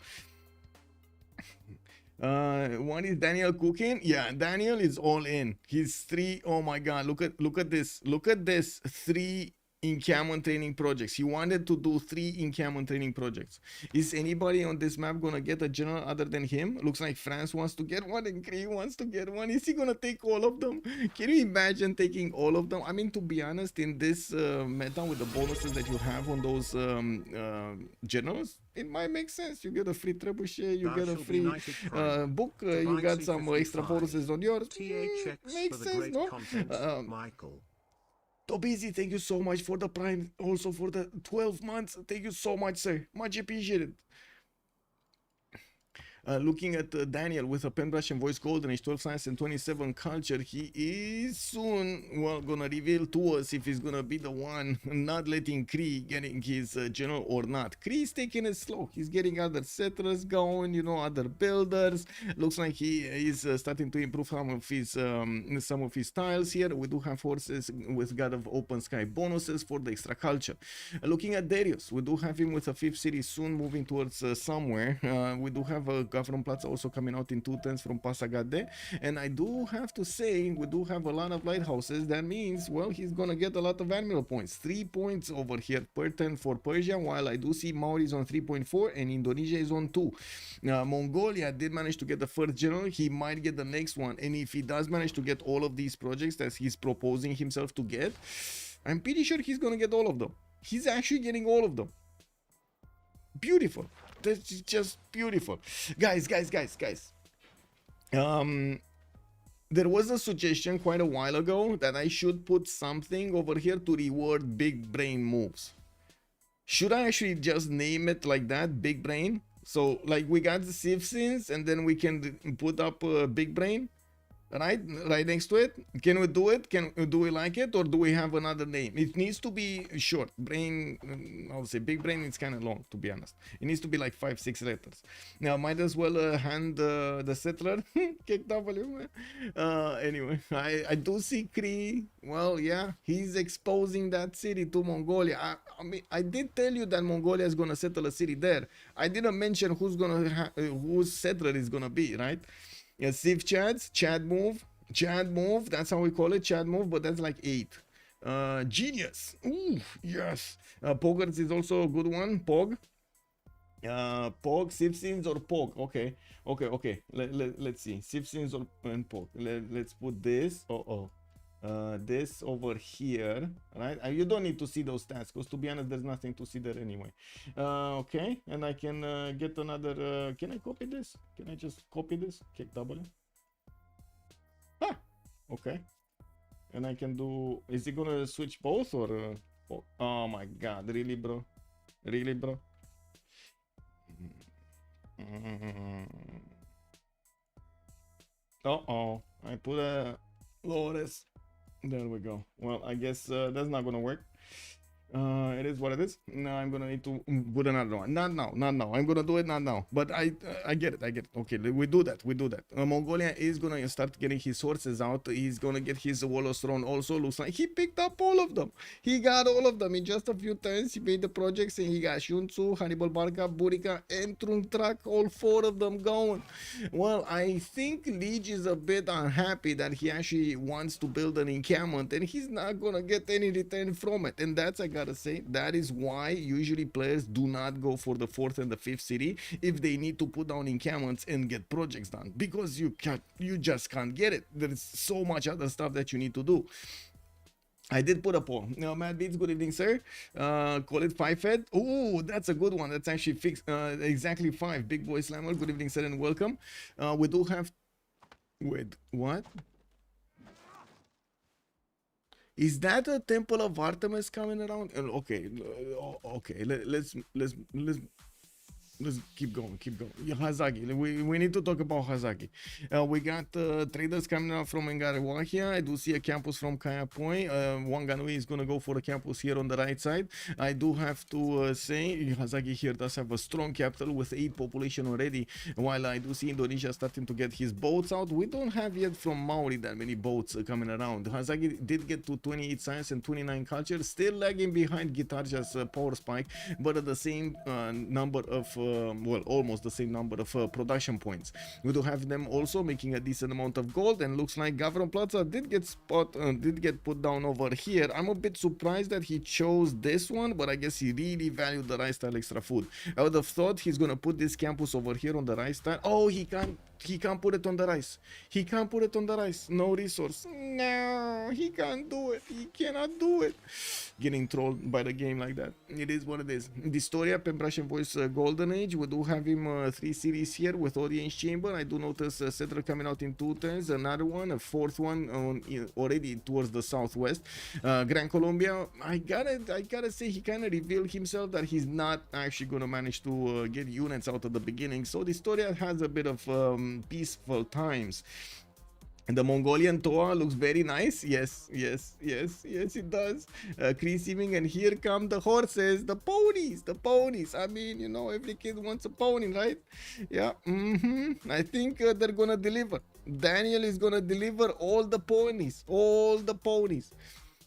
One is Daniel cooking. Yeah, Daniel is all in. He's three. Oh my god, look at this. Look at this. Three encampment training projects. He wanted to do 3 encampment training projects. Is anybody on this map gonna get a general other than him? Looks like France wants to get one and Kree wants to get one. Is he gonna take all of them? Can you imagine taking all of them? I mean, to be honest, in this meta with the bonuses that you have on those generals, it might make sense. You get a free trebuchet, you get a free book, you got some extra bonuses on yours. Makes sense, no? Michael. Tobizi, thank you so much for the prime, also for the 12 months. Thank you so much, sir. Much appreciated. Looking at Daniel with a pen brush and voice golden age, 12 science and 27 culture, he is soon, well, gonna reveal to us if he's gonna be the one not letting Kree getting his general or not. Kree is taking it slow. He's getting other settlers going, you know, other builders. Looks like he is starting to improve some of his tiles here. We do have horses with God of Open Sky bonuses for the extra culture. Looking at Darius, we do have him with a 5th city soon moving towards somewhere. We do have a Gavron Plaza also coming out in 2 turns from Pasagade, and I do have to say we do have a lot of lighthouses. That means, well, he's gonna get a lot of admiral points, 3 points over here per turn for Persia, while I do see Maori is on 3.4 and Indonesia is on 2. Mongolia did manage to get the first general. He might get the next one, and if he does manage to get all of these projects that he's proposing himself to get, I'm pretty sure he's gonna get all of them. He's actually getting all of them. Beautiful. That's just beautiful. Guys. There was a suggestion quite a while ago that I should put something over here to reward big brain moves. Should I actually just name it like that, big brain? So like we got the Civ6 and then we can put up big brain, right next to it. Can we do it? Do we like it, or do we have another name? It needs to be short. Brain, I'll say big brain, it's kind of long, to be honest. It needs to be like 5-6 letters. Now might as well hand the settler KW. Anyway, I do see Kree. Well, yeah, he's exposing that city to Mongolia. I mean, I did tell you that Mongolia is gonna settle a city there. I didn't mention whose settler is gonna be, right? Yeah, Civ Chad move, that's how we call it, Chad move, but that's like 8. Genius, ooh, yes. Poggers is also a good one, Pog. Pog, Civ6 or Pog, okay. Let's see, Civ6 and Pog. Let's put this, this over here, right? You don't need to see those stats, because to be honest, there's nothing to see there anyway. Okay, and I can get another, can I copy this? Can I just copy this? Kick W. Ah, okay. And I can do, is it gonna switch both or, oh my god, really bro? Really bro? Uh-oh, I put a Lotus. There we go. Well, I guess that's not gonna work. It is what it is. Now I'm gonna need to put another one. Not now. I'm gonna do it not now. But I get it. Okay, we do that. Mongolia is gonna start getting his horses out. He's gonna get his Wallace Throne also. Looks like he picked up all of them. He got all of them in just a few turns. He made the projects and he got Shunzu, Hannibal Barca, Burika, and Truntrak, all 4 of them going. Well, I think Liege is a bit unhappy that he actually wants to build an encampment and he's not gonna get any return from it. And that's, I gotta say, that is why usually players do not go for the 4th and the 5th city if they need to put down encampments and get projects done, because you just can't get it. There's so much other stuff that you need to do. I did put a poll. Now, Matt Beats, good evening, sir. Call it 5 Fed. Oh, that's a good one. That's actually fixed. Exactly 5. Big Boy Slammer, good evening, sir, and welcome. We do have. Wait, what? Is that a Temple of Artemis coming around? Okay, okay. let's keep going. Yeah, Hazagi. We need to talk about Hazagi. We got traders coming out from Ngarawahia. I do see a campus from Kaya Point. Wanganui is gonna go for a campus here on the right side. I do have to say Hazagi here does have a strong capital with 8 population already. While I do see Indonesia starting to get his boats out, we don't have yet from Maori that many boats coming around. Hazagi did get to 28 science and 29 culture, still lagging behind Gitarja's power spike, but at the same number of well, almost the same number of production points. We do have them also making a decent amount of gold, and looks like Governor Plaza did get put down over here. I'm a bit surprised that he chose this one, but I guess he really valued the rice tile extra food. I would have thought he's gonna put this campus over here on the rice tile. Oh, he can't put it on the rice. He can't put it on the rice. No resource. No, he can't do it. He cannot do it. Getting trolled by the game like that. It is what it is. Distoria, Pembrash and Voice Golden Age. We do have him 3 series here with Audience Chamber. I do notice Cedra coming out in 2 turns. Another one, a 4th one already towards the southwest. Gran Colombia, I gotta say, he kind of revealed himself that he's not actually gonna manage to get units out at the beginning. So Distoria has a bit of peaceful times. And the Mongolian Toa looks very nice. Yes, it does. Creasing, and here come the horses, the ponies. I mean, you know, every kid wants a pony, right? Yeah. I think they're gonna deliver. Daniel is gonna deliver all the ponies.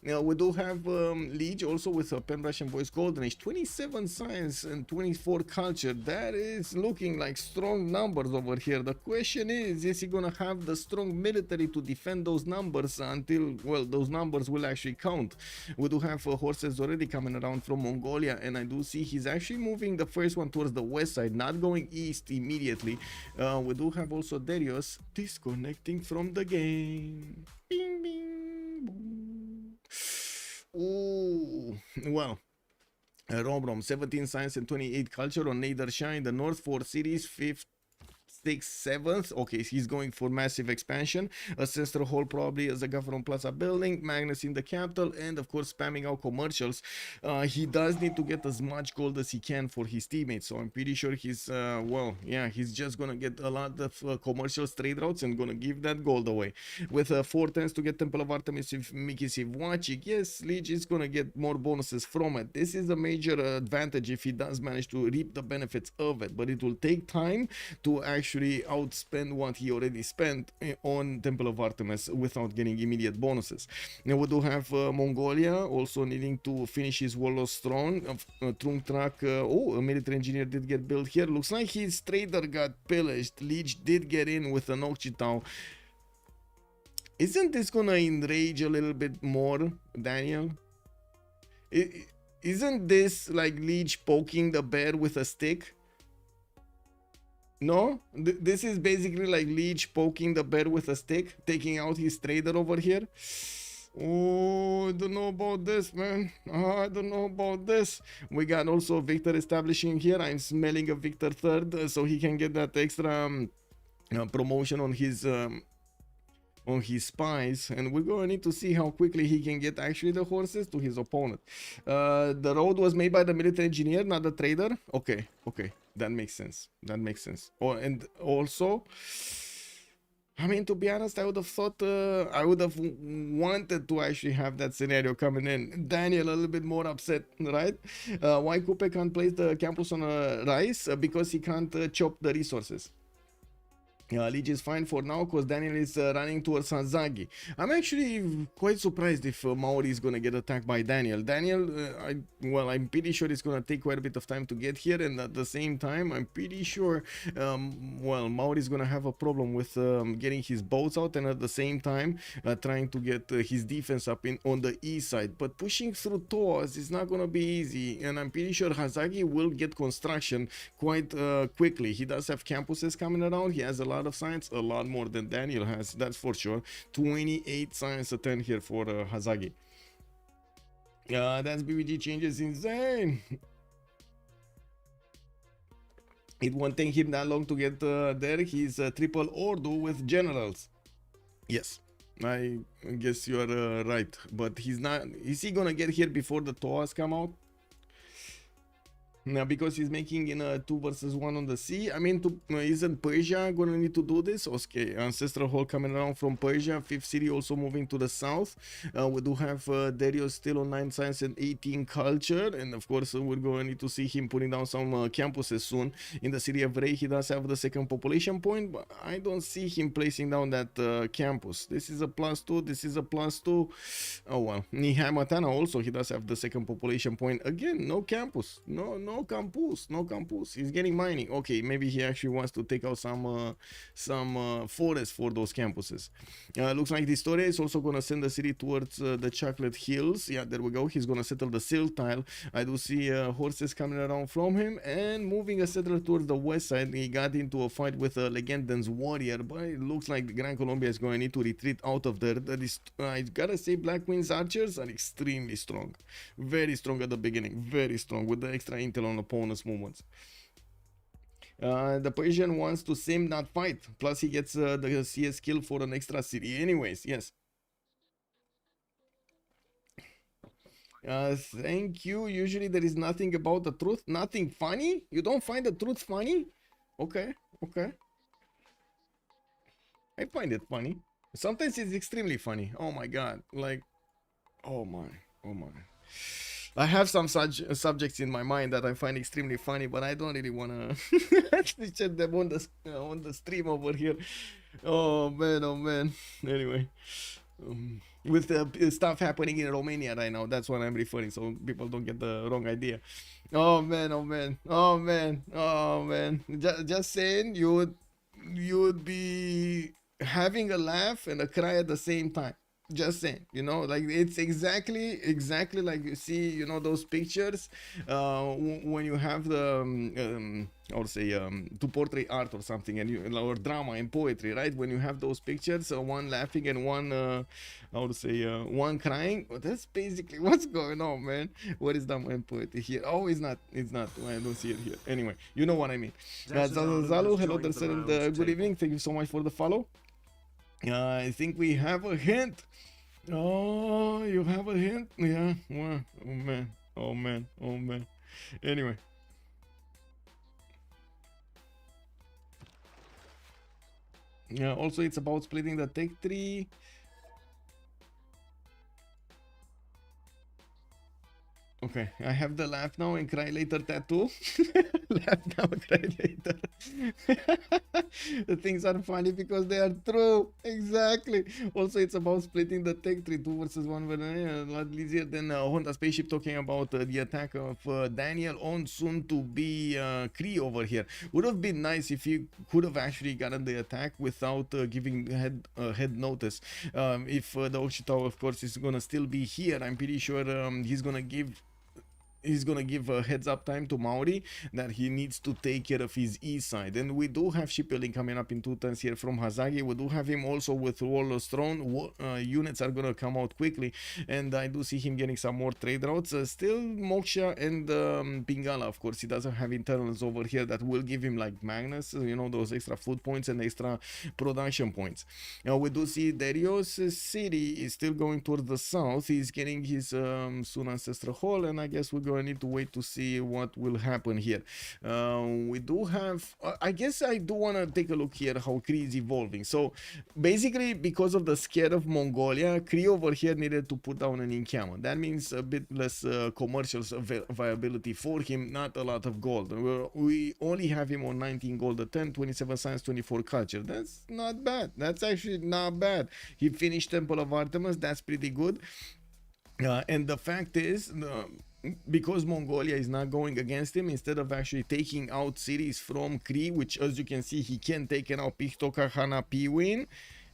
Now we do have Liege also with a Pembrash and Voice Golden Age, 27 science and 24 culture. That is looking like strong numbers over here. The question is he gonna have the strong military to defend those numbers until, well, those numbers will actually count? We do have horses already coming around from Mongolia, and I do see he's actually moving the first one towards the west side, not going east immediately. We do have also Darius disconnecting from the game. Bing, bing, boom. Ooh, well, Rom 17 science and 28 culture on Neidersha in the north, 4 cities, 5th, 6th, 7th. Okay, he's going for massive expansion. Ancestral Hall probably as a Government Plaza building, Magnus in the capital, and of course spamming out commercials. He does need to get as much gold as he can for his teammates, so I'm pretty sure he's well, yeah, he's just gonna get a lot of commercial trade routes and gonna give that gold away. With 4 turns to get Temple of Artemis with Miki Sivwachik, yes, Liege is gonna get more bonuses from it. This is a major advantage if he does manage to reap the benefits of it, but it will take time to actually outspend what he already spent on Temple of Artemis without getting immediate bonuses. Now we do have Mongolia also needing to finish his Warlord's Throne. Trungtrak, oh, a military engineer did get built here. Looks like his trader got pillaged. Liege did get in with an Okchitao. Isn't this gonna enrage a little bit more, Daniel? Isn't this like Liege poking the bear with a stick? No, this is basically like Liege poking the bear with a stick, taking out his trader over here. Oh, I don't know about this, man. I don't know about this. We got also Victor establishing here. I'm smelling a Victor third, so he can get that extra promotion on his spies, and we're gonna need to see how quickly he can get actually the horses to his opponent. The road was made by the military engineer, not the trader. Okay, that makes sense. Oh, and also, I mean, to be honest, I would have thought I would have wanted to actually have that scenario coming in. Daniel a little bit more upset, right? Why Kupe can't place the campus on rice? Because he can't chop the resources. Liege is fine for now because Daniel is running towards Hazagi. I'm actually quite surprised if Maori is gonna get attacked by Daniel. Well, I'm pretty sure it's gonna take quite a bit of time to get here, and at the same time, I'm pretty sure, well, Maori is gonna have a problem with getting his boats out, and at the same time, trying to get his defense up on the east side. But pushing through Toas is not gonna be easy, and I'm pretty sure Hazagi will get construction quite quickly. He does have campuses coming around. He has a lot of science, a lot more than Daniel has, that's for sure. 28 science a 10 here for Hazagi. That's BBG changes insane. It won't take him that long to get there. He's triple ordo with generals. Yes, I guess you are right, but he's not. Is he gonna get here before the Toas come out? Now, because he's making in a 2 versus 1 on the sea. I mean, isn't Persia gonna need to do this? Okay, Ancestral Hall coming around from Persia. 5th city also moving to the south. We do have Darius still on 9 science and 18 culture. And of course, we're going to need to see him putting down some campuses soon. In the city of Ray, he does have the 2nd population point, but I don't see him placing down that campus. This is a +2. This is a +2. Oh well. Nihamatana also, he does have the 2nd population point. Again, no campus. No campus. He's getting mining. Okay, maybe he actually wants to take out some forest for those campuses. Looks like the story is also gonna send the city towards the Chocolate Hills. Yeah, there we go. He's gonna settle the silt tile. I do see horses coming around from him and moving a settler towards the west side. He got into a fight with a Legendans warrior, but it looks like the Grand Colombia is going to need to retreat out of there. That is, I gotta say, Black Queen's archers are extremely strong. Very strong at the beginning. Very strong with the extra intel on opponent's movements. The Persian wants to sim, not fight. Plus he gets the CS kill for an extra city. Anyways, yes. Thank you. Usually there is nothing about the truth. Nothing funny? You don't find the truth funny? Okay. I find it funny. Sometimes it's extremely funny. Oh my god. Like, oh my. I have some such subjects in my mind that I find extremely funny, but I don't really want to feature them on the stream over here. Oh man. Anyway, with the stuff happening in Romania right now, that's what I'm referring, so people don't get the wrong idea. Oh man. Just saying, you would be having a laugh and a cry at the same time. Just saying, you know, like it's exactly like you see, you know, those pictures when you have the I would say to portray art or something, and or drama and poetry, right? When you have those pictures, one laughing and one I would say one crying. Well, that's basically what's going on, man. What is drama and poetry here? Oh, it's not. I don't see it here. Anyway, you know what I mean. Zalu, hello, good evening. Thank you so much for the follow. I think we have a hint. Oh, you have a hint? Yeah. Well, oh man. Anyway. Yeah, also it's about splitting the tech tree. Okay, I have the laugh now and cry later tattoo. Laugh now, cry later. The things are funny because they are true. Exactly. Also, it's about splitting the tech tree 2 versus 1. A lot easier than Honda Spaceship talking about the attack of Daniel on soon to be Kree over here. Would have been nice if he could have actually gotten the attack without giving head notice. If the Oshitao, of course, is gonna still be here, I'm pretty sure he's gonna give a heads up time to Maori that he needs to take care of his east side. And we do have shipbuilding coming up in 2 turns here from Hazagi. We do have him also with Warlord's Throne. Units are going to come out quickly, and I do see him getting some more trade routes. Still Moksha and Pingala, of course. He doesn't have internals over here that will give him like Magnus, you know, those extra food points and extra production points. Now we do see Darius city is still going towards the south. He's getting his soon Ancestral Hall, and I guess we're going to need to wait to see what will happen here. We do have, I guess I do want to take a look here how Kree is evolving. So basically, because of the scare of Mongolia, Kree over here needed to put down an encampment. That means a bit less commercial viability for him, not a lot of gold. We only have him on 19 gold a 10, 27 science, 24 culture. That's not bad. That's actually not bad. He finished Temple of Artemis. That's pretty good. And the fact is, because Mongolia is not going against him, instead of actually taking out cities from Kree, which as you can see he can take it out, Pichtoka, Hana, Piwin,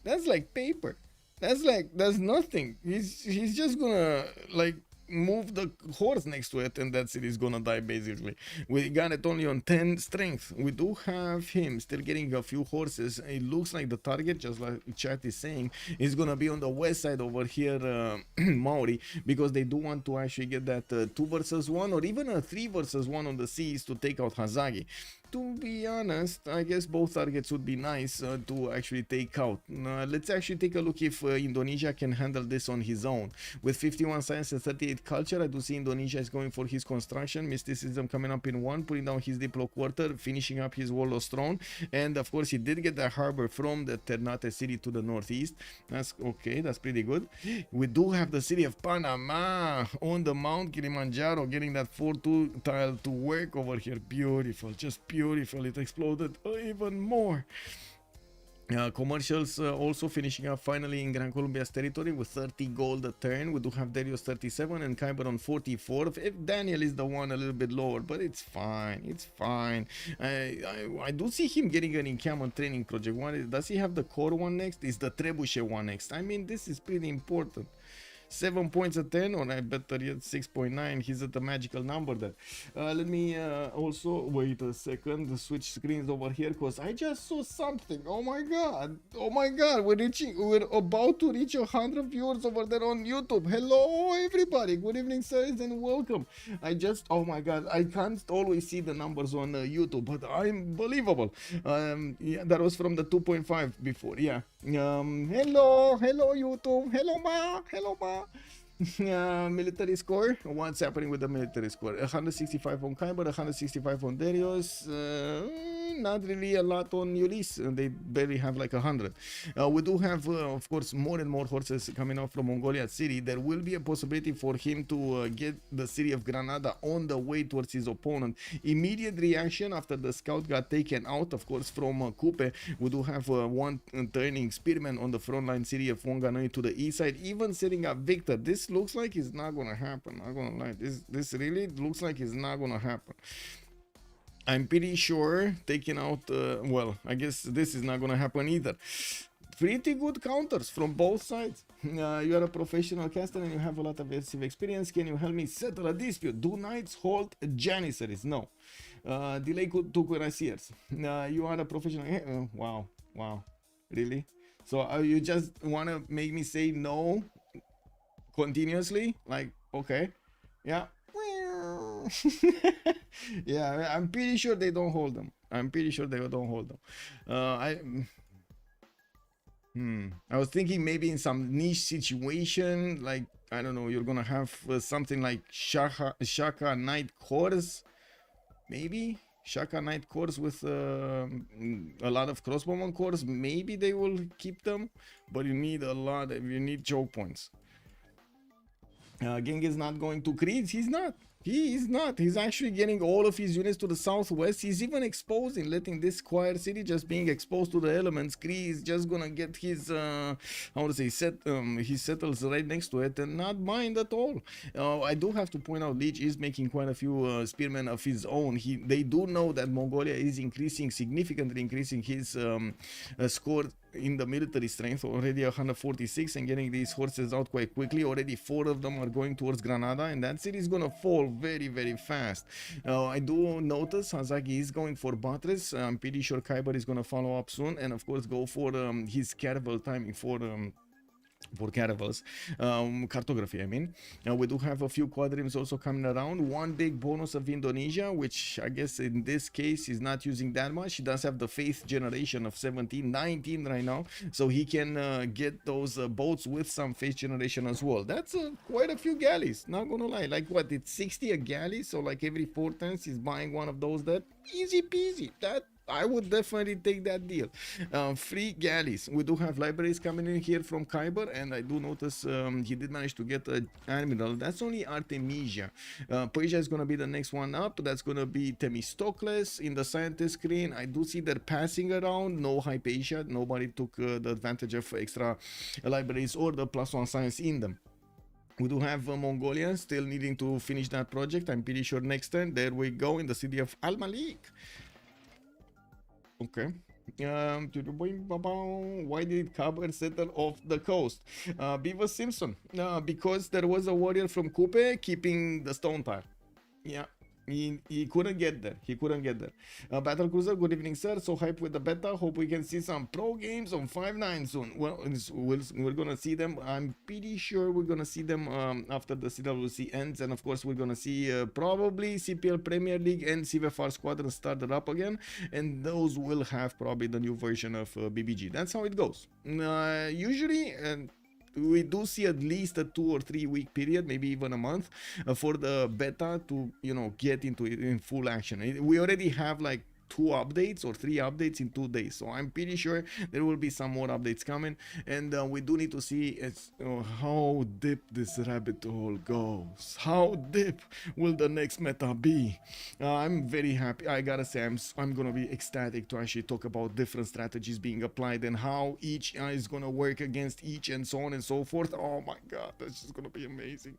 that's like paper. That's nothing. He's just gonna like move the horse next to it and that city is gonna die basically. We got it only on 10 strength. We do have him still getting a few horses. It looks like the target, just like chat is saying, is gonna be on the west side over here, Maori, because they do want to actually get that 2 versus 1 or even a 3 versus 1 on the seas to take out Hazagi. to be honest, I guess both targets would be nice to actually take out. Let's actually take a look if Indonesia can handle this on his own. With 51 science and 38 culture, I do see Indonesia is going for his construction, mysticism coming up in 1, putting down his Diplo quarter, finishing up his Warlord's throne, and of course he did get the harbor from the Ternate city to the northeast. That's okay, that's pretty good. We do have the city of Panama on the Mount Kilimanjaro, getting that 4-2 tile to work over here. Beautiful, just beautiful. It exploded even more. Commercials also finishing up finally in Gran Colombia's territory with 30 gold a turn. We do have Darius 37 and Kyber on 44. If Daniel is the one a little bit lower, but it's fine. It's fine. I do see him getting an encampment training project. Does he have the core one next? Is the Trebuchet one next? I mean, this is pretty important. 7 points a 10, or I better yet 6.9. He's at the magical number there. Let me also wait a second, switch screens over here, because I just saw something. Oh my god, we're about to reach 100 viewers over there on YouTube. Hello everybody, good evening sirs and welcome. Oh my god, I can't always see the numbers on YouTube, but unbelievable. Yeah, that was from the 2.5 before. Yeah. Hello YouTube, hello ma. Military score. What's happening with the military score? 165 on Kyber, 165 on Darius. Not really a lot on Ulyss. They barely have like 100. We do have, of course, more and more horses coming out from Mongolia City. There will be a possibility for him to get the city of Granada on the way towards his opponent. Immediate reaction after the scout got taken out, of course, from Kupe. We do have one turning spearman on the frontline city of Wanganui to the east side, even setting up Victor. This looks like it's not gonna happen. I'm gonna lie. This really looks like it's not gonna happen. I'm pretty sure taking out, well, I guess this is not gonna happen either. Pretty good counters from both sides. You are a professional caster and you have a lot of Civ experience. Can you help me settle a dispute? Do knights hold janissaries? No. Delay to cuirassiers. You are a professional. Wow. Really? So you just wanna make me say no continuously? Like, okay. Yeah. Yeah, I'm pretty sure they don't hold them. I was thinking maybe in some niche situation, like, I don't know, you're gonna have something like Shaka Knight Cores, maybe Shaka Knight Cores with a lot of crossbowman cores. Maybe they will keep them, but you need choke points. Geng is not going to Creeds. He is not. He's actually getting all of his units to the southwest. He's even exposing, letting this square city just being exposed to the elements. Kree is just gonna get his, how to say, he settles right next to it and not mind at all. I do have to point out, Leech is making quite a few spearmen of his own. They do know that Mongolia is significantly increasing his score in the military strength, already 146, and getting these horses out quite quickly. Already 4 of them are going towards Granada, and that city is gonna fall very, very fast. I do notice Hazaki is going for Batres. I'm pretty sure Kyber is gonna follow up soon, and of course go for his caravel timing for caravels, cartography. I mean, we do have a few quadrims also coming around. One big bonus of Indonesia, which I guess in this case is not using that much. He does have the faith generation of 19 right now, so he can get those boats with some faith generation as well. That's quite a few galleys, not gonna lie. Like what, it's 60 a galley, so like every 4 turns he's buying one of those. That easy peasy. That I would definitely take that deal. Free galleys. We do have libraries coming in here from Kyber, and I do notice he did manage to get an admiral. That's only Artemisia. Persia is going to be the next one up. That's going to be Themistocles in the scientist screen. I do see they're passing around. No Hypatia. Nobody took the advantage of extra libraries or the +1 science in them. We do have Mongolia still needing to finish that project. I'm pretty sure next turn. There we go, in the city of Al Malik. Okay. Why did Kyber settle off the coast? Beaver Simpson. Because there was a warrior from Kupe keeping the stone tile. Yeah. He couldn't get there. He couldn't get there. Battle Cruiser, good evening, sir. So hype with the beta. Hope we can see some pro games on 5.9 soon. Well, we're gonna see them. I'm pretty sure we're gonna see them after the CWC ends, and of course we're gonna see probably CPL Premier League and CVFR Squadron started up again, and those will have probably the new version of BBG. That's how it goes. Usually, we do see at least a 2 or 3 week period, maybe even a month, for the beta to, you know, get into it in full action. We already have like 2 updates or 3 updates in 2 days, so I'm pretty sure there will be some more updates coming, and we do need to see how deep this rabbit hole goes. How deep will the next meta be? I'm very happy. I gotta say, I'm gonna be ecstatic to actually talk about different strategies being applied and how each is gonna work against each and so on and so forth. Oh my god, that's just gonna be amazing.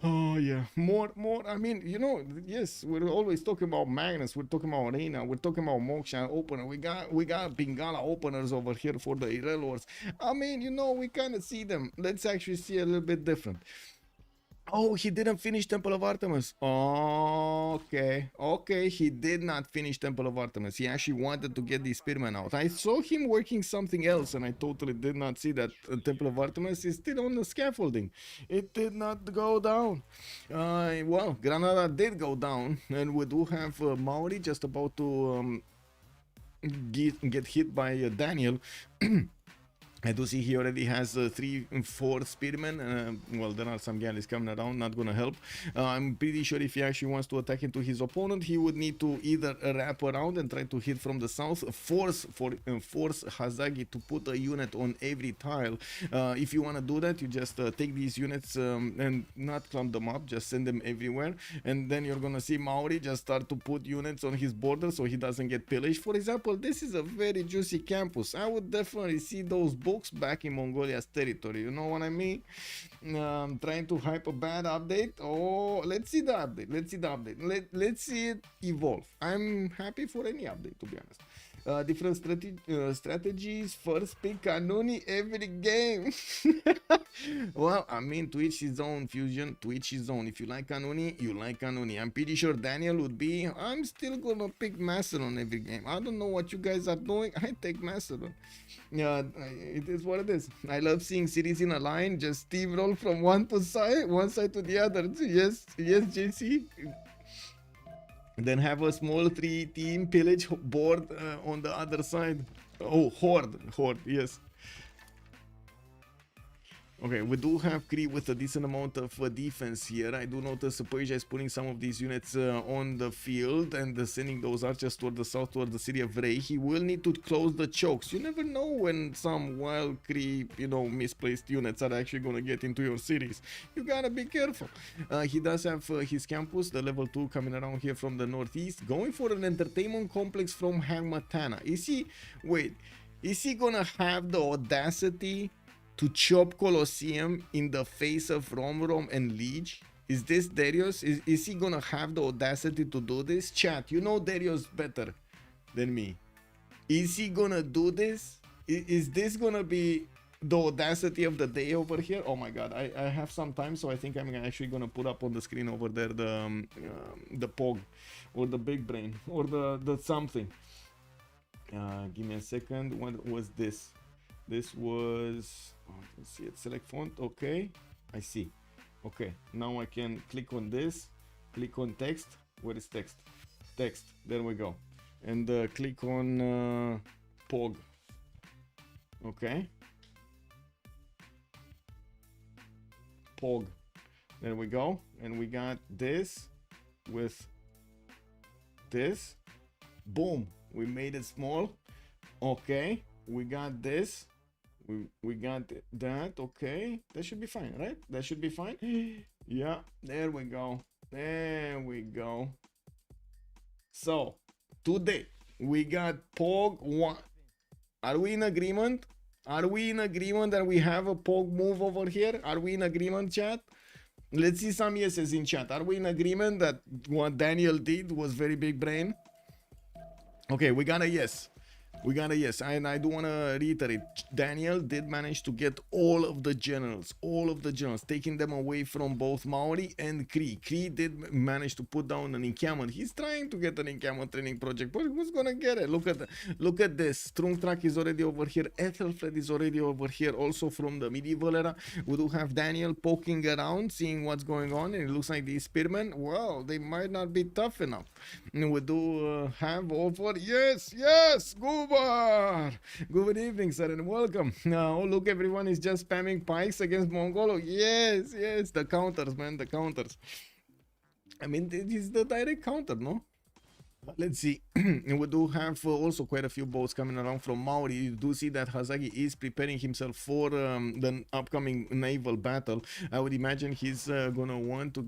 Oh yeah, more. I mean, you know, yes, we're always talking about Magnus, we're talking about Arena, we're talking about Moksha opener, we got Bengala openers over here for the Irel Wars. I mean, you know, we kind of see them. Let's actually see a little bit different. Oh, he didn't finish Temple of Artemis. Okay, he did not finish Temple of Artemis. He actually wanted to get the Spearman out. I saw him working something else, and I totally did not see that Temple of Artemis is still on the scaffolding. It did not go down. Well, Granada did go down, and we do have Maori just about to get hit by Daniel. I do see he already has 3 and 4 spearmen. Well, there are some galleys coming around, not gonna help. I'm pretty sure if he actually wants to attack into his opponent, he would need to either wrap around and try to hit from the south, force Hazagi to put a unit on every tile. If you want to do that, you just take these units and not clump them up, just send them everywhere, and then you're gonna see Maori just start to put units on his border so he doesn't get pillaged. For example, this is a very juicy campus. I would definitely see those books back in Mongolia's territory, you know what I mean? Trying to hype a bad update. Oh, let's see the update. Let's see it evolve. I'm happy for any update, to be honest. Different strategies. First pick Kanuni every game. Well, I mean, to each his own, Fusion. To each his own. If you like Kanuni, you like Kanuni. I'm pretty sure Daniel would be. I'm still gonna pick Macedon every game. I don't know what you guys are doing. I take Macedon. Yeah, it is what it is. I love seeing cities in a line, just steamroll from one side to the other. Yes, JC. Then have a small 3-team pillage board on the other side. Oh, horde, yes. Okay, we do have Kree with a decent amount of defense here. I do notice Persia is putting some of these units on the field and sending those archers toward the south, toward the city of Rey. He will need to close the chokes. You never know when some wild Kree, you know, misplaced units are actually going to get into your cities. You gotta be careful. He does have his campus, the level 2, coming around here from the northeast, going for an entertainment complex from Hagmatana. Is he gonna have the audacity to chop Colosseum in the face of Rom and Liege? Is this Darius? Is he gonna have the audacity to do this? Chat, you know Darius better than me. Is he gonna do this? Is this gonna be the audacity of the day over here? Oh my god, I have some time, so I think I'm actually gonna put up on the screen over there the POG or the big brain or the something. Give me a second. What was this? This was, let's see it, select font. Okay, I see. Okay, now I can click on this, click on text. Where is text? Text, there we go. And click on POG. Okay, POG, there we go. And we got this with this. Boom, we made it small. Okay, we got this. We got that. Okay, that should be fine, right? That should be fine. Yeah, there we go. So today we got POG 1. Are we in agreement? Are we in agreement that we have a POG move over here? Are we in agreement, chat? Let's see some yeses in chat. Are we in agreement that what Daniel did was very big brain? Okay, we got a yes. We got a yes, and I do want to reiterate, Daniel did manage to get all of the generals, taking them away from both Maori and Kree. Kree did manage to put down an encampment. He's trying to get an encampment training project, but who's gonna get it? Look at this. Strungtrak is already over here. Ethelfred is already over here, also from the medieval era. We do have Daniel poking around, seeing what's going on, and it looks like these spearmen, well, they might not be tough enough. And we do have over, yes, Gubar. Good evening, sir, and welcome. Now, look, everyone is just spamming pikes against Mongolo. Yes, the counters, man, the counters. I mean, this is the direct counter, no? Let's see. We do have also quite a few boats coming around from Maori. You do see that Hazagi is preparing himself for the upcoming naval battle. I would imagine he's gonna want to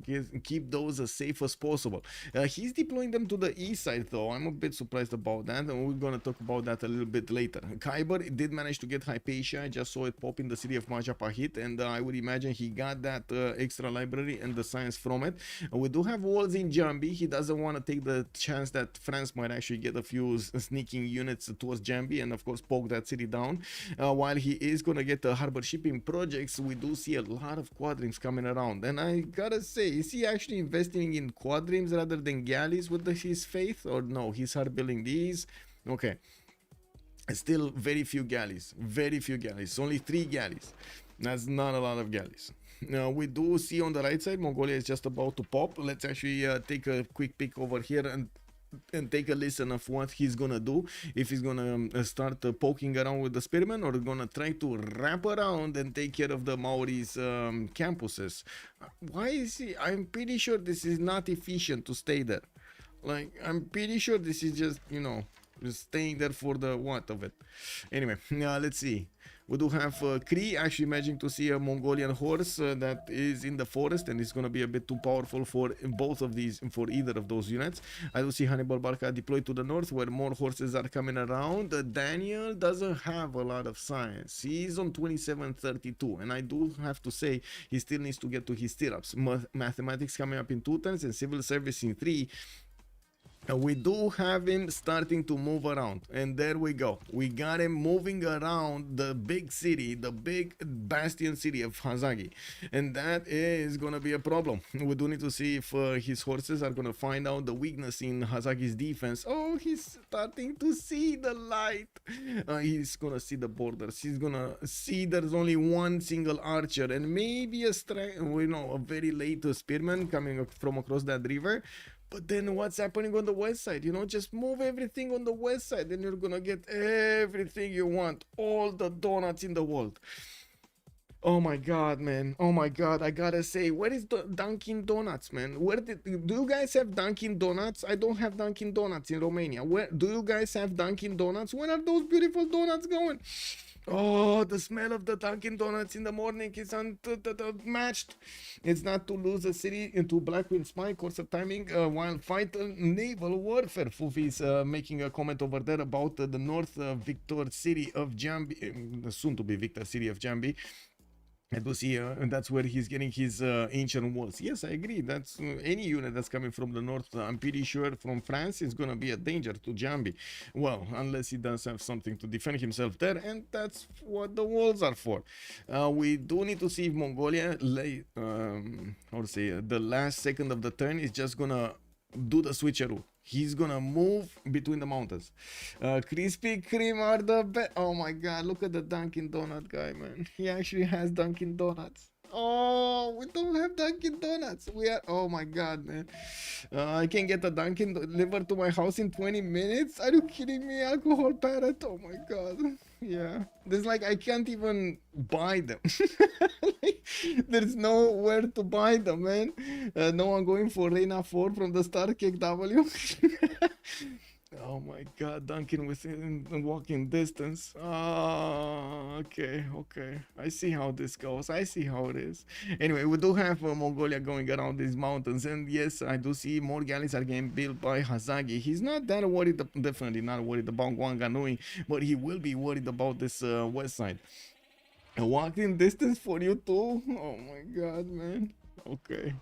keep those as safe as possible. He's deploying them to the east side, though. I'm a bit surprised about that, and we're gonna talk about that a little bit later. Kyber did manage to get Hypatia. I just saw it pop in the city of Majapahit, and I would imagine he got that extra library and the science from it. We do have walls in Jambi. He doesn't want to take the chance that France might actually get a few sneaking units towards Jambi and of course poke that city down. While he is gonna get the harbor shipping projects, we do see a lot of quadrims coming around, and I gotta say, is he actually investing in quadrims rather than galleys with his faith, or no, he's hard building these? Okay, still very few galleys, only 3 galleys. That's not a lot of galleys. Now we do see on the right side Mongolia is just about to pop. Let's actually take a quick peek over here and take a listen of what he's gonna do. If he's gonna start poking around with the spearmen, or gonna try to wrap around and take care of the Maori's campuses. Why is he? I'm pretty sure this is not efficient to stay there. Like, I'm pretty sure this is just, you know, just staying there for the what of it. Anyway, let's see. We do have Kree actually managing to see a Mongolian horse that is in the forest, and it's going to be a bit too powerful for both of these, for either of those units. I do see Hannibal Barca deployed to the north, where more horses are coming around. Daniel doesn't have a lot of science. He's on 2732, and I do have to say he still needs to get to his stirrups. Mathematics coming up in 2 turns and civil service in 3. We do have him starting to move around, and there we go. We got him moving around the big city, the big bastion city of Hazagi, and that is gonna be a problem. We do need to see if his horses are gonna find out the weakness in Hazagi's defense. Oh, he's starting to see the light. He's gonna see the borders. He's gonna see there's only one single archer and maybe a very late spearman coming from across that river. But then what's happening on the west side? You know, just move everything on the west side, then you're gonna get everything you want, all the donuts in the world. Oh my god, man. Oh my god, I gotta say, where is the Dunkin' Donuts, man? Do you guys have Dunkin' Donuts? I don't have Dunkin' Donuts in Romania. Where do you guys have Dunkin' Donuts? When are those beautiful donuts going? Oh, the smell of the Dunkin' Donuts in the morning is unmatched. It's not to lose a city into Blackwing Spy, course of timing, while fight naval warfare. Fufi is making a comment over there about the North Victor city of Jambi, soon to be Victor city of Jambi. I do see that's where he's getting his ancient walls. Yes, I agree. That's any unit that's coming from the north. I'm pretty sure from France is going to be a danger to Jambi. Well, unless he does have something to defend himself there, and that's what the walls are for. We do need to see if Mongolia, the last second of the turn is just going to do the switcheroo. He's gonna move between the mountains. Krispy Kreme are the best. Oh my god, look at the Dunkin' Donut guy, man. He actually has Dunkin' Donuts. Oh, we don't have Dunkin' Donuts. Oh my god, man. I can get a Dunkin' delivered to my house in 20 minutes. Are you kidding me? Alcohol parrot. Oh my god. Yeah. There's like, I can't even buy them. There's nowhere to buy them, man. No one going for Reina 4 from the Star Cake W. Oh my god, Dunkin' within walking distance. Okay. I see how this goes. I see how it is. Anyway, we do have Mongolia going around these mountains, and yes, I do see more galleys are getting built by Hazagi. He's not that worried, definitely not worried about Wanganui, but he will be worried about this west side. A walking distance for you too? Oh my god, man. Okay.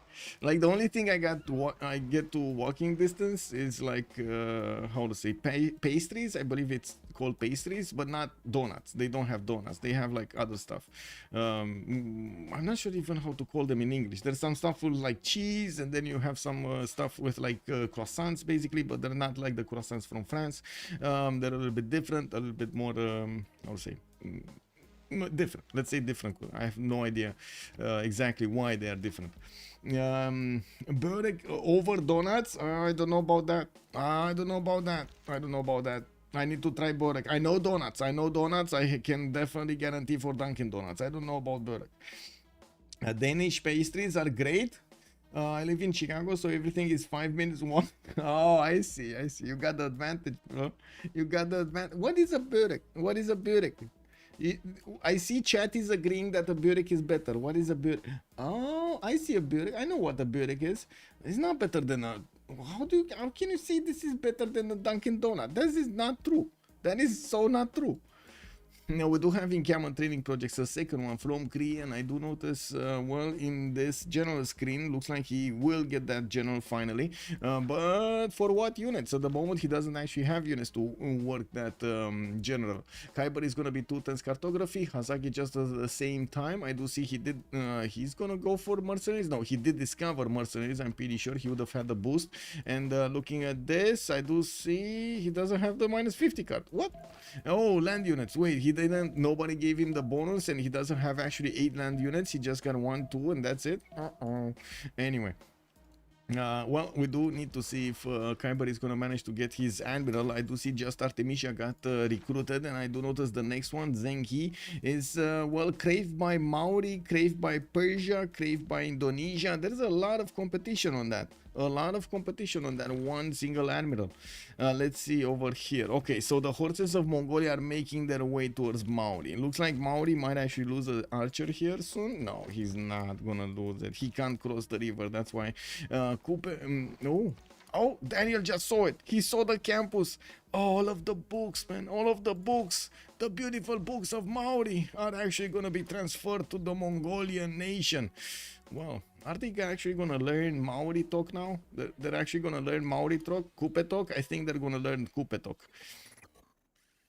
Like the only thing I get to walking distance is like how to say pastries. I believe it's called pastries, but not donuts. They don't have donuts. They have like other stuff. I'm not sure even how to call them in English. There's some stuff with like cheese, and then you have some stuff with like croissants basically, but they're not like the croissants from France. They're a little bit different, a little bit more how to say. Different, let's say different. I have no idea exactly why they are different. Burek over donuts, I don't know about that. I don't know about that. I need to try Burek. I know donuts. I can definitely guarantee for Dunkin' Donuts. I don't know about Burek. Danish pastries are great. I live in Chicago, so everything is 5 minutes one. Oh, I see. You got the advantage, bro. You got the advantage. What is a Burek? I see chat is agreeing that a burek is better. What is a burek? Oh, I see a burek. I know what a burek is. It's not better than a... How can you say this is better than a Dunkin' Donut? This is not true. That is so not true. Now we do have in Camel Training Projects a second one from Cree, and I do notice well in this general screen looks like he will get that general finally, but for what units? At the moment he doesn't actually have units to work that general. Kyber is gonna be 2 turns cartography, Hazaki just at the same time. I do see he did he's gonna go for mercenaries. No, he did discover mercenaries. I'm pretty sure he would have had the boost, and looking at this I do see he doesn't have the -50 card. What? Oh, land units. Wait, he didn't, nobody gave him the bonus, and he doesn't have actually 8 land units. He just got 1, 2, and that's it. Anyway, well, we do need to see if Kyber is gonna manage to get his admiral. I do see just Artemisia got recruited, and I do notice the next one, Zengi, is well, craved by Maori, craved by Persia, craved by Indonesia. There's a lot of competition on that. One single admiral. Let's see over here. Okay, so the horses of Mongolia are making their way towards Maori. It looks like Maori might actually lose an archer here soon. No, he's not gonna lose it. He can't cross the river. That's why no. Oh, Daniel just saw it. He saw the campus. All of the books, man. All of the books. The beautiful books of Maori are actually going to be transferred to the Mongolian nation. Well, are they actually going to learn Maori talk now? They're actually going to learn Maori talk? Kupe talk? I think they're going to learn Kupe talk.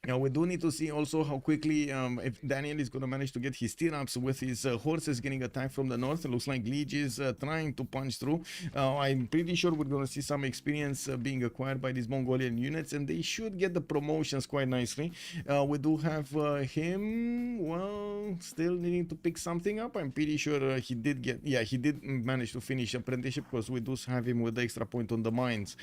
Now we do need to see also how quickly if Daniel is going to manage to get his stirrups with his horses getting attacked from the north. It looks like Liege is trying to punch through. I'm pretty sure we're going to see some experience being acquired by these Mongolian units, and they should get the promotions quite nicely. We do have him, well, still needing to pick something up. I'm pretty sure he did get, yeah, he did manage to finish apprenticeship, because we do have him with the extra point on the mines.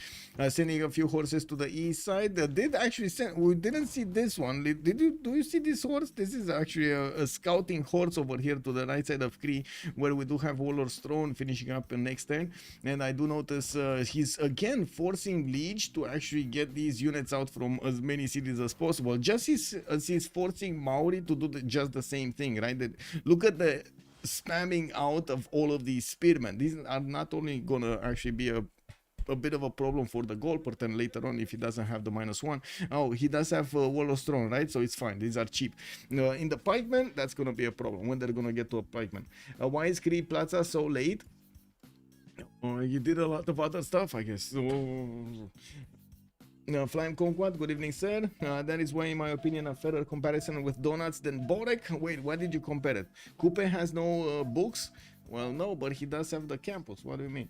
Sending a few horses to the east side. Did actually send, we didn't see this one. Do you see this horse? This is actually a scouting horse over here to the right side of Cree, where we do have Warlord's Throne finishing up in next turn. And I do notice he's again forcing Liege to actually get these units out from as many cities as possible, just as he's forcing Maori to do just the same thing, right? Look at the spamming out of all of these spearmen. These are not only gonna actually be a bit of a problem for the goal per turn later on if he doesn't have the -1. Oh, he does have Warlord's Throne, right? So it's fine. These are cheap. In the pikemen, that's gonna be a problem when they're gonna get to a pikeman. Why is Cree Plaza so late? You did a lot of other stuff, I guess. Flying Conquad, good evening, sir. That is why, in my opinion, a fairer comparison with donuts than Borek. Wait, why did you compare it? Kupe has no books? Well, no, but he does have the campus. What do you mean?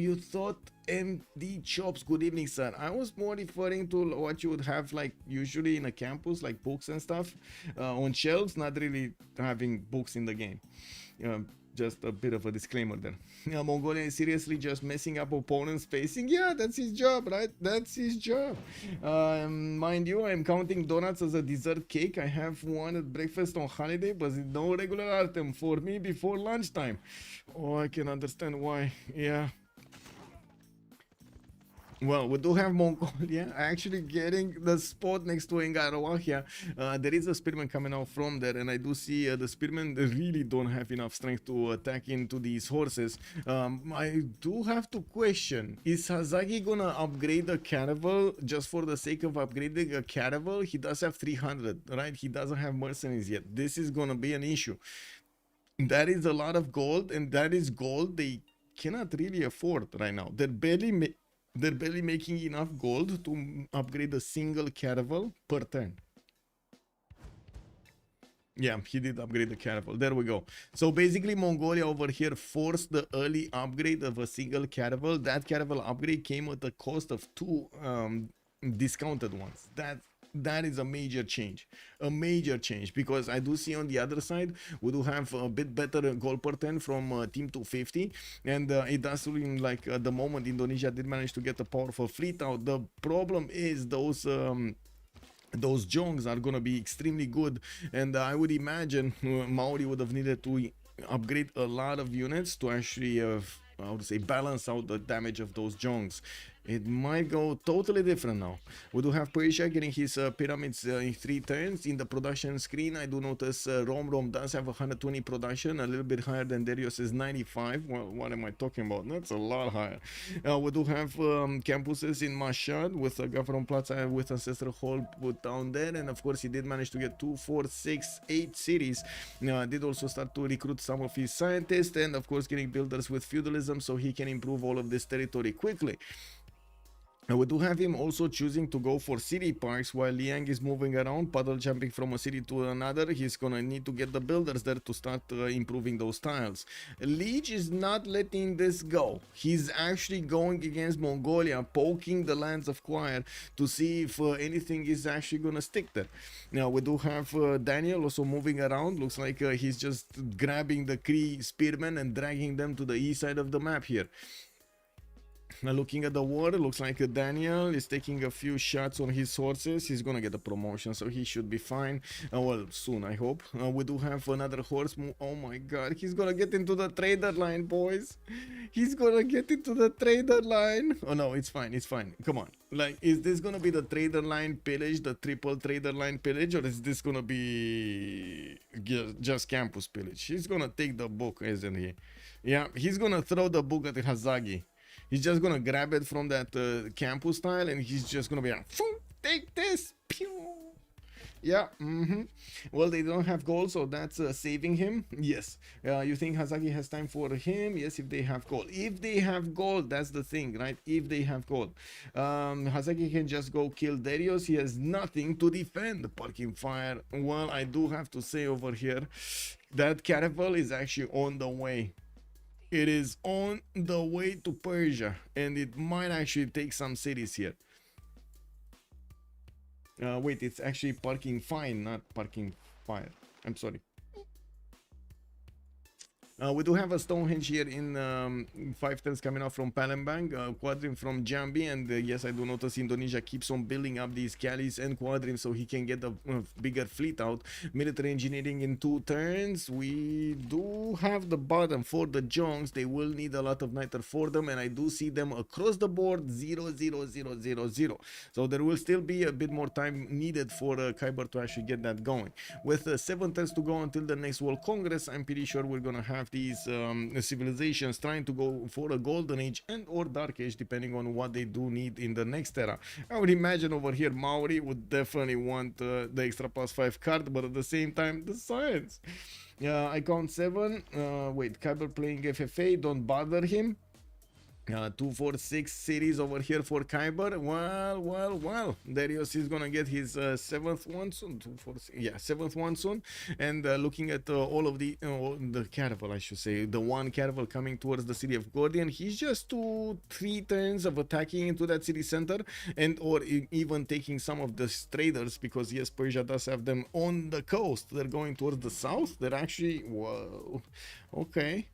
You thought MD Chops. Good evening, sir. I was more referring to what you would have like usually in a campus, like books and stuff on shelves, not really having books in the game. Just a bit of a disclaimer there. Mongolia is seriously just messing up opponents' spacing. Yeah, that's his job, right? That's his job. Mind you, I'm counting donuts as a dessert cake. I have one at breakfast on holiday, but it's no regular item for me before lunchtime. Oh, I can understand why. Yeah. Well, we do have Mongolia actually getting the spot next to Engarawahia. There is a spearman coming out from there, and I do see the spearmen really don't have enough strength to attack into these horses. I do have to question, is Hazaki gonna upgrade the caravel just for the sake of upgrading a caravel? He does have 300, right? He doesn't have mercenaries yet. This is gonna be an issue. That is a lot of gold, and that is gold they cannot really afford right now. They're barely making enough gold to upgrade a single caravel per turn. Yeah, he did upgrade the caravel. There we go. So basically, Mongolia over here forced the early upgrade of a single caravel. That caravel upgrade came at the cost of two discounted ones. That is a major change, because I do see on the other side we do have a bit better goal per turn from Team 250, and it does seem like at the moment Indonesia did manage to get a powerful fleet out. The problem is those jongs are gonna be extremely good, and I would imagine Maori would have needed to upgrade a lot of units to actually I would say balance out the damage of those jongs. It might go totally different now. We do have Persia getting his pyramids in 3 turns. In the production screen, I do notice Rom does have 120 production, a little bit higher than Darius's 95. Well, what am I talking about? That's a lot higher. We do have campuses in Mashhad with Gafron Plaza with Ancestral Hall put down there, and of course he did manage to get 2, 4, 6, 8 cities. Did also start to recruit some of his scientists, and of course getting builders with feudalism so he can improve all of this territory quickly. And we do have him also choosing to go for city parks while Liang is moving around, puddle jumping from a city to another. He's gonna need to get the builders there to start improving those tiles. Liege is not letting this go. He's actually going against Mongolia, poking the lands of Quire to see if anything is actually gonna stick there. Now we do have Daniel also moving around. Looks like he's just grabbing the Cree spearmen and dragging them to the east side of the map here. Now looking at the war, it looks like Daniel is taking a few shots on his horses. He's gonna get a promotion, so he should be fine. Well, soon, I hope. We do have another horse. Oh my god, he's gonna get into the trader line, boys. He's gonna get into the trader line. Oh no, it's fine, it's fine. Come on. Like, is this gonna be the trader line pillage, the triple trader line pillage, or is this gonna be just campus pillage? He's gonna take the book, isn't he? Yeah, he's gonna throw the book at Hazagi. He's just gonna grab it from that campus tile, and he's just gonna be like, take this. Pew. Yeah. Well, they don't have gold, so that's saving him. Yes. You think Hazagi has time for him? Yes, if they have gold. If they have gold, that's the thing, right? If they have gold, Hazagi can just go kill Darius. He has nothing to defend. Parking fire. Well, I do have to say over here that caravel is actually on the way. It is on the way to Persia, and it might actually take some cities here. Wait, it's actually parking fine, not parking fire. I'm sorry. We do have a Stonehenge here in 5 turns coming out from Palembang, Quadrim from Jambi, and yes, I do notice Indonesia keeps on building up these galleys and Quadrim so he can get a bigger fleet out. Military engineering in 2 turns. We do have the bottom for the Jongs. They will need a lot of niter for them, and I do see them across the board 0, 0, 0, 0, 0. So there will still be a bit more time needed for Khyber to actually get that going. With 7 turns to go until the next World Congress, I'm pretty sure we're gonna have these civilizations trying to go for a golden age and or dark age, depending on what they do need in the next era. I would imagine over here Maori would definitely want the extra +5 card, but at the same time the science. I count 7. Wait, Khyber playing FFA, don't bother him. 2, 4, 6 cities over here for Khyber. Well, Darius is gonna get his 7th one soon. 2, 4, 6, yeah, 7th one soon. And looking at all of the caravel, I should say, the one caravel coming towards the city of Gordian, he's just 2, 3 turns of attacking into that city center, and or even taking some of the traders, because yes, Persia does have them on the coast. They're going towards the south. They're actually, whoa, okay.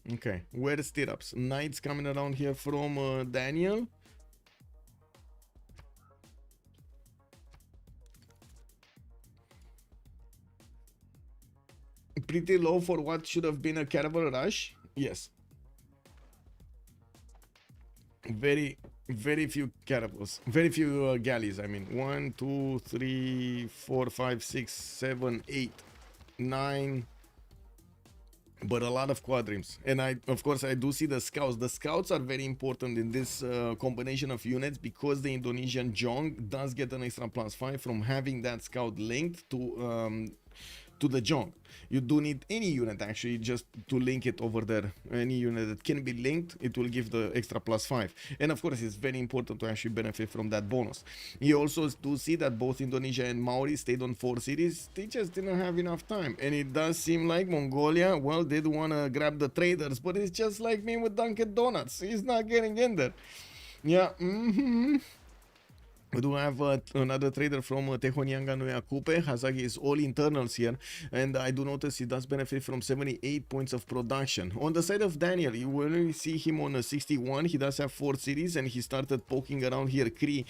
Okay, where stirrups? Knights coming around here from Daniel. Pretty low for what should have been a caravel rush. Yes. Very few caravels. Very few galleys, I mean. 1, 2, 3, 4, 5, 6, 7, 8, 9. but a lot of quadrims. And of course I do see the scouts. The scouts are very important in this combination of units, because the Indonesian Jong does get an extra +5 from having that scout linked to the Jong. You do need any unit actually just to link it over there. Any unit that can be linked, it will give the extra +5. And of course it's very important to actually benefit from that bonus. You also do see that both Indonesia and Maori stayed on 4 cities. They just didn't have enough time, and it does seem like Mongolia, well, did want to grab the traders, but it's just like me with Dunkin' Donuts. He's not getting in there. Yeah, we do have another trader from Tehonyanga Noyakupe. Hazagi is all internals here, and I do notice he does benefit from 78 points of production. On the side of Daniel, you will only see him on a 61. He does have 4 cities, and he started poking around here. Kree,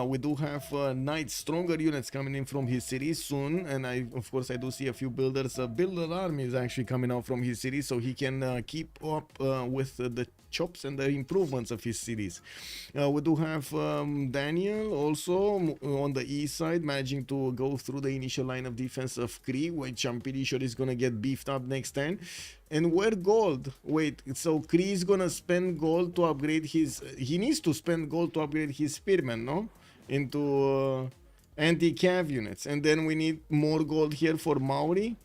we do have knights, stronger units coming in from his cities soon, and of course I do see a few builders. Builder army is actually coming out from his city, so he can keep up with the chops and the improvements of his cities. We do have Daniel also on the east side, managing to go through the initial line of defense of Kree, which I'm pretty sure is gonna get beefed up next turn. And where gold? Wait, so Kree is gonna spend gold to upgrade his... he needs to spend gold to upgrade his spearmen, no? Into anti-cav units. And then we need more gold here for Maori.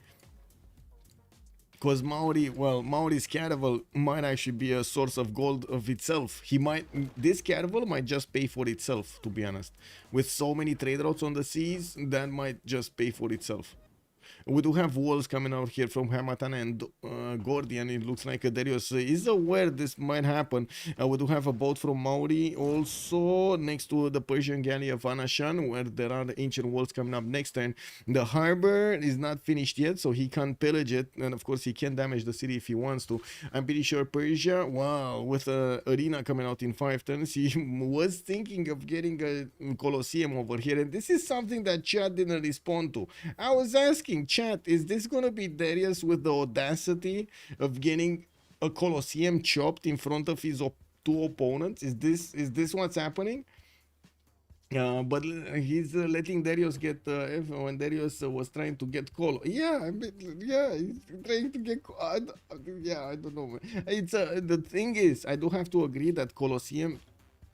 Because Maori's caravel might actually be a source of gold of itself. This caravel might just pay for itself, to be honest. With so many trade routes on the seas, that might just pay for itself. We do have walls coming out here from Hamatana and Gordian. It looks like Darius is aware this might happen. We do have a boat from Maori also next to the Persian galley of Anashan, where there are ancient walls coming up next turn. The harbor is not finished yet, so he can't pillage it, and of course he can damage the city if he wants to. I'm pretty sure Persia, wow, with a arena coming out in 5 turns, he was thinking of getting a Colosseum over here, and this is something that chat didn't respond to. I was asking chat, is this gonna be Darius with the audacity of getting a Colosseum chopped in front of his 2 opponents? Is this what's happening? But he's letting Darius get when Darius was trying to get Colo. Yeah, I mean, yeah, he's trying to get. Yeah, I don't know. Man. It's the thing is, I do have to agree that Colosseum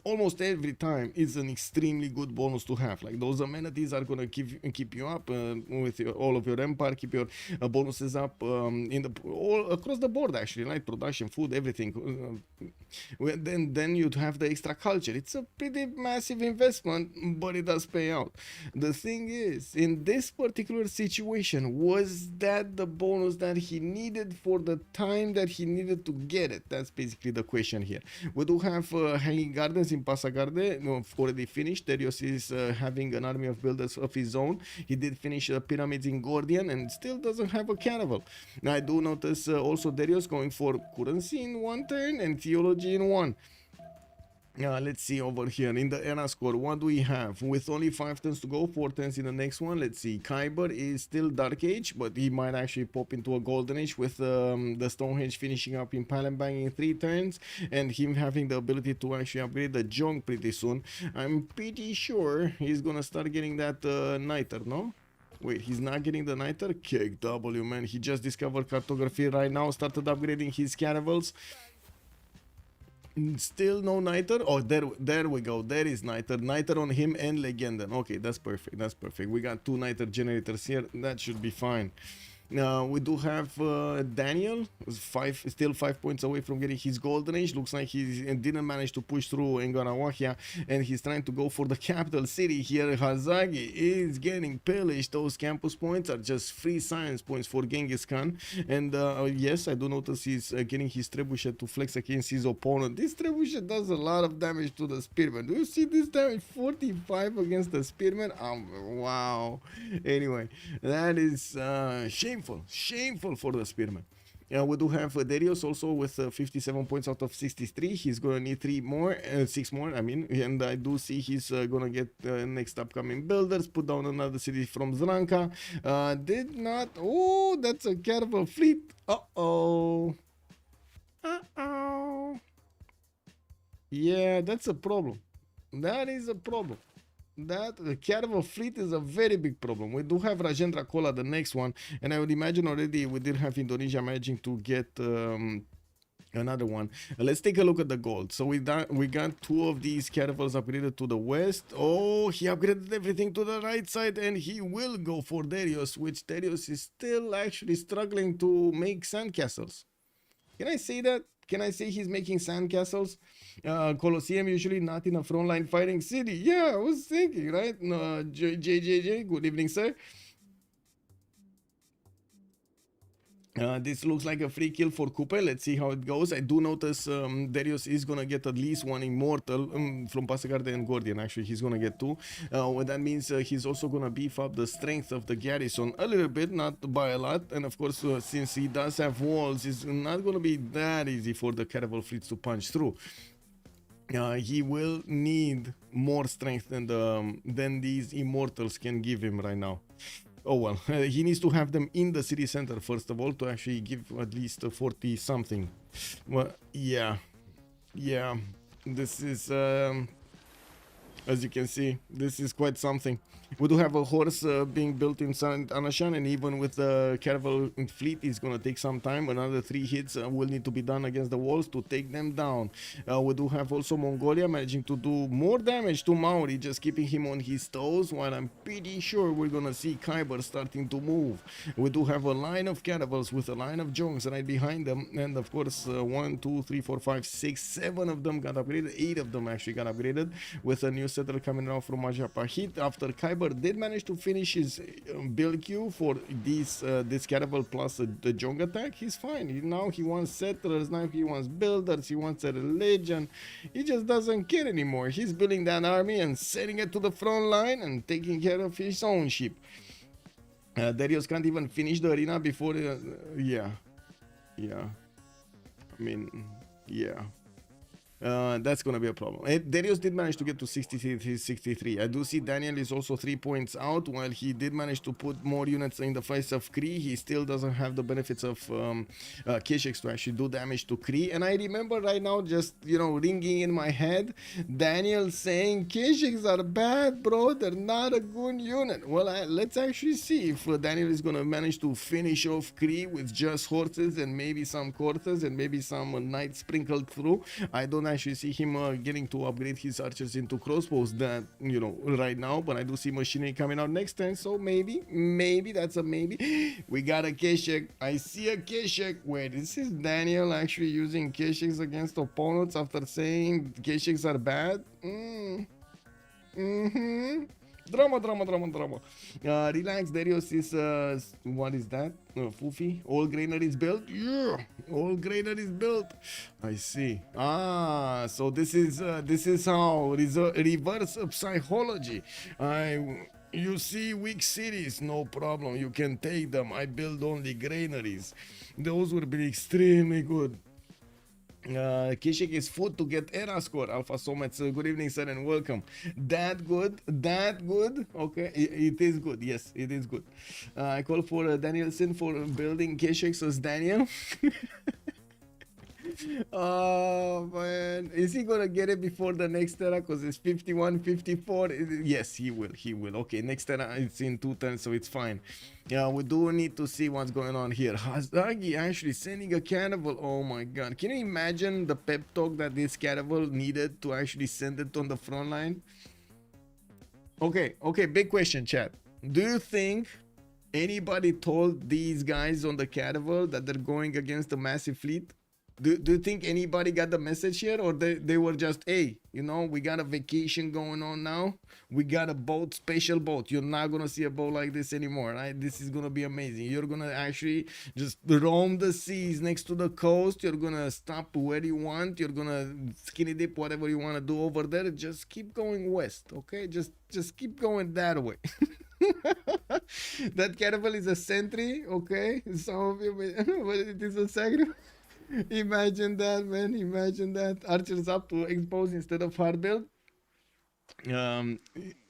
almost every time is an extremely good bonus to have. Like, those amenities are gonna keep you up with all of your empire, keep your bonuses up all across the board actually, like production, food, everything. Then you'd have the extra culture. It's a pretty massive investment, but it does pay out. The thing is, in this particular situation, was that the bonus that he needed for the time that he needed to get it? That's basically the question here. We do have Hanging Gardens in Pasagarde, already finished. Darius is having an army of builders of his own. He did finish the pyramids in Gordian and still doesn't have a caravel. Now I do notice also Darius going for currency in 1 turn and theology in 1. Let's see over here in the era score, what do we have? With only 5 turns to go, 4 turns in the next one. Let's see, Kyber is still Dark Age, but he might actually pop into a Golden Age with the Stonehenge finishing up in Palembang in 3 turns, and him having the ability to actually upgrade the Jong pretty soon. I'm pretty sure he's gonna start getting that Niter, no? Wait, he's not getting the Niter? Kick W, man. He just discovered cartography right now, started upgrading his caravels. Still no Niter. Oh, there we go. There is Niter. Niter on him and Legenden. Okay, that's perfect. That's perfect. We got 2 Niter generators here. That should be fine. Now we do have Daniel, still 5 points away from getting his Golden Age. Looks like he didn't manage to push through Engarawahia, and he's trying to go for the capital city here. Hazagi is getting pillaged. Those campus points are just free science points for Genghis Khan. And yes, I do notice he's getting his trebuchet to flex against his opponent. This trebuchet does a lot of damage to the spearman. Do you see this damage? 45 against the spearman. Wow. Anyway, that is shameful for the spearman. We do have Darius also with 57 points out of 63. He's gonna need 6 more, I mean, and I do see he's gonna get next upcoming builders, put down another city from Zranka. Did not. Oh, that's a caravel fleet. Yeah, that's a problem. That is a problem. That the caravel fleet is a very big problem. We do have Rajendra Kola, the next one, and I would imagine already we did have Indonesia managing to get another one. Let's take a look at the gold. So we got two of these caravels upgraded to the west. Oh, he upgraded everything to the right side, and he will go for Darius, which Darius is still actually struggling to make sandcastles. Can I say that? Can I say he's making sandcastles? Colosseum usually not in a frontline fighting city. Yeah, I was thinking, right? JJJ, good evening, sir. This looks like a free kill for Cooper. Let's see how it goes. I do notice Darius is gonna get at least one immortal from Passagarde and Gordian. Actually, he's gonna get two. What that means, he's also gonna beef up the strength of the garrison a little bit, not by a lot. And of course, since he does have walls, it's not gonna be that easy for the caravel fleets to punch through. He will need more strength than these immortals can give him right now. Oh well, he needs to have them in the city center first of all to actually give at least 40 something. Well, yeah, this is as you can see, this is quite something. We do have a horse being built in St. Anashan, and even with the caravel fleet, it's going to take some time. Another 3 hits will need to be done against the walls to take them down. We do have also Mongolia managing to do more damage to Maori, just keeping him on his toes, while I'm pretty sure we're going to see Khyber starting to move. We do have a line of caravels with a line of Jongs right behind them, and of course 1, 2, 3, 4, 5, 6, 7 of them got upgraded. 8 of them actually got upgraded, with a new settler coming out from Majapahit after Khyber did manage to finish his build queue for this caravel plus the Jong attack. He's fine. Now he wants settlers, now he wants builders, he wants a religion. He just doesn't care anymore. He's building that army and sending it to the front line and taking care of his own ship. Darius can't even finish the arena before yeah, I mean, yeah. That's gonna be a problem. Darius did manage to get to 63. I do see Daniel is also 3 points out. While he did manage to put more units in the face of Kree, he still doesn't have the benefits of Keshex to actually do damage to Kree. And I remember right now, just, you know, ringing in my head, Daniel saying Keshex are bad, bro, they're not a good unit. Well, let's actually see if Daniel is gonna manage to finish off Kree with just horses and maybe some quarters and maybe some knights sprinkled through. I don't actually see him getting to upgrade his archers into crossbows that, you know, right now, but I do see machinery coming out next turn, so maybe that's a maybe. We got a Keshek. I see a Keshek. Wait, this is Daniel actually using Kesheks against opponents after saying Kesheks are bad? Drama. Relax, Darius is, what is that? Fufi? All granaries built? Yeah, all granaries built. I see. So this is how reverse psychology. You see weak cities, no problem. You can take them. I build only granaries. Those would be extremely good. Kishik is food to get era score. Alpha Somets, good evening, sir, and welcome. That good? Okay, it is good. Yes, it is good. I call for Danielson for building Kishik as Daniel. Oh man, is he gonna get it before the next era? Because it's 51, 54. Yes, he will. Okay, next era it's in 2 turns, so it's fine. Yeah, we do need to see what's going on here. Hazagi actually sending a cannibal. Oh my god, can you imagine the pep talk that this cannibal needed to actually send it on the front line? Okay, big question, chat. Do you think anybody told these guys on the cannibal that they're going against a massive fleet? Do you think anybody got the message here, or they were just, hey, you know, we got a vacation going on now, we got a boat, special boat, you're not gonna see a boat like this anymore, right? This is gonna be amazing. You're gonna actually just roam the seas next to the coast, you're gonna stop where you want, you're gonna skinny dip whatever you want to do over there, just keep going west, okay? Just keep going that way. That caravel is a sentry, okay? Some of you, but it is a sacrifice. Imagine that, man. Imagine that. Archers up to expose instead of hard build.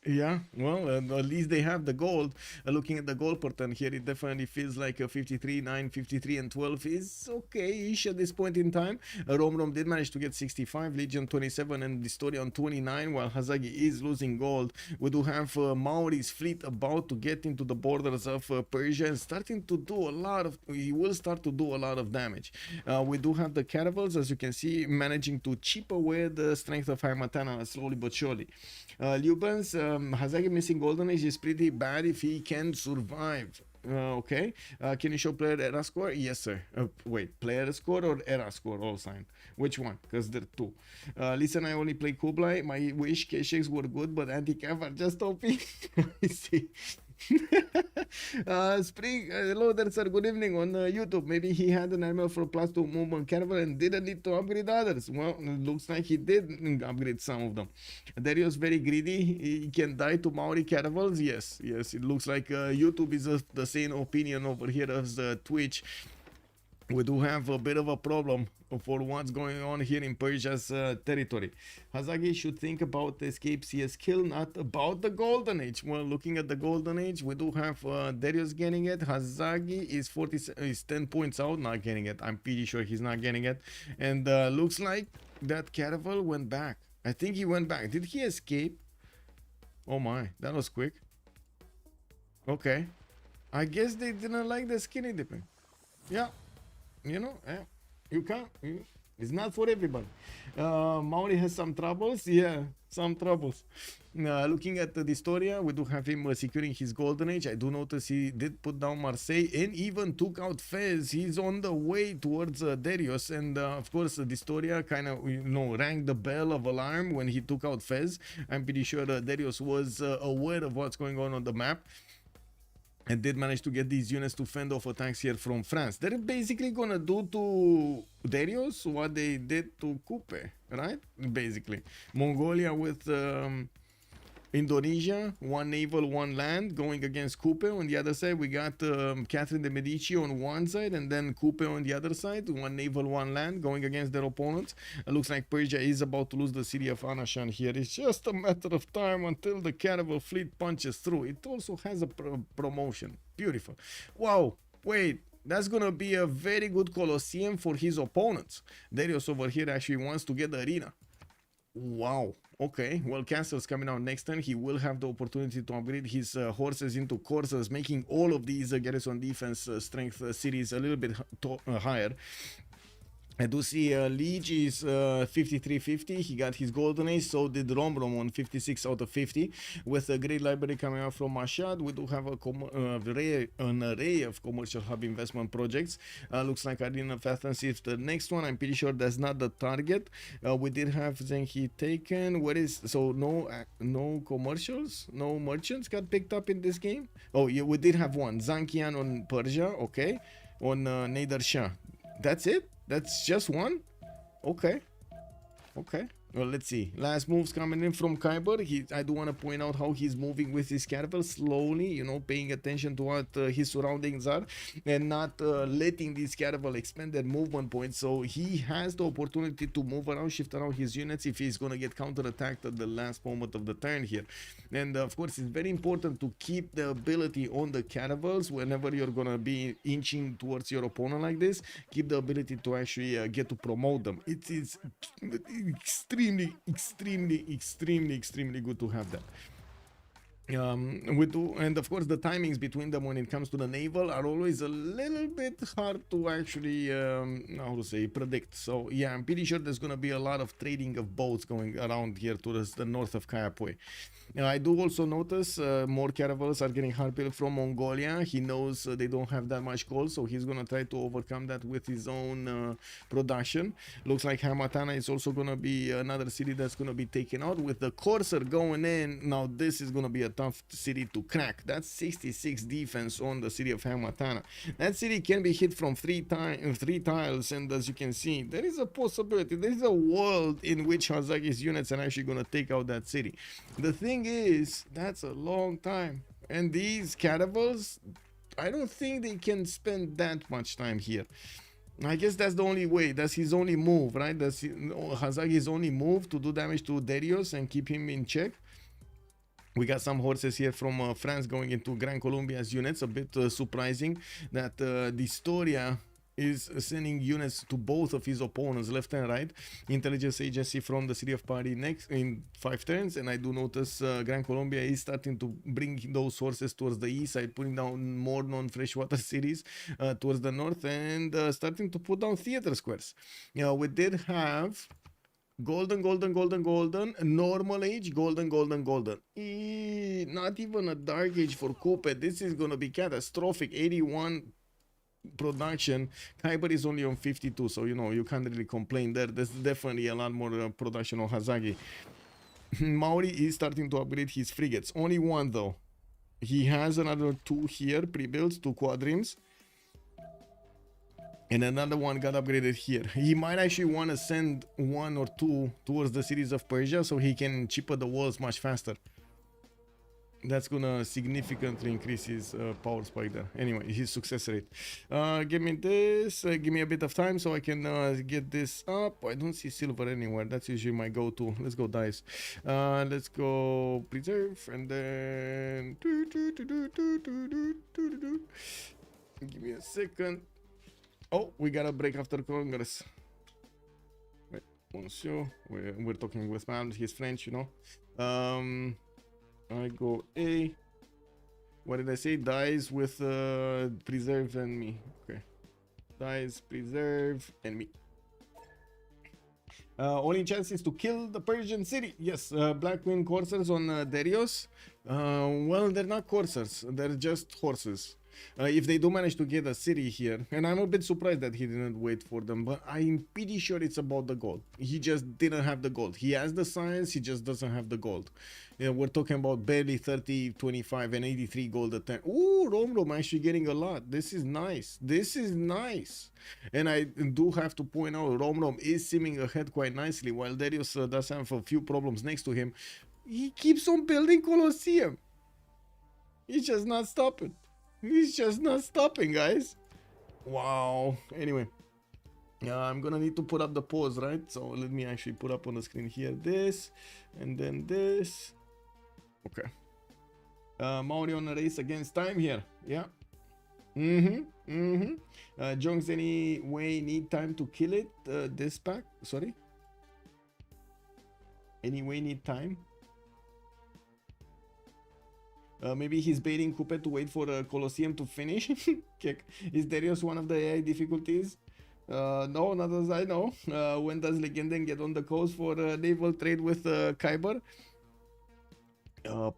Yeah, well, at least they have the gold. Looking at the gold pattern here, it definitely feels like a 53, 9, 53, and 12 is okay-ish at this point in time. Rom did manage to get 65, Legion 27, and Distoria on 29, while Hazagi is losing gold. We do have Maori's fleet about to get into the borders of Persia and starting to do a lot of, he will start to do a lot of damage. We do have the caravels, as you can see, managing to chip away the strength of Hamatana slowly but surely. Lubens, Hazagi missing Golden Age is pretty bad if he can survive. Okay. Can you show player era score? Yes, sir. Wait, player score or era score? All sign. Which one? Because there are two. Listen, I only play Kublai. My wish K-Shakes were good, but anti-cav are just OP. I see. Spring, hello there, sir. Good evening on YouTube. Maybe he had an animal for +2 movement caravan and didn't need to upgrade others. Well, it looks like he did upgrade some of them. Darius very greedy. He can die to Maori caravans. Yes, yes. It looks like YouTube is the same opinion over here as Twitch. We do have a bit of a problem for what's going on here in Persia's territory. Hazagi should think about the escape CS kill, not about the Golden Age. Well, looking at the Golden Age, we do have Darius getting it. Hazagi is 10 points out, not getting it. I'm pretty sure he's not getting it. And looks like that caravel went back. I think he went back. Did he escape? Oh my, that was quick. Okay. I guess they didn't like the skinny dipping. Yeah. You know, you can't. It's not for everybody. Maori has some troubles. Yeah, some troubles. Looking at the Distoria, we do have him securing his Golden Age. I do notice he did put down Marseille and even took out Fez. He's on the way towards Darius. And of course, Distoria kind of, rang the bell of alarm when he took out Fez. I'm pretty sure Darius was aware of what's going on the map. And did manage to get these units to fend off attacks here from France. They're basically gonna do to Darius what they did to Kupe, right? Basically. Mongolia with Indonesia, one naval, one land, going against Kupe. On the other side, we got Catherine de Medici on one side, and then Kupe on the other side, one naval, one land, going against their opponents. It looks like Persia is about to lose the city of Anashan here. It's just a matter of time until the caravel fleet punches through. It also has a promotion. Beautiful. Wow. Wait. That's gonna be a very good Colosseum for his opponents. Darius over here actually wants to get the arena. Wow. Okay, well, Castle's coming out next turn. He will have the opportunity to upgrade his horses into coursers, making all of these garrison defense strength series a little bit higher. I do see Liege is 5350. He got his Golden Age. So did Romrom on 56 out of 50. With a great library coming out from Mashhad, we do have an array of commercial hub investment projects. Looks like Arena Fathens is the next one. I'm pretty sure that's not the target. We did have Zenki taken. What is so no commercials, no merchants got picked up in this game? Oh yeah, we did have one. Zankian on Persia. Okay, on Nader Shah. That's it. That's just one? Okay. Okay. Well, let's see. Last moves coming in from Khyber. I do want to point out how he's moving with his caravel slowly, paying attention to what his surroundings are and not letting these caravel expand their movement points. So he has the opportunity to move around, shift around his units if he's going to get counterattacked at the last moment of the turn here. And of course, it's very important to keep the ability on the caravels whenever you're going to be inching towards your opponent like this. Keep the ability to actually get to promote them. It is extremely good to have that. And of course the timings between them when it comes to the naval are always a little bit hard to actually how to say predict. So yeah, I'm pretty sure there's gonna be a lot of trading of boats going around here towards the north of Kayapoi. I do also notice more caravels are getting hard built from Mongolia. He knows they don't have that much coal, so he's gonna try to overcome that with his own production. Looks like Hamatana is also gonna be another city that's gonna be taken out with the Corsair going in. Now this is gonna be a tough city to crack. That's 66 defense on the city of Hamatana. That city can be hit from three tiles, and as you can see, there is a possibility, there is a world in which Hazagi's units are actually gonna take out that city. The thing is, that's a long time, and these caravels, I don't think they can spend that much time here. I guess that's the only way. That's his only move, right? That's Hazagi's only move to do damage to Darius and keep him in check. We got some horses here from France going into Gran Colombia's units. A bit surprising that the Storia is sending units to both of his opponents, left and right. Intelligence agency from the city of Paris next in 5 turns, and I do notice Gran Colombia is starting to bring those horses towards the east side, putting down more non-freshwater cities towards the north, and starting to put down theater squares. We did have golden, normal age, golden. Not even a dark age for Coupe. This is gonna be catastrophic. 81 production. Kyber is only on 52, so you know you can't really complain there. There's definitely a lot more production on Hazagi. Maori is starting to upgrade his frigates. Only one though. He has another 2 here pre-built, 2 quadrims. And another one got upgraded here. He might actually want to send 1 or 2 towards the cities of Persia so he can chipper the walls much faster. That's gonna significantly increase his power spike there. Anyway, his success rate. Give me this. Give me a bit of time so I can get this up. I don't see silver anywhere. That's usually my go-to. Let's go dice. Let's go preserve and then. Give me a second. Oh, we got a break after Congress. Wait, monsieur. We're talking with man. He's French, you know. I go A. What did I say? Dies with preserve and me. Okay. Dies, preserve, and me. Only chance is to kill the Persian city. Yes, Black Queen coursers on Darius. Well, they're not coursers. They're just horses. If they do manage to get a city here, and I'm a bit surprised that he didn't wait for them, but I'm pretty sure it's about the gold. He just didn't have the gold. He has the science, he just doesn't have the gold. We're talking about barely 30, 25, and 83 gold at 10. Ooh, Rome actually getting a lot. This is nice. This is nice. And I do have to point out, Rome is seeming ahead quite nicely, while Darius does have a few problems next to him. He keeps on building Colosseum. He's just not stopping. He's just not stopping, guys. Wow. Anyway, I'm gonna need to put up the pause, right? So let me actually put up on the screen here this, and then this. Okay. Maori on a race against time here. Yeah. Jongs, any way need time to kill it? This pack? Sorry. Any way need time? Maybe he's baiting Coupe to wait for Colosseum to finish. Is Darius one of the AI difficulties? No, not as I know. When does Legenden get on the coast for naval trade with Kyber?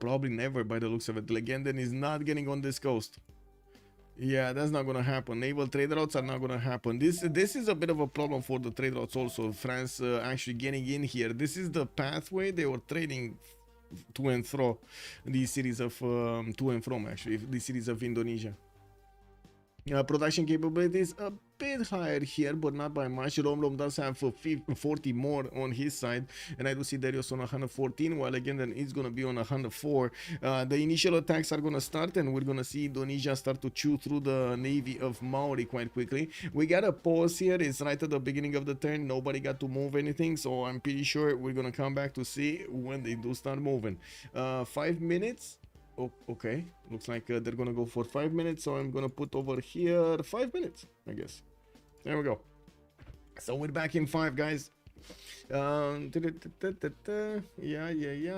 Probably never by the looks of it. Legenden is not getting on this coast. Yeah, that's not gonna happen. Naval trade routes are not gonna happen. This is a bit of a problem for the trade routes also. France actually getting in here. This is the pathway they were trading to and fro, these cities of to and from actually, the cities of Indonesia. Production capabilities a bit higher here, but not by much. Rom does have 40 more on his side, and I do see Darius on 114, while again then it's gonna be on 104. The initial attacks are gonna start, and we're gonna see Indonesia start to chew through the navy of Maori quite quickly. We got a pause here. It's right at the beginning of the turn. Nobody got to move anything, so I'm pretty sure we're gonna come back to see when they do start moving. 5 minutes. Oh, okay, looks like they're gonna go for 5 minutes, so I'm gonna put over here 5 minutes, I guess. There we go. So we're back in 5, guys. Yeah, I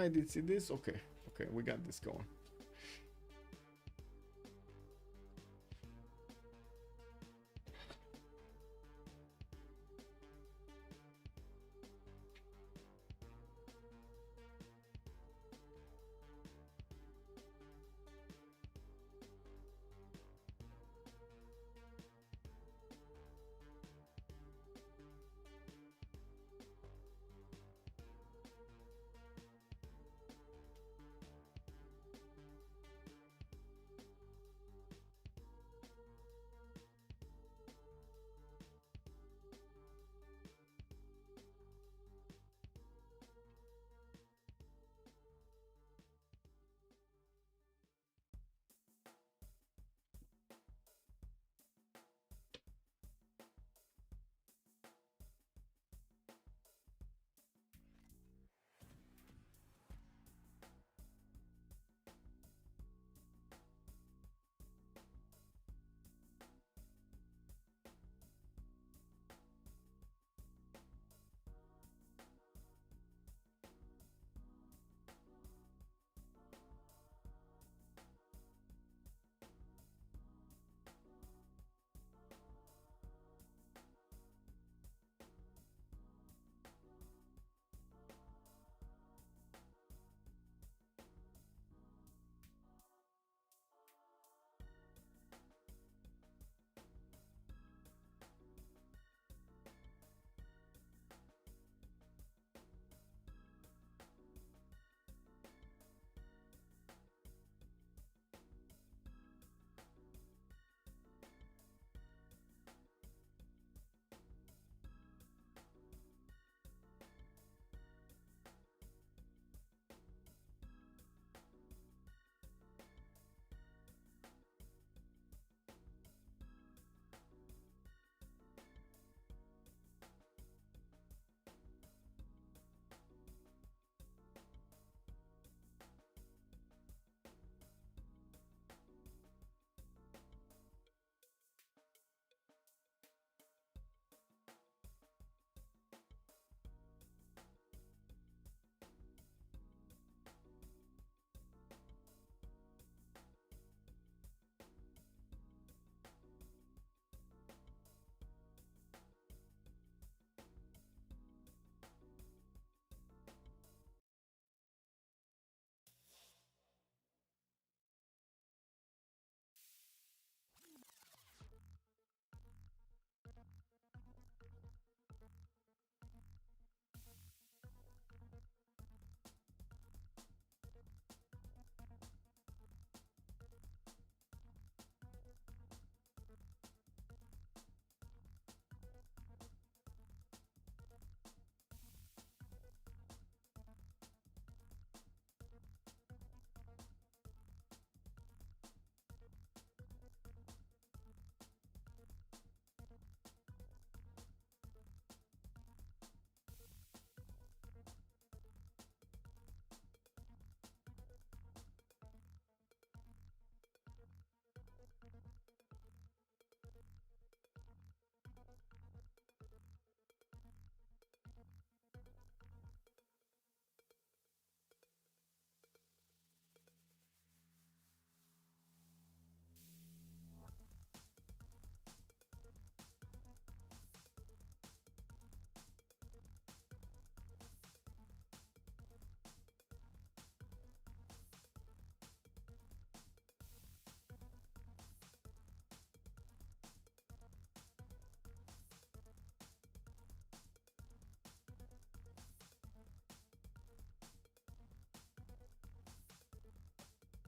did see this. Okay, we got this going.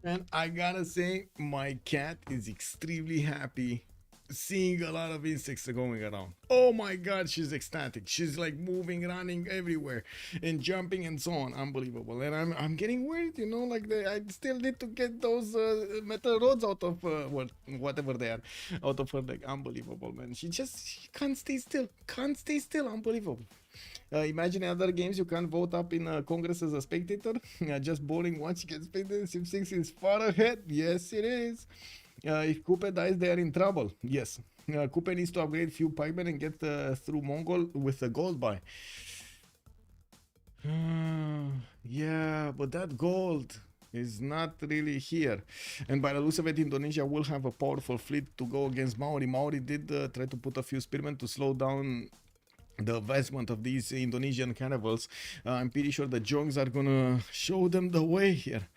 And I gotta say, my cat is extremely happy seeing a lot of insects going around. Oh my god, she's ecstatic. She's like moving, running everywhere, and jumping and so on. Unbelievable. And I'm getting worried, you know, like I still need to get those metal rods out of whatever they are, out of her leg. Unbelievable, man. She can't stay still. Can't stay still. Unbelievable. Imagine in other games you can't vote up in Congress as a spectator. Just bowling once you get spectator. Civ6 is far ahead. Yes, it is. If Coupe dies, they are in trouble. Yes. Coupe needs to upgrade few pikemen and get through Mongol with a gold buy. Yeah, but that gold is not really here. And by the looks of it, Indonesia will have a powerful fleet to go against Maori. Maori did try to put a few spearmen to slow down the advancement of these Indonesian cannibals. I'm pretty sure the Jongs are gonna show them the way here.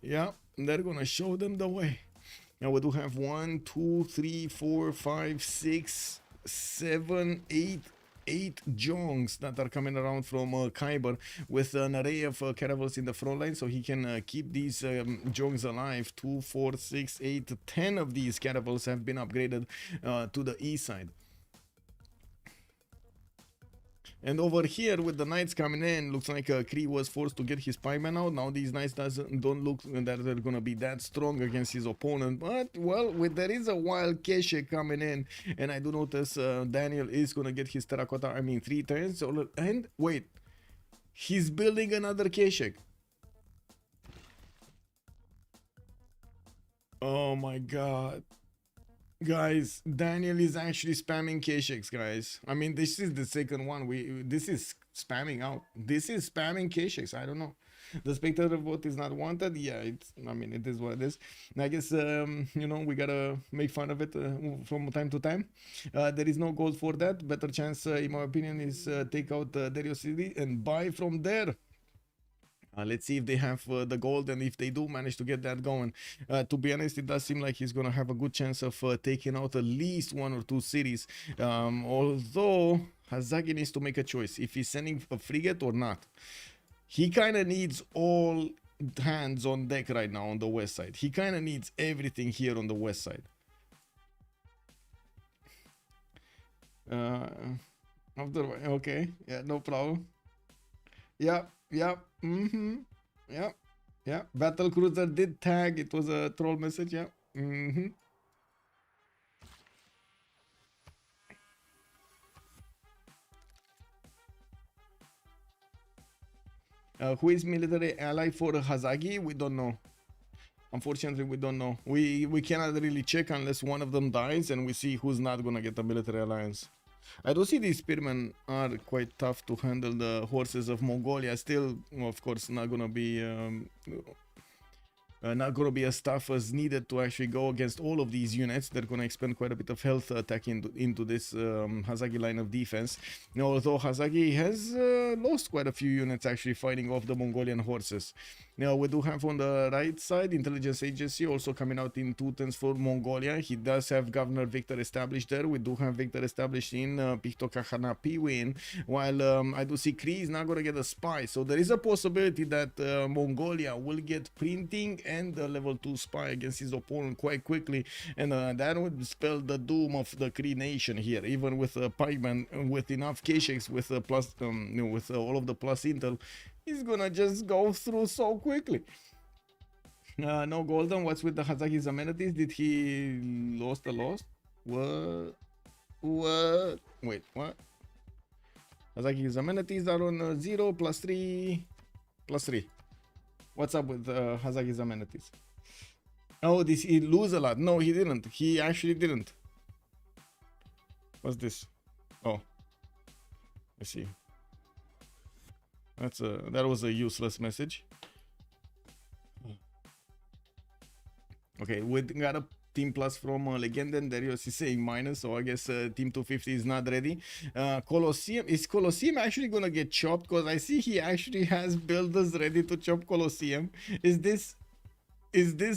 Yeah, they're gonna show them the way. Now we do have 1, 2, 3, 4, 5, 6, 7, 8 Jongs that are coming around from Khyber with an array of cannibals in the front line, so he can keep these Jongs alive. 2, 4, 6, 8, 10 of these cannibals have been upgraded to the east side. And over here with the knights coming in, looks like Kree was forced to get his pieman out. Now these knights don't look that they're gonna be that strong against his opponent. But well, there is a wild Keshe coming in, and I do notice Daniel is gonna get his terracotta. I mean 3 turns. And wait, he's building another Keshe. Oh my god. Guys, Daniel is actually spamming K-Shakes, guys. I mean, this is the second one. This is spamming out. This is spamming K-Shakes. I don't know. The spectator vote is not wanted. Yeah, I mean, it is what it is. And I guess, you know, we gotta make fun of it from time to time. There is no gold for that. Better chance, in my opinion, is take out Dario City and buy from there. Let's see if they have the gold, and if they do manage to get that going. To be honest, it does seem like he's gonna have a good chance of taking out at least 1 or 2 cities. Although Hazagi needs to make a choice if he's sending a frigate or not. He kind of needs all hands on deck right now on the west side. He kind of needs everything here on the west side. Okay, yeah, no problem. Yeah. Yeah. Battle cruiser did tag. It was a troll message. Yeah. Who is military ally for Hazagi? We don't know. Unfortunately, we don't know. We cannot really check unless one of them dies and we see who's not gonna get a military alliance. I do see these spearmen are quite tough to handle. The horses of Mongolia still, of course, not gonna be as tough as needed to actually go against all of these units. They're gonna expend quite a bit of health attacking into this Hazagi line of defense. Now, although Hazagi has lost quite a few units actually fighting off the Mongolian horses. Now, we do have on the right side intelligence agency also coming out in 2 turns for Mongolia. He does have Governor Victor established there. We do have Victor established in Picto Kahana Piwin, while I do see Kree is not gonna get a spy. So there is a possibility that Mongolia will get printing and the level 2 spy against his opponent quite quickly, and that would spell the doom of the Kree nation here. Even with Pikeman, with enough K-Shakes, with plus, with all of the plus intel, he's gonna just go through so quickly. No golden. What's with the Hazaki's amenities? Did he lost the lost? What? Wait, what? Hazaki's amenities are on 0 plus 3 plus 3. What's up with Hazaki's amenities? Oh, he lose a lot. No, he didn't. He actually didn't. What's this? Oh, I see. That was a useless message. Okay, we got a team plus from Legenden. Darius is saying minus, so I guess team 250 is not ready. Colosseum, is Colosseum actually gonna get chopped? Because I see he actually has builders ready to chop Colosseum. Is this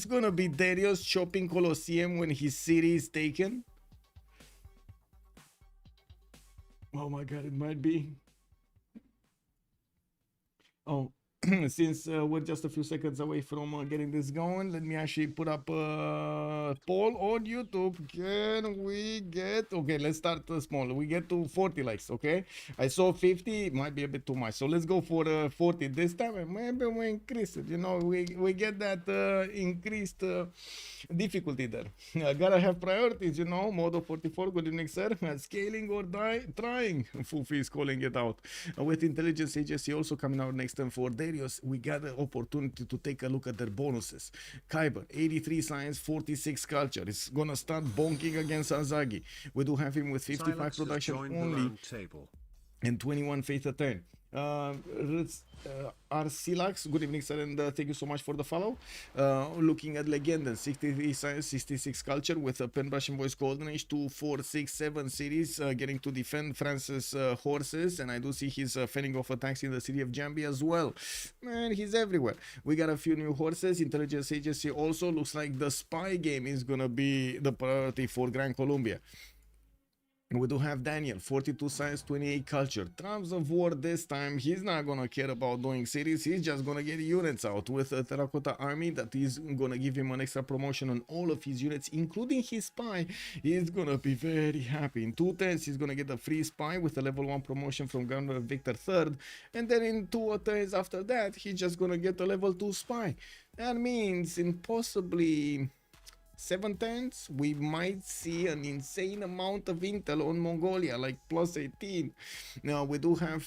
gonna be Darius chopping Colosseum when his city is taken? Oh my god, it might be. Oh, since we're just a few seconds away from getting this going, let me actually put up a poll on YouTube. Can we get, okay, let's start small. We get to 40 likes, okay? I saw 50, it might be a bit too much. So let's go for 40 this time, and maybe we increase it. You know, we get that increased difficulty there. Gotta have priorities, you know. Modo 44, good evening, sir. Scaling or trying. Fufi is calling it out. With intelligence agency also coming out next time for Darius, we got the opportunity to take a look at their bonuses. Kyber, 83 science, 46 culture. It's gonna start bonking against Azagi. We do have him with 55 Civ6 has production joined the only round table. and 21 faith a turn. Arsilax, good evening, sir, and thank you so much for the follow. Looking at Legenden, 63 science, 66 culture with a pen brush and voice golden age, 2, 4, 6, 7 series, getting to defend France's horses, and I do see he's fending off attacks in the city of Jambi as well. Man, he's everywhere. We got a few new horses. Intelligence agency also looks like the spy game is gonna be the priority for Gran Colombia. We do have Daniel, 42 science, 28 culture. Trumps of war this time, he's not gonna care about doing cities, he's just gonna get units out with a terracotta army that is gonna give him an extra promotion on all of his units, including his spy. He's gonna be very happy. In 2 turns, he's gonna get a free spy with a level 1 promotion from Governor Victor III, and then in 2 turns after that, he's just gonna get a level 2 spy. That means in possibly 7 turns, we might see an insane amount of intel on Mongolia, like plus 18. Now, we do have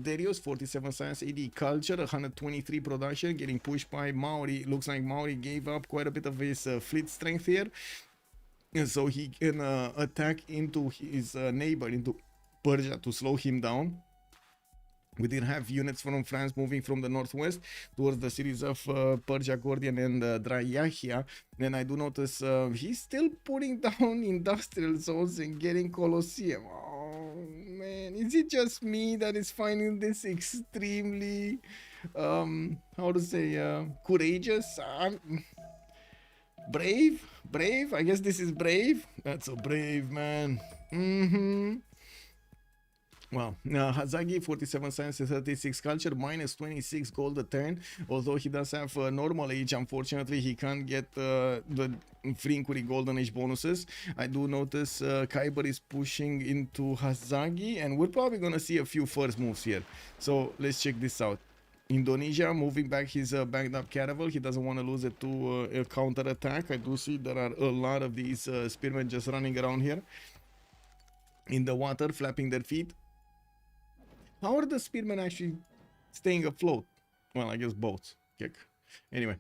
Darius, 47 science, 80 culture, 123 production, getting pushed by Maori. Looks like Maori gave up quite a bit of his fleet strength here. And so he can attack into his neighbor, into Persia, to slow him down. We did have units from France moving from the northwest towards the cities of Persia, Gordian, and Drayahia. Then I do notice he's still putting down industrial zones and getting Colosseum. Oh man, is it just me that is finding this extremely, how to say, courageous? Brave? Brave? I guess this is brave. That's a brave man. Well, Hazagi, 47 science, 36 culture, minus 26 gold a turn. Although he does have normal age, unfortunately, he can't get the free inquiry golden age bonuses. I do notice Kyber is pushing into Hazagi, and we're probably going to see a few first moves here. So let's check this out. Indonesia moving back his backed up caravel. He doesn't want to lose it to a counter attack. I do see there are a lot of these spearmen just running around here in the water, flapping their feet. How are the spearmen actually staying afloat? Well, I guess boats. Kick. Anyway,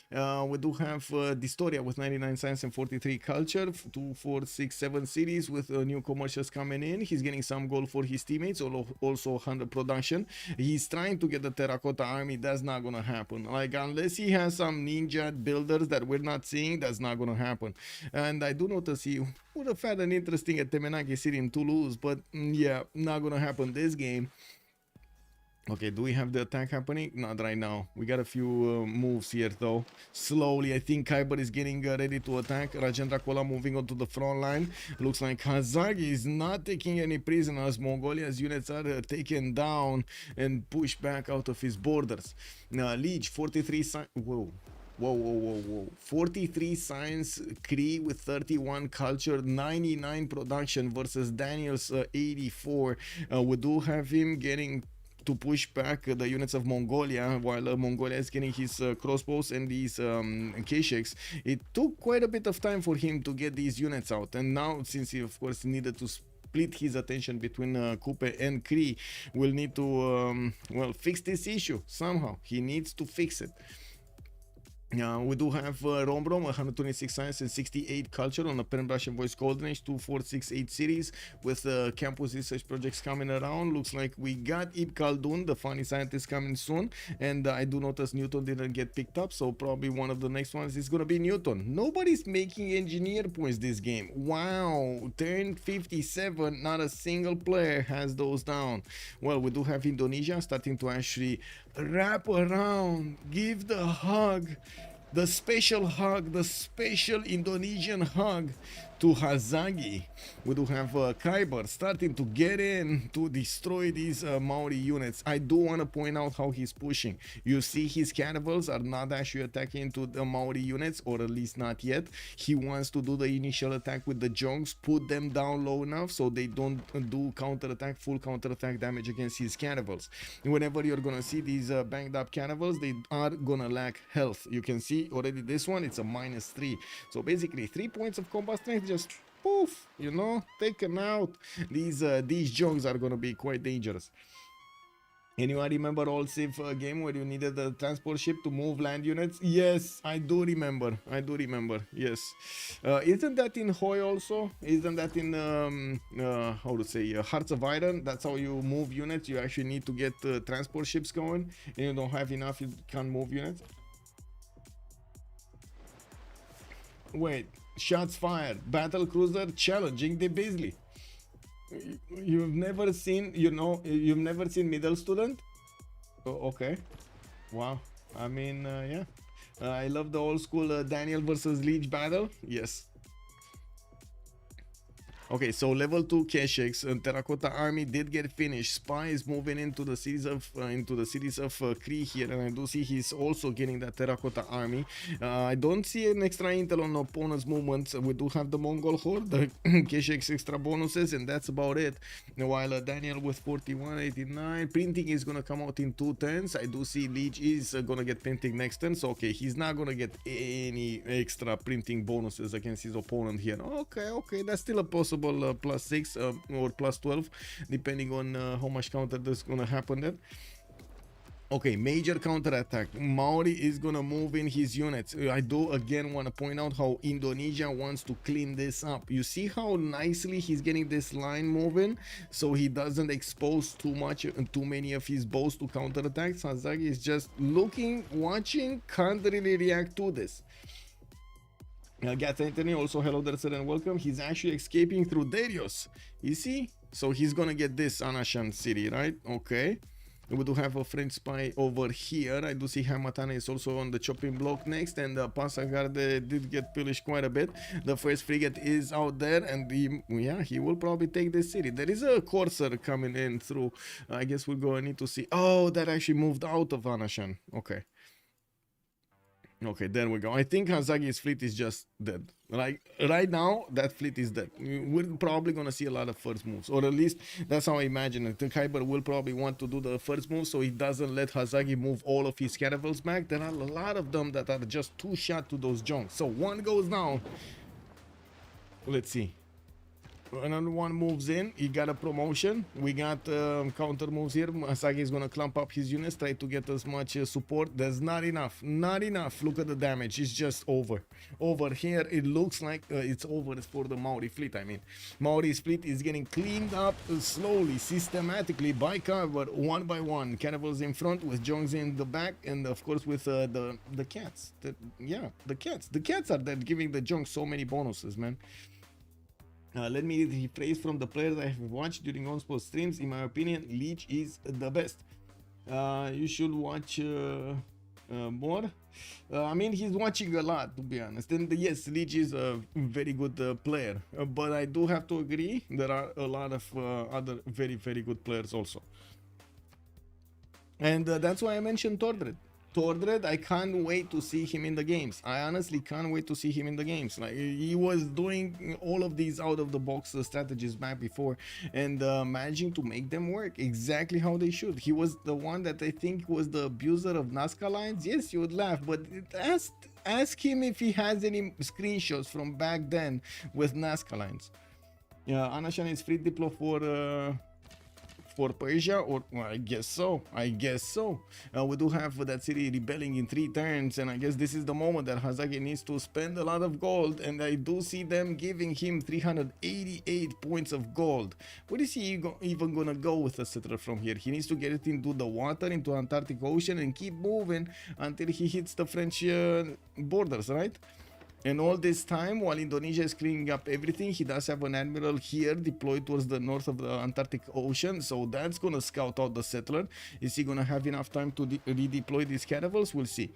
we do have Distoria with 99 science and 43 culture, 2, 4, 6, 7 cities with new commercials coming in. He's getting some gold for his teammates, also 100 production. He's trying to get the terracotta army. That's not gonna happen. Like, unless he has some ninja builders that we're not seeing, that's not gonna happen. And I do notice he would have had an interesting Temenaki city in Toulouse, but yeah, not gonna happen this game. Okay, do we have the attack happening? Not right now. We got a few moves here though. Slowly, I think Kyber is getting ready to attack. Rajendra Kola moving onto the front line. Looks like Hazagi is not taking any prisoners. Mongolia's units are taken down and pushed back out of his borders. Now, Liege, 43 whoa. 43 science Cree with 31 culture, 99 production versus Daniel's 84. We do have him getting to push back the units of Mongolia, while Mongolia is getting his crossbows and these K-Shakes. It took quite a bit of time for him to get these units out, and now, since he of course needed to split his attention between Kupe and Cree, will need to well, fix this issue somehow. He needs to fix it. We do have Rombrom, 126 science and 68 culture on the pen brush and voice golden age, 2468 series with campus research projects coming around. Looks like we got Ib Khaldun, the funny scientist, coming soon, and I do notice Newton didn't get picked up, so probably one of the next ones is gonna be Newton. Nobody's making engineer points this game. Wow, turn 57, not a single player has those down. Well, we do have Indonesia starting to actually wrap around, give the hug, the special hug, the special Indonesian hug to Hazagi. We do have Khyber starting to get in to destroy these Maori units. I do want to point out how he's pushing. You see his cannibals are not actually attacking into the Maori units, or at least not yet. He wants to do the initial attack with the Jongs, put them down low enough so they don't do counterattack, full counterattack damage against his cannibals. Whenever you're gonna see these banged up cannibals, they are gonna lack health. You can see already this one, it's a -3. So basically 3 points of combat strength just poof, you know, taken out. These Jongs are gonna be quite dangerous. Anyone remember old Civ game where you needed the transport ship to move land units? Yes, I do remember. Yes. Isn't that in Hoi also? Isn't that in how to say, Hearts of Iron? That's how you move units. You actually need to get transport ships going, and you don't have enough, you can't move units. Wait, shots fired. Battle cruiser challenging the Beasley. You've never seen, you've never seen middle student? Oh, okay. Wow. I mean, yeah. I love the old school Daniel versus Leech battle. Yes. Okay, so level 2 Keshex and Terracotta Army did get finished. Spy is moving into the cities of Kree here, and I do see he's also getting that Terracotta Army. I don't see an extra intel on opponent's movements. We do have the Mongol Horde, the Keshex extra bonuses, and that's about it. While Daniel with 4189, printing is gonna come out in 2 turns. I do see Leech is gonna get printing next turn, so okay, he's not gonna get any extra printing bonuses against his opponent here. Okay, that's still a possible +6 or +12, depending on how much counter that's gonna happen there. Okay, major counter attack. Maori is gonna move in his units. I do again want to point out how Indonesia wants to clean this up. You see how nicely he's getting this line moving, so he doesn't expose too many of his bows to counter attacks. Hazagi is just looking, watching, can't really react to this. Gat Anthony, also hello there, sir, and welcome. He's actually escaping through Darius. You see? So he's gonna get this Anashan city, right? Okay. We do have a French spy over here. I do see Hamatana is also on the chopping block next, and Passagarde did get pillaged quite a bit. The first frigate is out there, and he will probably take this city. There is a courser coming in through. I guess we're gonna need to see. Oh, that actually moved out of Anashan. Okay, there we go. I think Hazagi's fleet is just dead. Like right now, that fleet is dead. We're probably gonna see a lot of first moves, or at least that's how I imagine it. Khyber will probably want to do the first move, so he doesn't let Hazagi move all of his caravels back. There are a lot of them that are just too shot to those junks. So one goes down. Let's see. Another one moves in. He got a promotion. We got counter moves here. Asagi is gonna clump up his units, try to get as much support. There's not enough. Look at the damage. It's just over here. It looks like it's over for the Maori fleet. I mean, Maori's fleet is getting cleaned up slowly, systematically by Khyber, one by one. Cannibals in front with Jongs in the back, and of course with the cats. The cats are there giving the Jongs so many bonuses, man. Let me rephrase from the players I have watched during OnSpot streams. In my opinion, Leech is the best. You should watch more. I mean, he's watching a lot, to be honest. And yes, Leech is a very good player. But I do have to agree, there are a lot of other very, very good players also. And that's why I mentioned Tordred. I can't wait to see him in the games. I honestly can't wait to see him in the games. Like, he was doing all of these out of the box strategies back before, and managing to make them work exactly how they should. He was the one that I think was the abuser of Nazca lines. Yes, you would laugh, but ask him if he has any screenshots from back then with Nazca lines. Yeah, Anashan is free diplo for Persia, or well, I guess so. We do have that city rebelling in 3 turns, and I guess this is the moment that Hazagi needs to spend a lot of gold, and I do see them giving him 388 points of gold. Where is he even gonna go with the settler from here? He needs to get it into the water, into Antarctic Ocean, and keep moving until he hits the French borders, right? And all this time, while Indonesia is cleaning up everything, he does have an admiral here deployed towards the north of the Antarctic Ocean. So that's going to scout out the settler. Is he going to have enough time to redeploy these caravels? We'll see.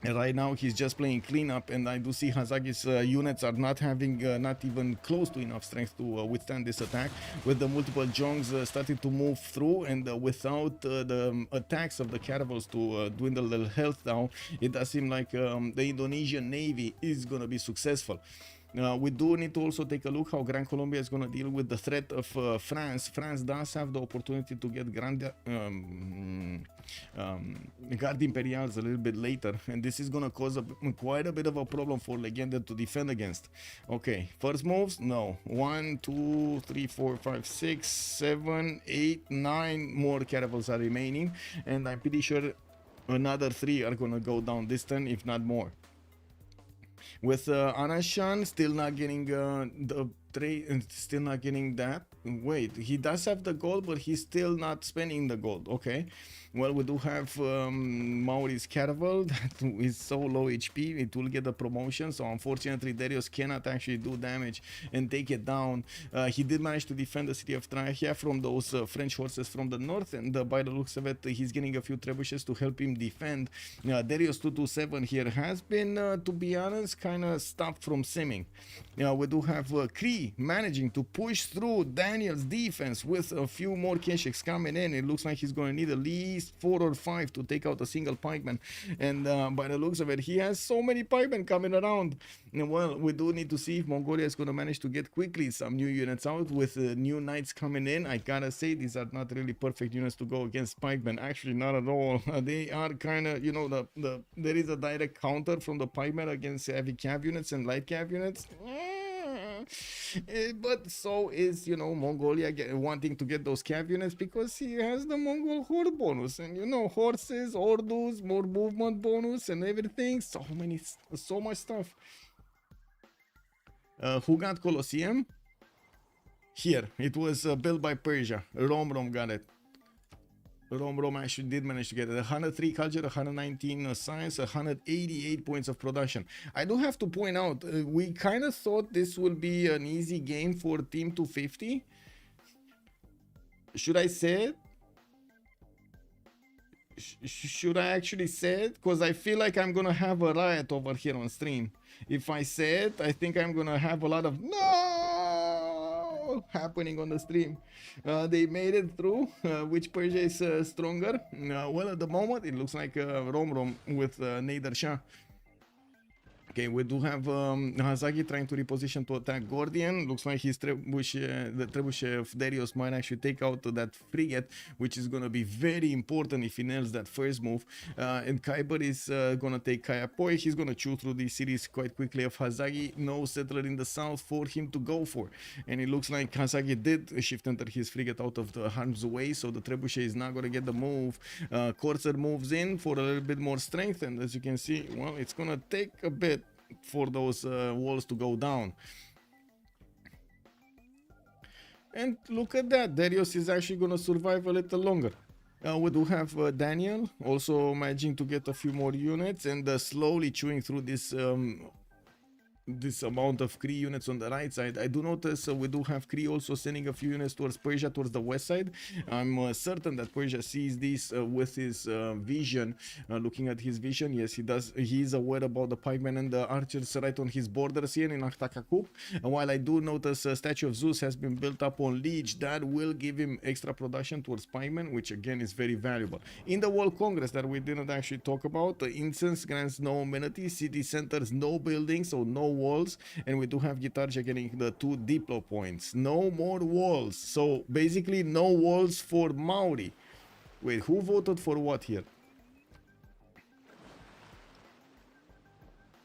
And right now he's just playing cleanup, and I do see Hazagi's units are not having not even close to enough strength to withstand this attack, with the multiple Jongs starting to move through, and without the attacks of the caravels to dwindle their health down, it does seem like the Indonesian Navy is gonna be successful. We do need to also take a look how Gran Colombia is going to deal with the threat of France. France does have the opportunity to get Guard Imperials a little bit later, and this is going to cause quite a bit of a problem for Legenda to defend against. Okay, first moves, no. 1, 2, 3, 4, 5, 6, 7, 8, 9 more caravels are remaining, and I'm pretty sure another 3 are going to go down this turn, if not more. With Anashan still not getting the trade, still not getting that. Wait, he does have the gold, but he's still not spending the gold. Okay, well, we do have Mauri's Caravel that is so low HP, it will get a promotion, so unfortunately Darius cannot actually do damage and take it down. He did manage to defend the city of Trachea from those French horses from the north, and by the looks of it, he's getting a few trebuchets to help him defend. Darius 227 here has been, to be honest, kind of stopped from simming. We do have Kree managing to push through Daniel's defense with a few more Kesheks coming in. It looks like he's going to need at least 4 or 5 to take out a single pikeman, and by the looks of it, he has so many pikemen coming around. And well, we do need to see if Mongolia is going to manage to get quickly some new units out with new knights coming in. I gotta say, these are not really perfect units to go against pikemen. Actually, not at all. They are kind of, you know, there is a direct counter from the pikemen against heavy cav units and light cav units. But so is, you know, Mongolia wanting to get those cav units because he has the Mongol horde bonus, and you know, horses, ordus, more movement bonus and everything. So much stuff. Who got Colosseum? Here, it was built by Persia. Rom got it. Rom actually did manage to get it. 103 culture, 119 science, 188 points of production. I do have to point out, we kind of thought this would be an easy game for Team 250. Should I say it? Should I actually say it? Because I feel like I'm gonna have a riot over here on stream. If I say it, I think I'm gonna have a lot of no happening on the stream. They made it through. Which Persia is stronger? Well, at the moment, it looks like Rom with Nader Shah. Okay, we do have Hazagi trying to reposition to attack Gordian. Looks like his trebuchet, the trebuchet of Darius might actually take out that frigate, which is going to be very important if he nails that first move. And Kyber is going to take Kayapoi. He's going to chew through these cities quite quickly of Hazagi. No settler in the south for him to go for. And it looks like Hazagi did shift enter his frigate out of the harm's way, so the trebuchet is not going to get the move. Corsair moves in for a little bit more strength, and as you can see, well, it's going to take a bit for those walls to go down. And look at that, Darius is actually going to survive a little longer. We do have Daniel also managing to get a few more units and slowly chewing through this amount of Kree units on the right side. I do notice we do have Kree also sending a few units towards Persia, towards the west side. I'm certain that Persia sees this with his vision. Looking at his vision, yes, he does. He is aware about the pikemen and the archers right on his borders here in Akhtakakub. And while I do notice a statue of Zeus has been built up on Liege, that will give him extra production towards pikemen, which again is very valuable. In the World Congress that we didn't actually talk about, the incense grants no amenities, city centers, no buildings, so no walls, and we do have Gitarja getting the 2 Diplo points. No more walls, so basically no walls for Mauri. Wait, who voted for what here?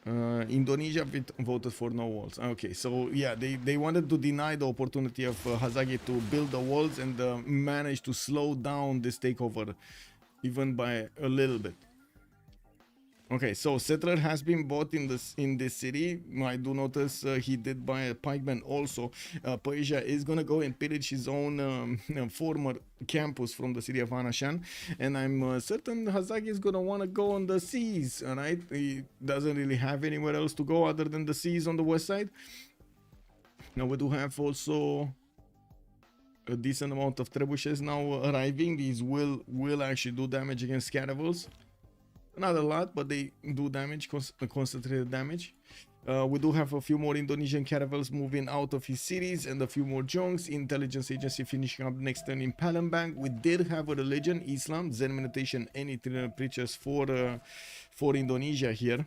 Indonesia voted for no walls. Okay, so yeah, they wanted to deny the opportunity of Hazagi to build the walls and manage to slow down this takeover even by a little bit. Okay, so settler has been bought in this city. I do notice he did buy a pikeman also. Persia is gonna go and pillage his own former campus from the city of Anashan, and I'm certain Hazagi is gonna want to go on the seas. Alright, he doesn't really have anywhere else to go other than the seas on the west side. Now we do have also a decent amount of trebuchets now arriving. These will actually do damage against caravels. Not a lot, but they do damage, concentrated damage. We do have a few more Indonesian caravels moving out of his cities and a few more junks. Intelligence agency finishing up next turn in Palembang. We did have a religion, Islam, Zen meditation, and eternal preachers for Indonesia here.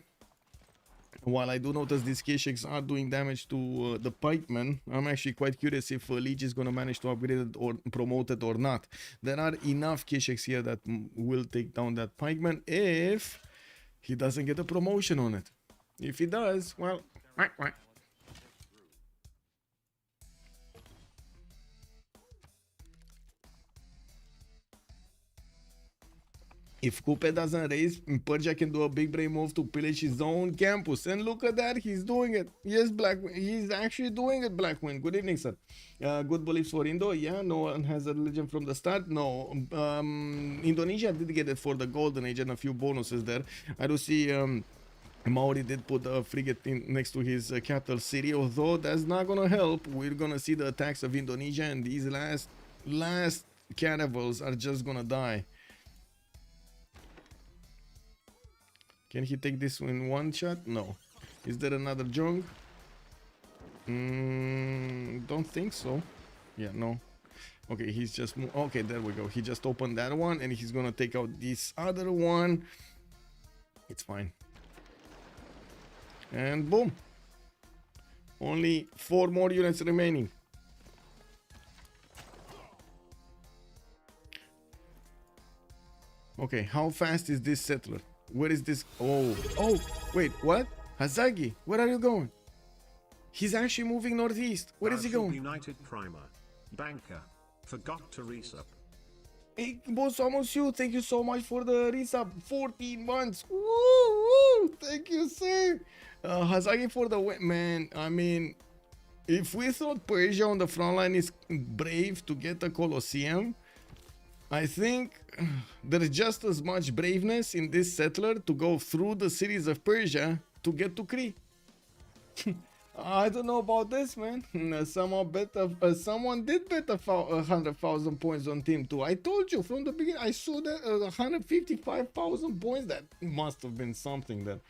While I do notice these K-Shakes are doing damage to the pikemen, I'm actually quite curious if Leech is going to manage to upgrade it or promote it or not. There are enough K-Shakes here that will take down that pikeman if he doesn't get a promotion on it. If he does, well, if Coupe doesn't raise, Persia can do a big brain move to pillage his own campus. And look at that, he's doing it. Yes, Blackwind, he's actually doing it, Blackwind. Good evening, sir. Good beliefs for Indo. Yeah, no one has a religion from the start. No, Indonesia did get it for the Golden Age and a few bonuses there. I do see Maori did put a frigate in next to his capital city, although that's not gonna help. We're gonna see the attacks of Indonesia, and these last caravels are just gonna die. Can he take this in one shot? No. Is there another junk? Don't think so. Yeah, no. Okay, he's just okay, there we go. He just opened that one and he's gonna take out this other one. It's fine. And boom. Only 4 more units remaining. Okay, how fast is this settler? Where is this? Oh, wait, what? Hazagi, where are you going? He's actually moving northeast. Where is he going? United Primer. Banker. Forgot to resub. Hey, boss, almost you. Thank you so much for the resub. 14 months. Woo, woo. Thank you, sir. Hazagi for the win. Man, I mean, if we thought Persia on the front line is brave to get the Colosseum, I think there's just as much braveness in this settler to go through the cities of Persia to get to Crete. I don't know about this, man. Someone did bet 100,000 points on Team 2. I told you from the beginning. I saw that 155,000 points. That must have been something that.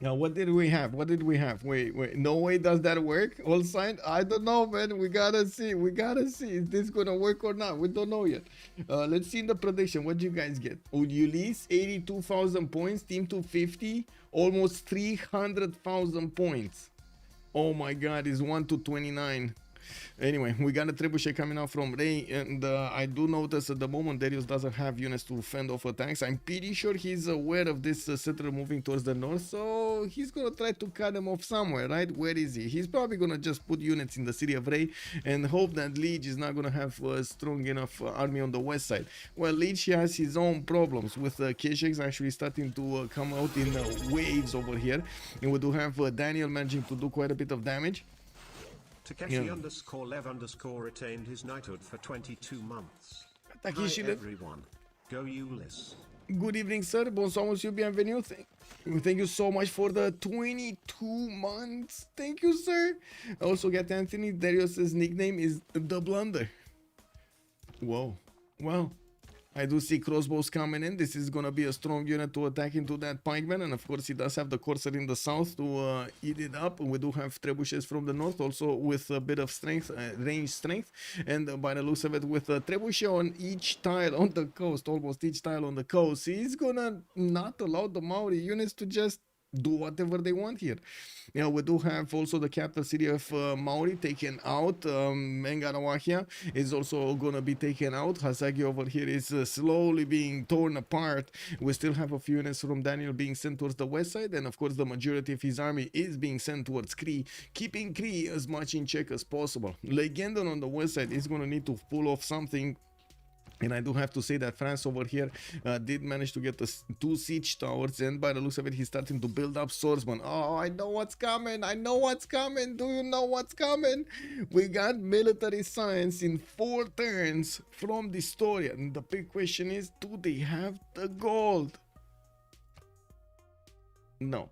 Now, what did we have? Wait. No way does that work? All signed? I don't know, man. We gotta see. Is this gonna work or not? We don't know yet. Let's see in the prediction. What do you guys get? Ulyss, 82,000 points. Team 250, almost 300,000 points. Oh my God, it's 1 to 29. Anyway, we got a trebuchet coming out from Ray, and I do notice at the moment Darius doesn't have units to fend off attacks. I'm pretty sure he's aware of this settler moving towards the north, so he's gonna try to cut him off somewhere, right? Where is he? He's probably gonna just put units in the city of Ray and hope that Leech is not gonna have a strong enough army on the west side. Well, Leech has his own problems with K-Shakes actually starting to come out in waves over here, and we do have Daniel managing to do quite a bit of damage. Takeshi underscore Lev underscore retained his knighthood for 22 months. Takeshi Hi everyone. Go Ulyss. Good evening, sir. Bonsoir, monsieur, bienvenue. Thank you so much for the 22 months. Thank you, sir. I also get Anthony. Darius's nickname is The Blunder. Whoa. Well, I do see crossbows coming in. This is going to be a strong unit to attack into that pikeman. And of course, he does have the Corsair in the south to eat it up. We do have trebuchets from the north also with a bit of strength, range strength. And by the looks of it, with a trebuchet on each tile on the coast, almost each tile on the coast, he's going to not allow the Maori units to just do whatever they want here. Yeah, we do have also the capital city of Maori taken out. Mengarawahia is also going to be taken out. Hasagi over here is slowly being torn apart. We still have a few units from Daniel being sent towards the west side, and of course the majority of his army is being sent towards Cree, keeping Cree as much in check as possible. Legendon on the west side is going to need to pull off something. And I do have to say that France over here did manage to get the 2 siege towers, and by the looks of it, he's starting to build up swordsmen. Oh, I know what's coming. I know what's coming. Do you know what's coming? We got military science in 4 turns from the story. And the big question is, do they have the gold? No.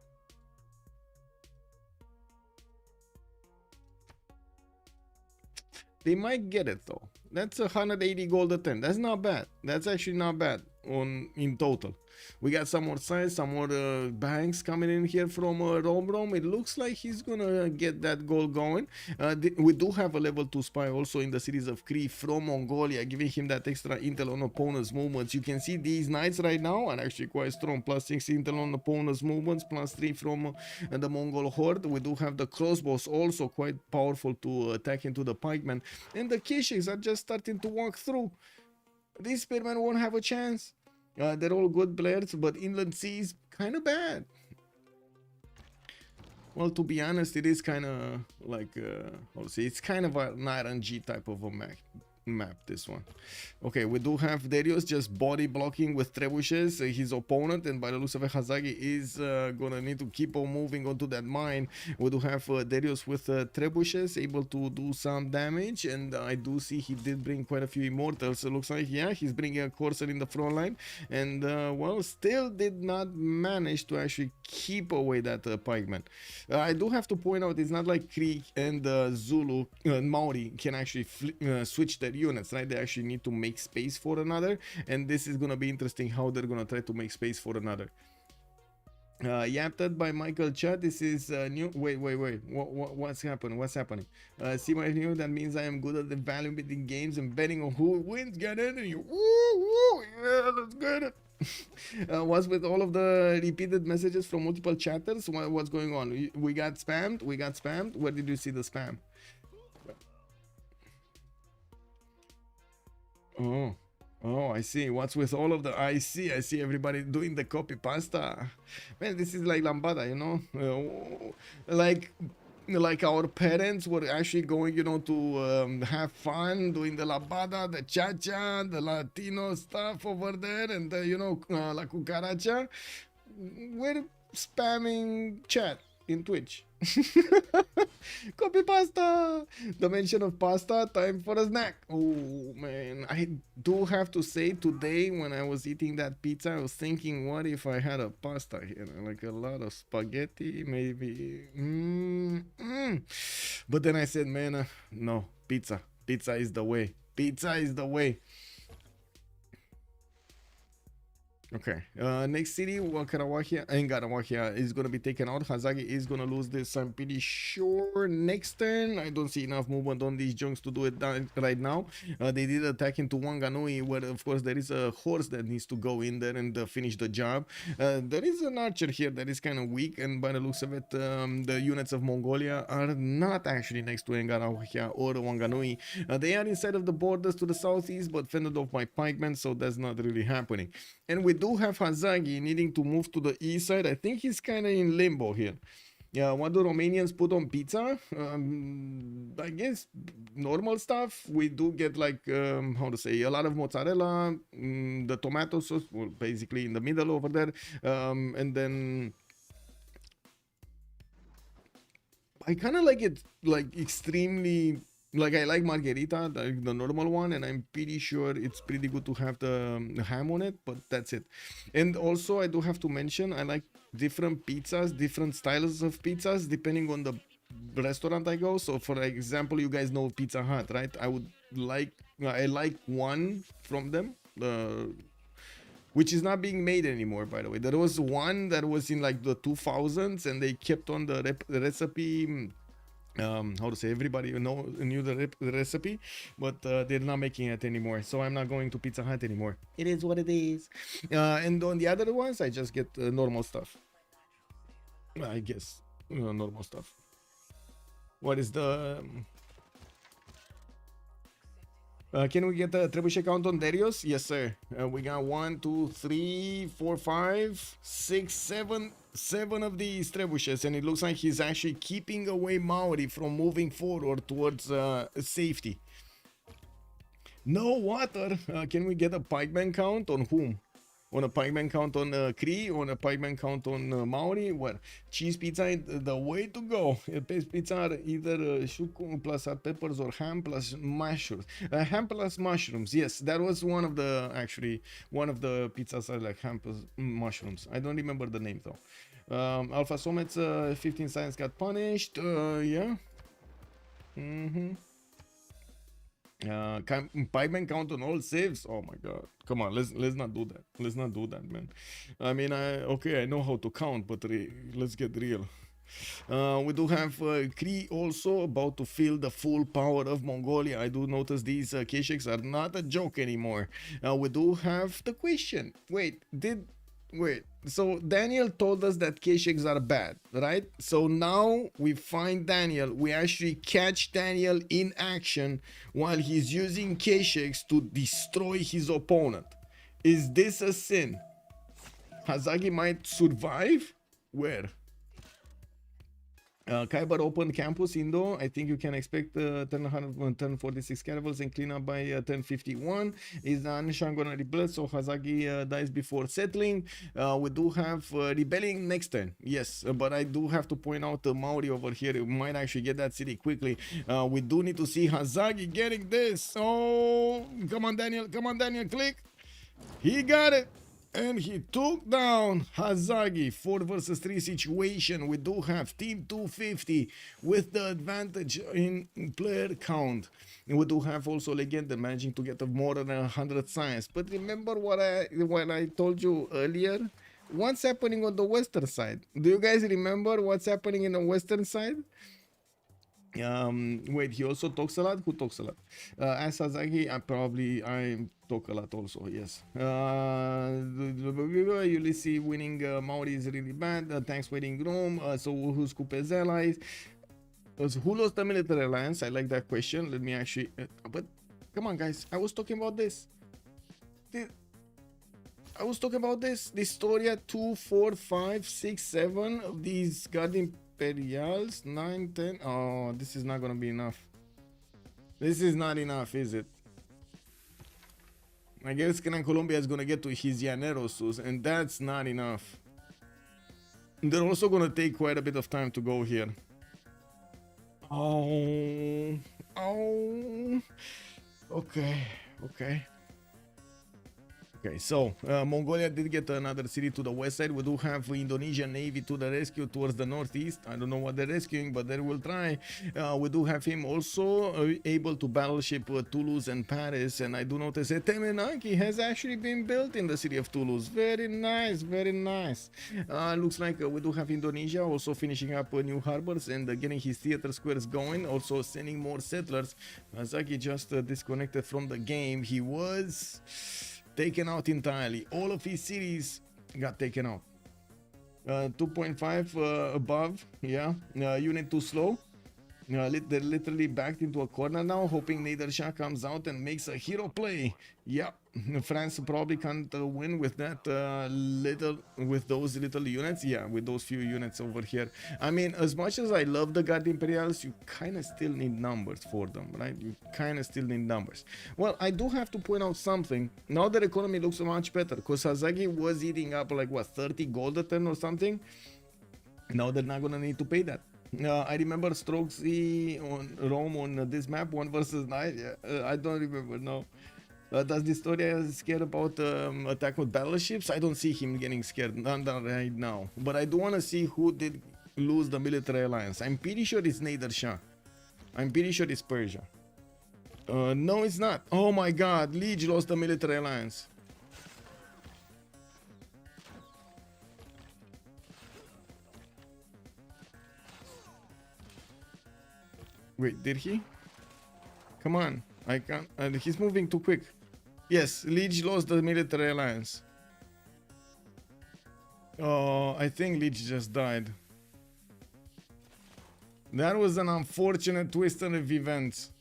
They might get it though. That's 180 gold a turn. That's not bad. That's actually not bad. in total. We got some more sides, some more banks coming in here from Rome. It looks like he's gonna get that goal going. We do have a level 2 spy also in the series of Cree from Mongolia, giving him that extra intel on opponent's movements. You can see these knights right now are actually quite strong. +6 intel on opponent's movements, +3 from the Mongol horde. We do have the crossbows also quite powerful to attack into the pikemen. And the Kishiks are just starting to walk through. These spearmen won't have a chance. They're all good players, but Inland Sea is kind of bad. Well, to be honest, it is kind of like, it's kind of an RNG type of a map, this one. Okay, we do have Darius just body blocking with trebuchets his opponent, and by the looks of it, Hazagi is gonna need to keep on moving onto that mine. We do have Darius with trebuchets able to do some damage, and I do see he did bring quite a few immortals. It looks like, yeah, he's bringing a Corsair in the front line, and well, still did not manage to actually keep away that pikeman. I do have to point out, it's not like Cree and Zulu Maori can actually switch their units, right? They actually need to make space for another, and this is gonna be interesting how they're gonna try to make space for another. Yapped by Michael Chad. This is new. Wait. What's happening? See my new. That means I am good at evaluating games and betting on who wins. Get in and you. Woo, yeah, let's get it. What's with all of the repeated messages from multiple chatters? What's going on? We got spammed. Where did you see the spam? Oh, I see. What's with all of the... I see everybody doing the copy pasta. Man, this is like lambada, you know? Like our parents were actually going, you know, to have fun doing the lambada, the cha-cha, the Latino stuff over there, and the, you know, la cucaracha. We're spamming chat in Twitch. Copy pasta. The mention of pasta, time for a snack. Oh man, I do have to say, today when I was eating that pizza, I was thinking, what if I had a pasta here, like a lot of spaghetti, maybe. But then I said, man, no, pizza is the way. Okay, next city, Ngarawahia is going to be taken out. Hazagi is going to lose this, I'm pretty sure. Next turn, I don't see enough movement on these junks to do it right now. They did attack into Wanganui, where of course there is a horse that needs to go in there and finish the job. There is an archer here that is kind of weak, and by the looks of it, the units of Mongolia are not actually next to Ngarawahia or Wanganui. They are inside of the borders to the southeast, but fended off by pikemen, so that's not really happening. And we do have Hazagi needing to move to the east side. I think he's kind of in limbo here. Yeah, what do Romanians put on pizza? I guess normal stuff. We do get like, how to say, a lot of mozzarella, the tomato sauce, well, basically in the middle over there. And then I kind of like it, like extremely... Like, I like margherita, the normal one, and I'm pretty sure it's pretty good to have the ham on it, but that's it. And also, I do have to mention, I like different pizzas, different styles of pizzas, depending on the restaurant I go. So, for example, you guys know Pizza Hut, right? I like one from them, which is not being made anymore, by the way. There was one that was in like the 2000s, and they kept on the recipe... how to say, everybody knew the recipe, but they're not making it anymore, so I'm not going to Pizza Hut anymore. It is what it is. And on the other ones, I just get normal stuff, I guess. Normal stuff. What is the can we get the trebuchet count on Darius? Yes, sir. We got 1, 2, 3, 4, 5, 6, 7 of these trebuchets, and it looks like he's actually keeping away Maori from moving forward towards safety. No water. Can we get a pikeman count on whom? On a pikeman count on Cree, on a pikeman count on Maori? What? Cheese pizza, the way to go. Pizza are either shuku plus hot peppers or ham plus mushrooms. Ham plus mushrooms, yes, that was one of the pizzas are like ham plus mushrooms. I don't remember the name though. Alpha Somets, 15 science got punished. Yeah. Pieman count on all saves. Oh my god, come on, let's not do that. Let's not do that, man. I mean, okay, I know how to count, but let's get real. We do have Kree also about to feel the full power of Mongolia. I do notice these K-Shakes are not a joke anymore. We do have the question. Wait, so Daniel told us that K-Shakes are bad, right? So now we find Daniel. We actually catch Daniel in action while he's using K-Shakes to destroy his opponent. Is this a sin? Hazagi might survive? Where? Khyber open campus Indo. I think you can expect 1046 caravels and clean up by 1051. Is Anishan gonna rebel? So Hazagi dies before settling. We do have rebelling next turn. Yes, but I do have to point out Maori over here. We might actually get that city quickly. We do need to see Hazagi getting this. Oh, come on, Daniel. Come on, Daniel. Click. He got it. And he took down Hazagi. 4 versus 3 situation. We do have team 250 with the advantage in player count. And we do have also Legenda managing to get more than 100 science. But remember what I told you earlier? What's happening on the western side? Do you guys remember what's happening in the western side? Wait, he also talks a lot. Who talks a lot? As Hazagi, I talk a lot also. Yes. Ulyss winning Maori is really bad. Thanks waiting room. So who's Coupe's allies? Who lost the military alliance? I like that question. Let me actually. But come on, guys. I was talking about this. I was talking about this. Historia 2, 4, 5, 6, 7 of these Guardian Imperials, 9, 10. Oh, this is not gonna be enough. This is not enough, is it? I guess Gran Colombia is gonna get to his Llaneros, and that's not enough. They're also gonna take quite a bit of time to go here. Oh. Okay. Okay, so Mongolia did get another city to the west side. We do have Indonesian Navy to the rescue towards the northeast. I don't know what they're rescuing, but they will try. We do have him also able to battleship Toulouse and Paris. And I do notice that Temenaki has actually been built in the city of Toulouse. Very nice, very nice. Looks like we do have Indonesia also finishing up new harbors and getting his theater squares going. Also sending more settlers. Hazagi just disconnected from the game. He was taken out entirely. All of his cities got taken out. 2.5 above. Yeah. Unit too slow. They're literally backed into a corner now, hoping Nader Shah comes out and makes a hero play. Yeah, France probably can't win with that with those little units. Yeah, with those few units over here. I mean, as much as I love the Guard Imperials, you kind of still need numbers for them, right? You kind of still need numbers. Well, I do have to point out something. Now their economy looks much better, because Hazagi was eating up like, what, 30 gold a turn or something? Now they're not gonna need to pay that. I remember Stroxy on Rome on this map, 1 versus 9. Yeah, I don't remember, no. Does Historia scared about attack with battleships? I don't see him getting scared, not right now. But I do want to see who did lose the military alliance. I'm pretty sure it's Nader Shah. I'm pretty sure it's Persia. No, it's not. Oh my god, Liege lost the military alliance. Wait, did he? Come on, I can't. He's moving too quick. Yes, Liege lost the military alliance. Oh, I think Liege just died. That was an unfortunate twist of events.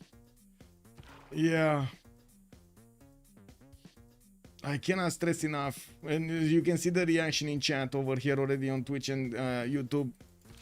Yeah. I cannot stress enough. And you can see the reaction in chat over here already on Twitch and YouTube.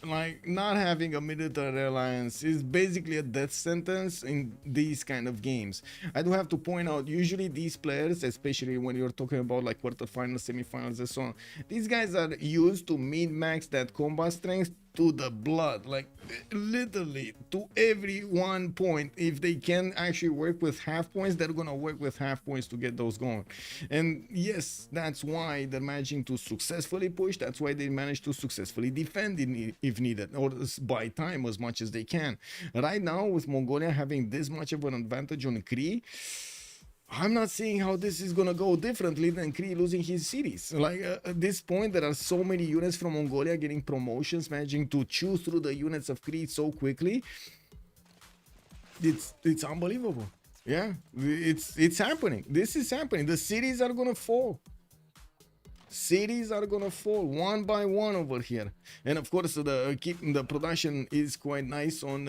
Like, not having a military alliance is basically a death sentence in these kind of games. I do have to point out, usually these players, especially when you're talking about like quarterfinals, semifinals and so on, these guys are used to min-max that combat strength to the blood, like literally to every 1 point. If they can actually work with half points, they're gonna work with half points to get those going. And yes, that's why they're managing to successfully push. That's why they manage to successfully defend if needed, or buy time as much as they can. Right now, with Mongolia having this much of an advantage on Kree, I'm not seeing how this is gonna go differently than Kree losing his cities. Like at this point, there are so many units from Mongolia getting promotions, managing to chew through the units of Kree so quickly. It's unbelievable. Yeah, it's happening. This is happening. The cities are gonna fall. Cities are gonna fall one by one over here, and of course the production is quite nice on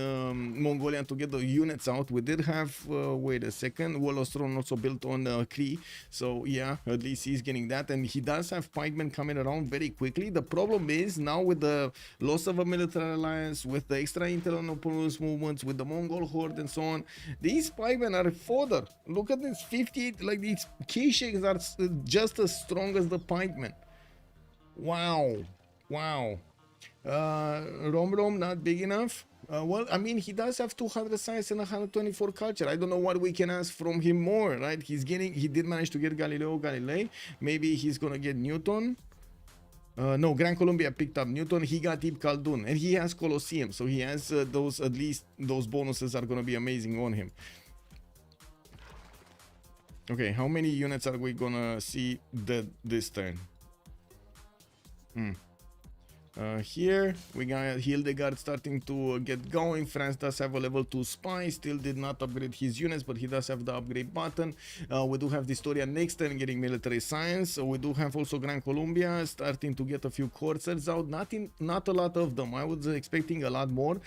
Mongolia to get the units out. We did have wait a second, Wolostron also built on Kree, so yeah, at least he's getting that, and he does have pikemen coming around very quickly. The problem is now with the loss of a military alliance, with the extra internal opponents movements, with the Mongol horde and so on, these pikemen are fodder. Look at this 58, like these Kishaks are just as strong as the pikemen. Wow. Rom not big enough. Well, I mean, he does have 200 science and 124 culture. I don't know what we can ask from him more, right? He did manage to get Galilei. Maybe he's gonna get Newton. No, Gran Colombia picked up Newton. He got Ibn Khaldun, and he has Colosseum, so he has those. At least those bonuses are gonna be amazing on him. Okay, how many units are we gonna see this turn? Here we got Hildegard starting to get going. France does have a level 2 spy, still did not upgrade his units, but he does have the upgrade button. We do have Historia next turn getting military science. So we do have also Gran Colombia starting to get a few coursers out. Not a lot of them. I was expecting a lot more,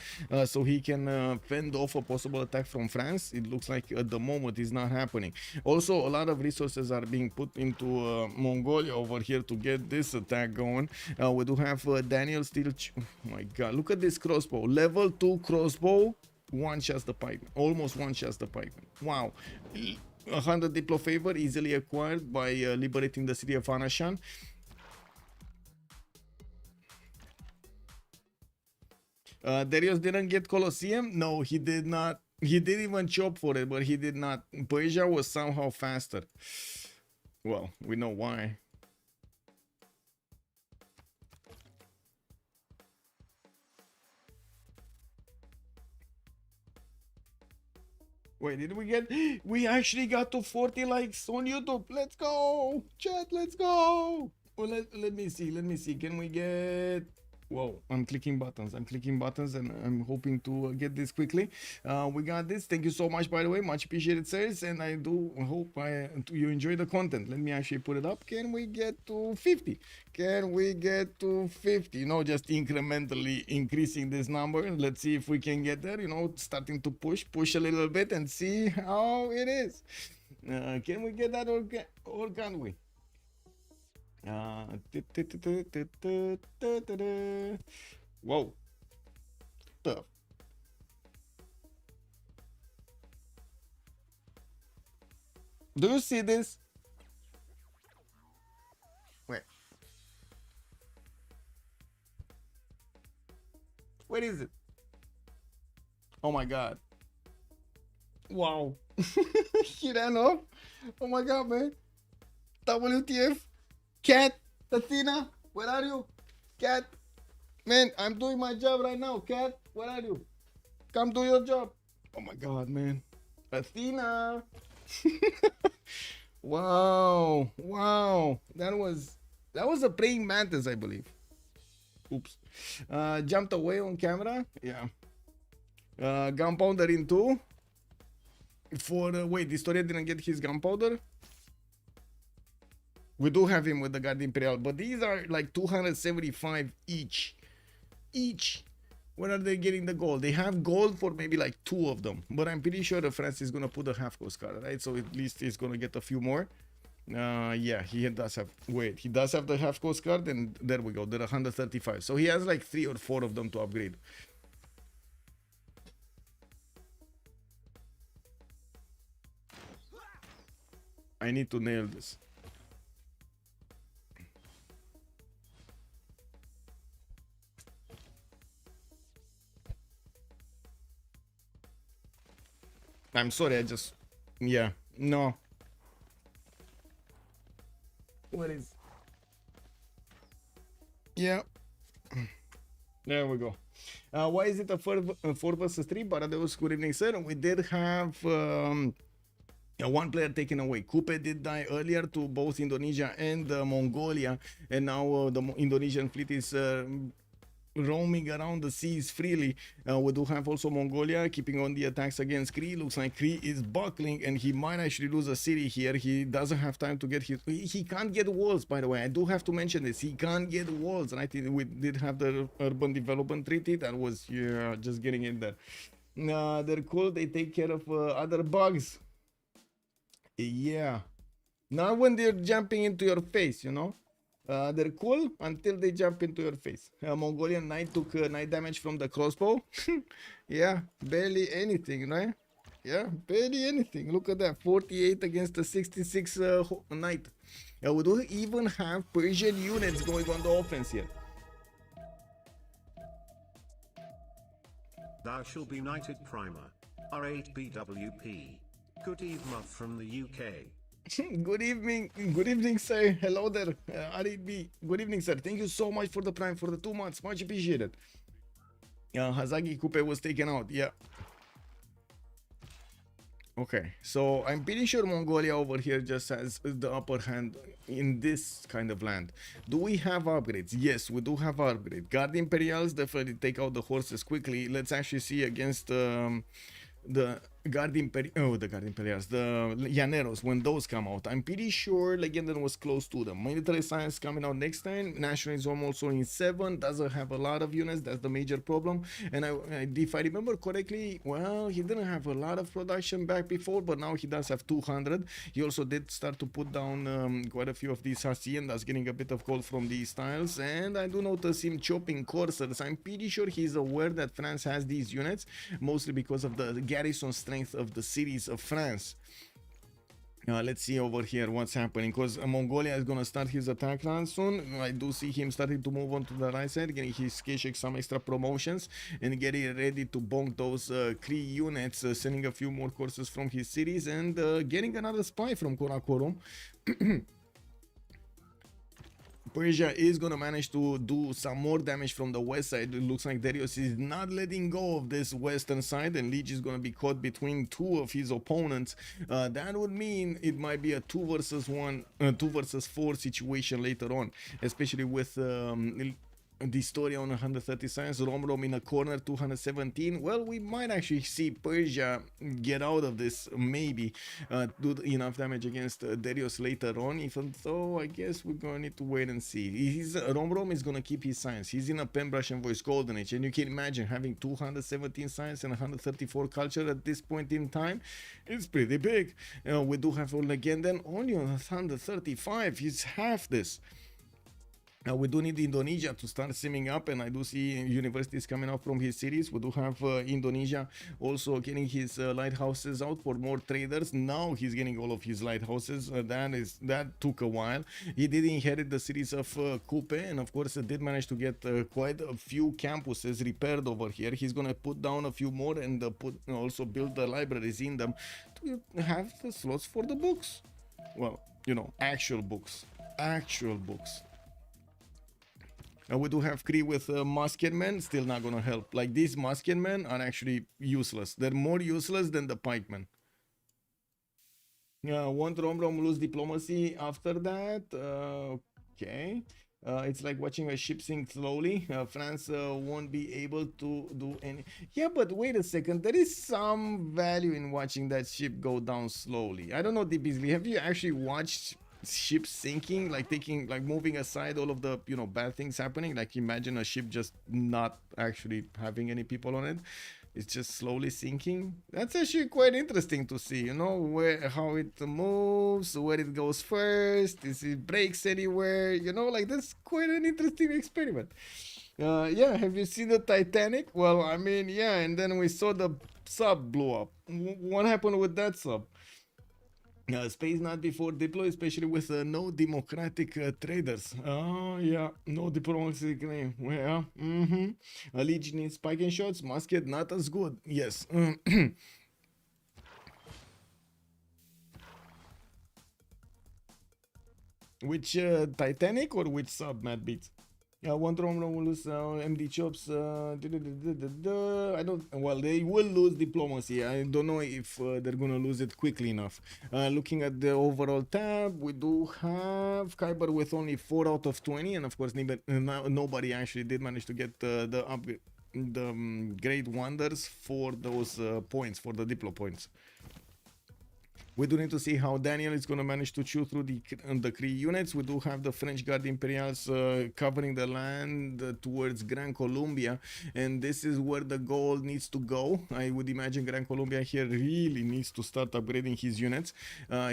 so he can fend off a possible attack from France. It looks like at the moment it's not happening. Also, a lot of resources are being put into Mongolia over here to get this attack going. We do have Daniel still. Oh my god, look at this crossbow. Level 2 crossbow, one shots the pipe. Almost one shots the pipe. Wow. 100 Diplo favor easily acquired by liberating the city of Anashan. Darius didn't get Colosseum. No, he did not. He didn't even chop for it, but he did not. Persia was somehow faster. Well, we know why. Wait, did we get? We actually got to 40 likes on YouTube. Let's go, chat. Let's go. Well, let me see. Let me see. Can we get? Whoa, I'm clicking buttons, and I'm hoping to get this quickly. We got this. Thank you so much, by the way. Much appreciated, sirs. And I do hope you enjoy the content. Let me actually put it up. Can we get to 50? Can we get to 50? You know, just incrementally increasing this number. Let's see if we can get there. You know, starting to push a little bit and see how it is. Can we get that or can't we? Whoa. Tough. Do you see this? Wait. Where is it? Oh my god. Wow. He ran off. Oh my god, man. WTF. Cat, Tatina, where are you? Cat, man, I'm doing my job right now. Cat, where are you? Come do your job. Oh my god, man. Athena. Wow. That was a praying mantis, I believe. Oops. Jumped away on camera. Yeah. Gunpowder in 2. Wait, Historia didn't get his gunpowder. We do have him with the Guard Imperial, but these are like 275 each. Where are they getting the gold? They have gold for maybe like 2 of them, but I'm pretty sure the France is gonna put a half coast card, right? So at least he's gonna get a few more. Yeah, he does have. Wait, he does have the half coast card, and there we go. There are 135. So he has like 3 or 4 of them to upgrade. I need to nail this. I'm sorry, I just... Yeah, no. What is... Yeah. There we go. Why is it a 4 versus 3? Baradeus, good evening, sir. We did have one player taken away. Kupe did die earlier to both Indonesia and Mongolia, and now the Indonesian fleet is roaming around the seas freely. We do have also Mongolia keeping on the attacks against Kree. Looks like Kree is buckling and he might actually lose a city here. He doesn't have time to get his... He can't get walls, by the way. I do have to mention this. He can't get walls. Right? We did have the Urban Development Treaty. That was, yeah, just getting in there. They're cool. They take care of other bugs. Yeah. Not when they're jumping into your face, you know. They're cool until they jump into your face. Mongolian knight took knight damage from the crossbow. Yeah, barely anything, right? Yeah, barely anything. Look at that, 48 against the 66 knight. We don't even have Persian units going on the offense here. Thou shall be knighted primer. R8BWP. Good evening from the UK. Good evening, sir. Hello there, R8B. Good evening, sir. Thank you so much for the prime for the 2 months. Much appreciated. Hazagi Kupe was taken out. Yeah. Okay, so I'm pretty sure Mongolia over here just has the upper hand in this kind of land. Do we have upgrades? Yes, we do have upgrades. Guard Imperials definitely take out the horses quickly. Let's actually see against the Guard Imperials, the Llaneros, when those come out. I'm pretty sure Legendary was close to them. Military Science coming out next time. Nationalism also in 7, doesn't have a lot of units, that's the major problem. And if I remember correctly, well, he didn't have a lot of production back before, but now he does have 200. He also did start to put down quite a few of these haciendas, getting a bit of coal from these tiles. And I do notice him chopping coursers. I'm pretty sure he's aware that France has these units, mostly because of the garrison strength of the cities of France. Let's see over here what's happening, because Mongolia is gonna start his attack run soon. I do see him starting to move on to the right side, getting his Keshik some extra promotions and getting ready to bonk those Kree units, sending a few more courses from his cities and getting another spy from Karakorum. Persia is gonna manage to do some more damage from the west side. It looks like Darius is not letting go of this western side, and Liege is gonna be caught between 2 of his opponents. That would mean it might be a 2 versus 4 situation later on, especially with the story on 130 science, Rom in a corner, 217. Well, we might actually see Persia get out of this, maybe do enough damage against Darius later on, even though I guess we're gonna need to wait and see. Rom is gonna keep his science. He's in a Pembrush and Voice Golden Age, and you can imagine having 217 science and 134 culture at this point in time. It's pretty big. We do have Legenden only on 135. He's half this. We do need Indonesia to start simming up, and I do see universities coming out from his cities. We do have Indonesia also getting his lighthouses out for more traders. Now he's getting all of his lighthouses. That took a while. He did inherit the cities of Kupe, and of course did manage to get quite a few campuses repaired over here. He's gonna put down a few more and also build the libraries in them to have the slots for the books. Well, you know, actual books. We do have Kree with musketmen, still not gonna help. Like, these musketmen are actually useless. They're more useless than the pikemen. Won't Rom lose diplomacy after that? Okay. It's like watching a ship sink slowly. France won't be able to do any... Yeah, but wait a second. There is some value in watching that ship go down slowly. I don't know, Deep Beasley, have you actually watched ship sinking, like moving aside all of the, you know, bad things happening? Like, imagine a ship just not actually having any people on it, it's just slowly sinking. That's actually quite interesting to see, you know, how it moves, where it goes first, if it breaks anywhere, you know, like, that's quite an interesting experiment. Yeah, have you seen the Titanic? Well, I mean, yeah, and then we saw the sub blow up. What happened with that sub? Space not before deploy, especially with no democratic traders. Oh, yeah, no diplomacy claim. Yeah, Legion in spike and shots, musket not as good. Yes. Which Titanic or which sub, Mad Beats? One Rome will lose MD chops. I don't. Well, they will lose diplomacy. I don't know if they're gonna lose it quickly enough. Looking at the overall tab, we do have Kyber with only 4 out of 20, and of course, nobody actually did manage to get the upgrade, the great wonders for those points, for the diplo points. We do need to see how Daniel is going to manage to chew through the Cree units. We do have the French Guard Imperials covering the land towards Gran Colombia, and this is where the goal needs to go. I would imagine Gran Colombia here really needs to start upgrading his units.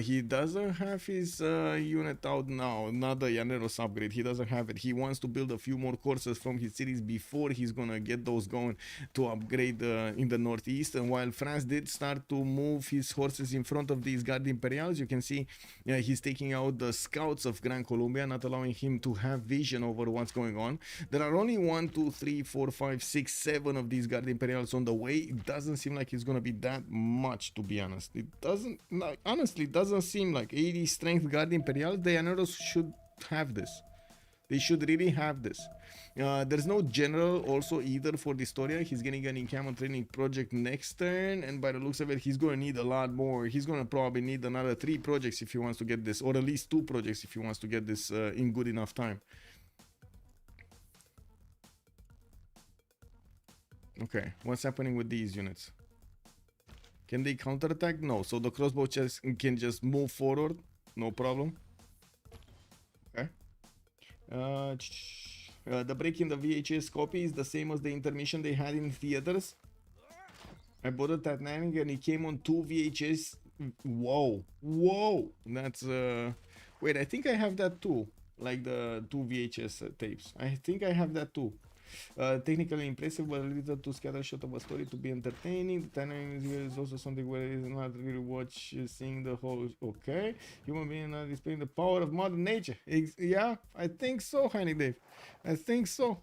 He doesn't have his unit out now, not the Llaneros upgrade. He doesn't have it. He wants to build a few more courses from his cities before he's going to get those going to upgrade in the northeast. And while France did start to move his horses in front of these Guard Imperials, you can see he's taking out the scouts of Gran Colombia, not allowing him to have vision over what's going on. There are only 1, 2, 3, 4, 5, 6, 7 of these Guard Imperials on the way. It doesn't seem like it's going to be that much, to be honest. It doesn't, honestly, it doesn't seem like 80 strength Guard Imperials. The Llaneros should have this. They should really have this. There's no general also either for the Historia. He's getting an encampment training project next turn, and by the looks of it, he's going to need a lot more. He's going to probably need another 3 projects if he wants to get this, or at least 2 projects if he wants to get this in good enough time. Okay, what's happening with these units? Can they counterattack? No, so the crossbow can just move forward, no problem. Okay. The break in the VHS copy is the same as the intermission they had in theaters. I bought a Titanic and it came on 2 VHS. Whoa, whoa, that's wait, I think I have that too, like the 2 VHS tapes. I think I have that too. Technically impressive, but a little too scattershot of a story to be entertaining. The Titanic is also something where it is not really watch seeing the whole. Okay, human being not displaying the power of modern nature. Yeah, I think so, Honey Dave. I think so.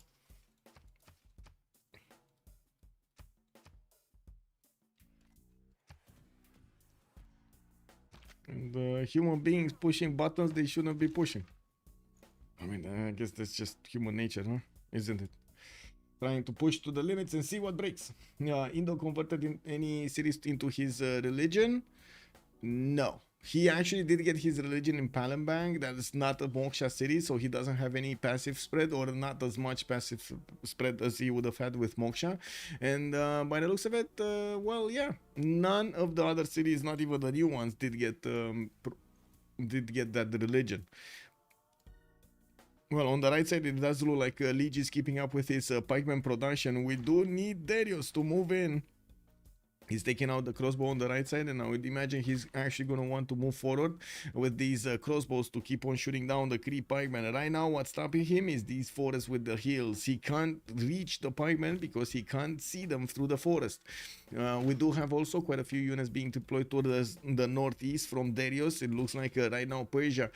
And human beings pushing buttons they shouldn't be pushing. I mean, I guess that's just human nature, huh? Isn't it? Trying to push to the limits and see what breaks. Indo converted in any cities into his religion? No. He actually did get his religion in Palembang. That is not a Moksha city, so he doesn't have any passive spread, or not as much passive spread as he would have had with Moksha. And by the looks of it, well, yeah, none of the other cities, not even the new ones, did get that religion. Well, on the right side, it does look like Liege is keeping up with his pikeman production. We do need Darius to move in. He's taking out the crossbow on the right side, and I would imagine he's actually going to want to move forward with these crossbows to keep on shooting down the Cree pikemen. Right now, what's stopping him is these forests with the hills. He can't reach the pikemen because he can't see them through the forest. We do have also quite a few units being deployed towards the northeast from Darius. It looks like right now Persia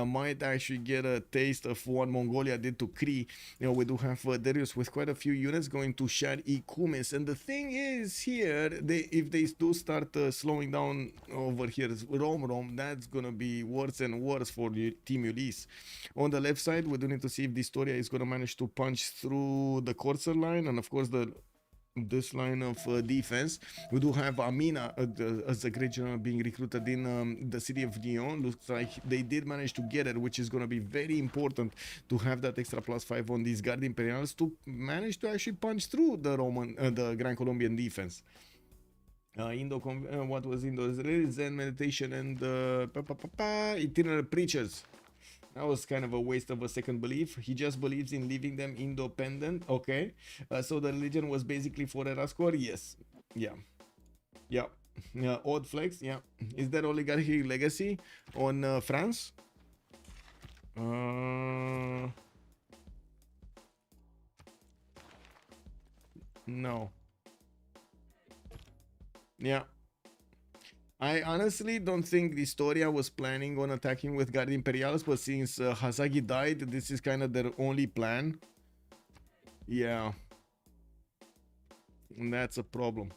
might actually get a taste of what Mongolia did to Cree. We do have Darius with quite a few units going to Shar-e Kumis. And the thing is here, if they do start slowing down over here, Rom, that's gonna be worse and worse for Team Ulyss. On the left side, we do need to see if the Historia is gonna manage to punch through the Corsair line, and of course this line of defense. We do have Amina as a great general being recruited in the city of Lyon. Looks like they did manage to get it, which is going to be very important to have that extra +5 on these Guard Imperials to manage to actually punch through the Grand Colombian defense. What was Indo? Zen meditation and itinerant preachers. That was kind of a waste of a second belief. He just believes in leaving them independent. Okay. So the religion was basically for Erascor? Yes. Yeah. Yeah. Odd flex. Yeah. Is there oligarchy legacy on France? No. Yeah. I honestly don't think the Historia was planning on attacking with Guard Imperials, but since Hazagi died, this is kind of their only plan. Yeah. And that's a problem.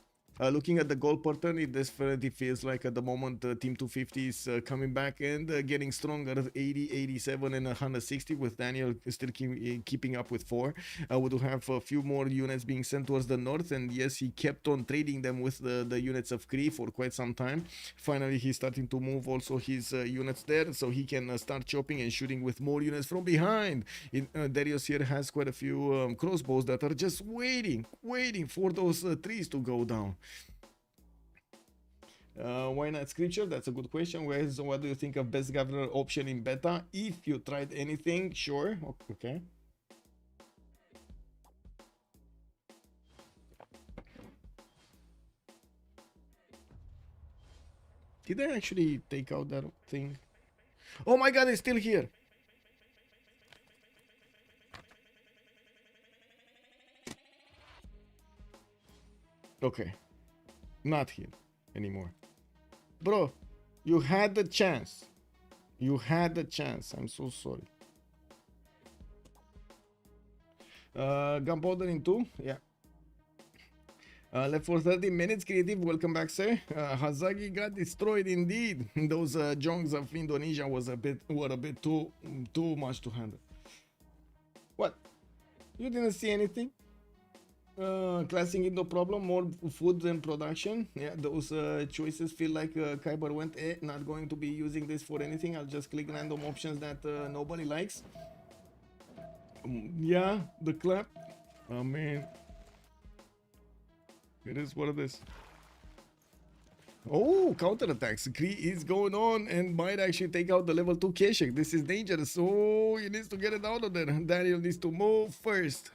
Looking at the goal pattern, it definitely feels like at the moment Team 250 is coming back and getting stronger at 80, 87, and 160, with Daniel still keeping up with 4. We do have a few more units being sent towards the north, and yes, he kept on trading them with the units of Kree for quite some time. Finally, he's starting to move also his units there, so he can start chopping and shooting with more units from behind. Darius here has quite a few crossbows that are just waiting for those trees to go down. Why not Scripture? That's a good question. What do you think of best governor option in beta? If you tried anything, sure. Okay. Did I actually take out that thing? Oh my god, it's still here. Okay. Not here anymore. Bro, you had the chance. You had the chance. I'm so sorry. Gunpowder in 2? Yeah. Left for 30 minutes, creative. Welcome back, sir. Hazagi got destroyed indeed. Those jongs of Indonesia were a bit too much to handle. What? You didn't see anything? Classic Indo problem, more food than production. Yeah, those choices feel like Kyber went, not going to be using this for anything. I'll just click random options that nobody likes. Yeah, the clap. Oh man. It is what it is. Oh, counterattacks. Kree is going on and might actually take out the level 2 Keshik. This is dangerous. Oh, he needs to get it out of there. Daniel needs to move first.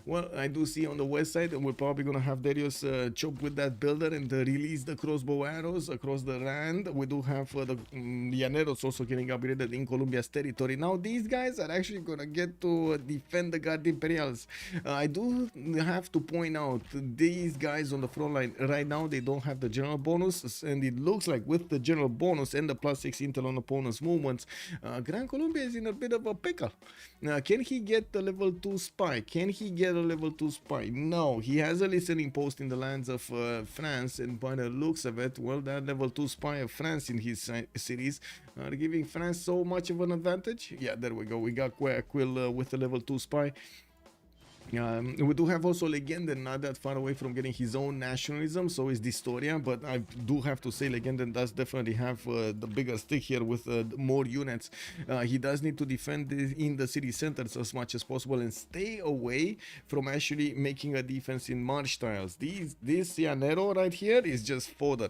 Well, I do see on the west side, and we're probably going to have Darius chop with that builder and release the crossbow arrows across the land. We do have the Llaneros also getting upgraded in Colombia's territory. Now, these guys are actually going to get to defend the Guard Imperials. I do have to point out, these guys on the front line, right now, they don't have the general bonus, and it looks like with the general bonus and the +6 intel on opponent's movements, Gran Colombia is in a bit of a pickle. Can he get the level 2 spy? Can he get a level 2 spy? No, he has a listening post in the lands of France, and by the looks of it, well, that level 2 spy of France in his series are giving France so much of an advantage. Yeah, there we go. We got Quill with the level 2 spy. We do have also Legenden, not that far away from getting his own nationalism, so is Distoria, but I do have to say Legenden does definitely have the bigger stick here with more units. He does need to defend in the city centers as much as possible and stay away from actually making a defense in marsh tiles. This Llanero right here is just fodder.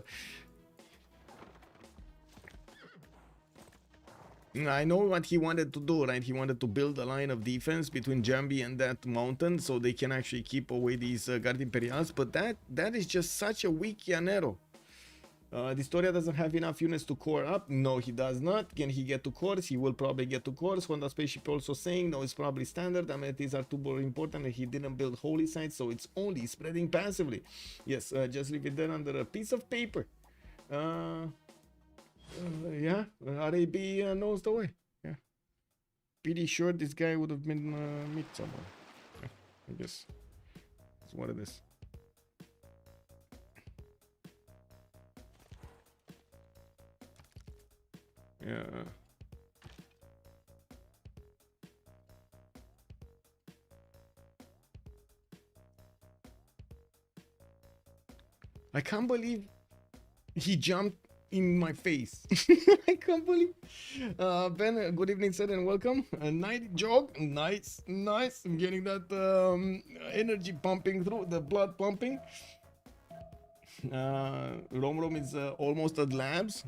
I know what he wanted to do, right? He wanted to build a line of defense between Jambi and that mountain so they can actually keep away these Guard Imperials, but that is just such a weak Llanero. Distoria doesn't have enough units to core up. No, he does not. Can he get to cores? He will probably get to cores. Honda Spaceship also saying, no, it's probably standard. Amenities are too more important and he didn't build holy sites, so it's only spreading passively. Yes, just leave it there under a piece of paper. Yeah, RAB knows the way. Yeah, pretty sure this guy would have been meet somewhere. Yeah, I guess that's what it is. Yeah. I can't believe he jumped in my face. I can't believe. Ben, good evening, sir, and welcome. A night jog, nice. I'm getting that energy pumping through, the blood pumping. Rom is almost at labs.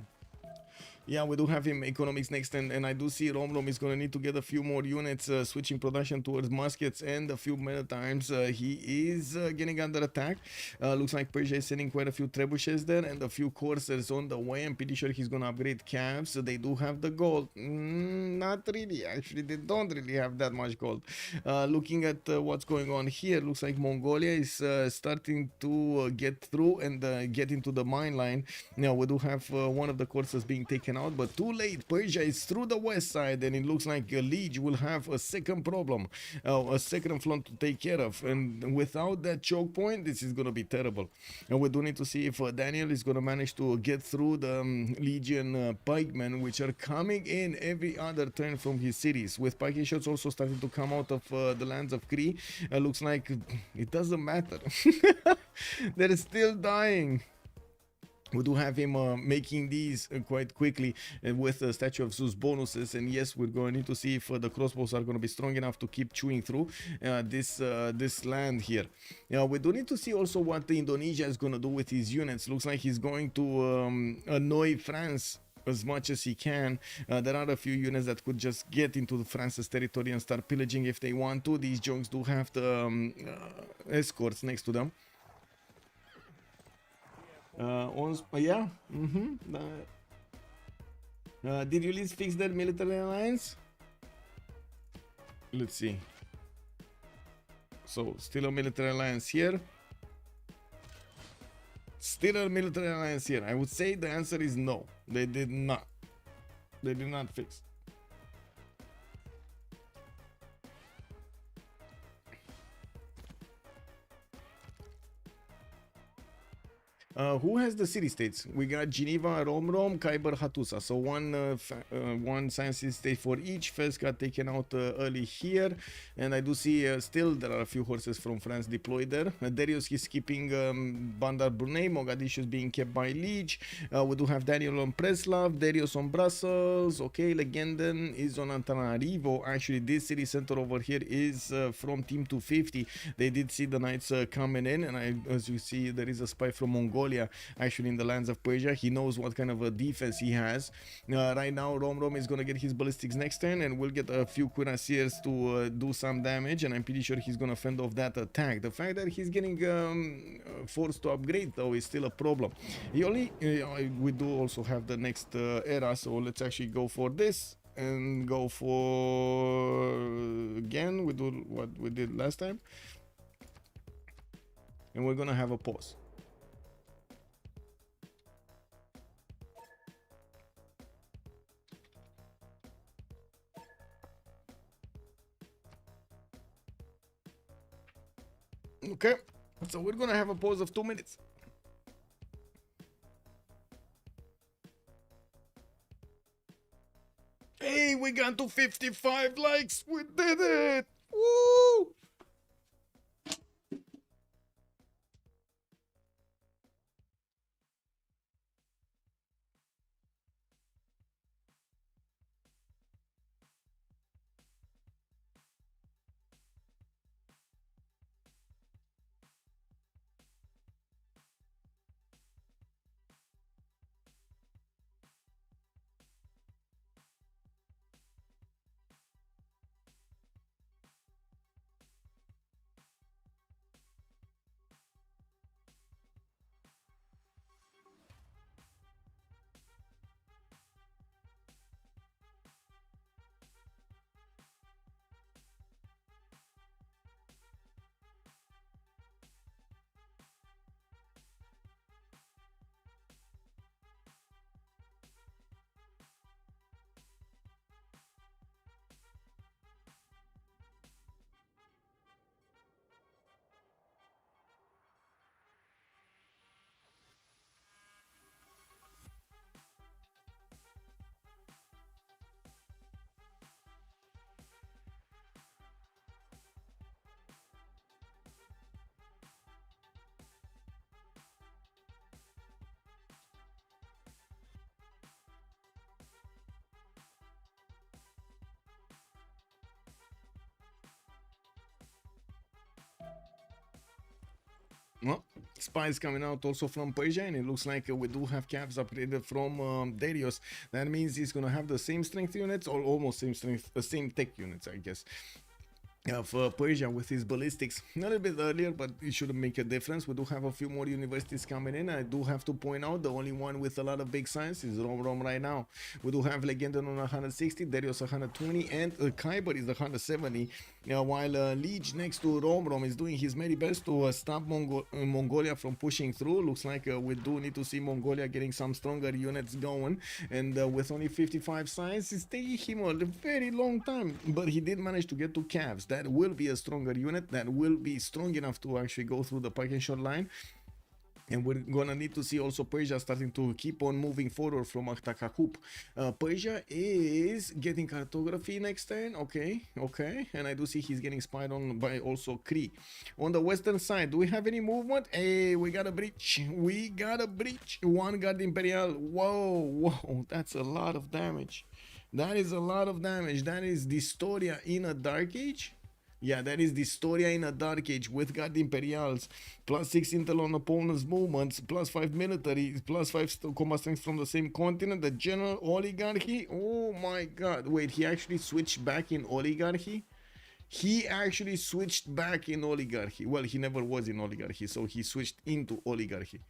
Yeah, we do have him economics next, and I do see Rom is going to need to get a few more units, switching production towards muskets and a few times. He is getting under attack. Looks like Persia is sending quite a few trebuchets there and a few coursers on the way. I'm pretty sure he's going to upgrade cabs. They do have the gold. Not really, actually, they don't really have that much gold. Looking at what's going on here, looks like Mongolia is starting to get through and get into the mine line. Now, we do have one of the coursers being taken taken out, but too late. Persia is through the west side, and it looks like Liege will have a second problem, a second front to take care of. And without that choke point, this is going to be terrible. And we do need to see if Daniel is going to manage to get through the Legion pikemen, which are coming in every other turn from his cities. With pike shots also starting to come out of the lands of Kree, looks like it doesn't matter. They're still dying. We do have him making these quite quickly with the Statue of Zeus bonuses, and yes, we're going to need to see if the crossbows are going to be strong enough to keep chewing through this land here. We do need to see also what Indonesia is going to do with his units. Looks like he's going to annoy France as much as he can. There are a few units that could just get into France's territory and start pillaging if they want to. These junks do have the escorts next to them. Yeah. Did Ulyss fix their military alliance? Let's see. So, still a military alliance here. Still a military alliance here. I would say the answer is no. They did not. They did not fix. Who has the city-states? We got Geneva, Rome, Khyber, Hattusa. So one science city-state for each. Fez got taken out early here. And I do see still there are a few horses from France deployed there. Darius is keeping Bandar Brunei. Mogadishu is being kept by Liege. We do have Daniel on Preslav, Darius on Brussels. Okay, Legenden is on Antananarivo. Actually, this city center over here is from Team 250. They did see the knights coming in. And as you see, there is a spy from Mongolia actually in the lands of Persia. He knows what kind of a defense he has. Right now, Rom is going to get his ballistics next turn, and we'll get a few cuirassiers to do some damage, and I'm pretty sure he's going to fend off that attack. The fact that he's getting forced to upgrade, though, is still a problem. We do also have the next era, so let's actually go for this and go for again. We do what we did last time, and we're going to have a pause. Okay, so we're gonna have a pause of 2 minutes. Hey, we got to 55 likes. We did it. Woo! Well, spies coming out also from Persia, and it looks like we do have caps upgraded from Darius. That means he's gonna have the same strength units, or almost same strength, same tech units, I guess. of Persia with his ballistics a little bit earlier, but it shouldn't make a difference. We do have a few more universities coming in. I do have to point out the only one with a lot of big signs is Rom right now. We do have Legenden on 160, Darius 120, and Kyber is 170. While Liege next to Rom is doing his very best to stop Mongolia from pushing through. Looks like we do need to see Mongolia getting some stronger units going, and with only 55 signs, it's taking him a very long time, but he did manage to get to Cavs. That will be a stronger unit that will be strong enough to actually go through the parking shot line. And we're gonna need to see also Persia starting to keep on moving forward from Aktakakup. Persia is getting cartography next turn. Okay. And I do see he's getting spied on by also Kree. On the western side, do we have any movement? Hey, we got a breach. One guard Imperial. Whoa. That's a lot of damage. That is a lot of damage. That is Dystoria in a Dark Age. Yeah, that is Dystoria in a Dark Age with Guard Imperials, +6 intel on opponent's movements, +5 military, +5 combat strength from the same continent, the general oligarchy. Oh my god. Wait, he actually switched back in oligarchy? He actually switched back in oligarchy. Well, he never was in oligarchy, so he switched into oligarchy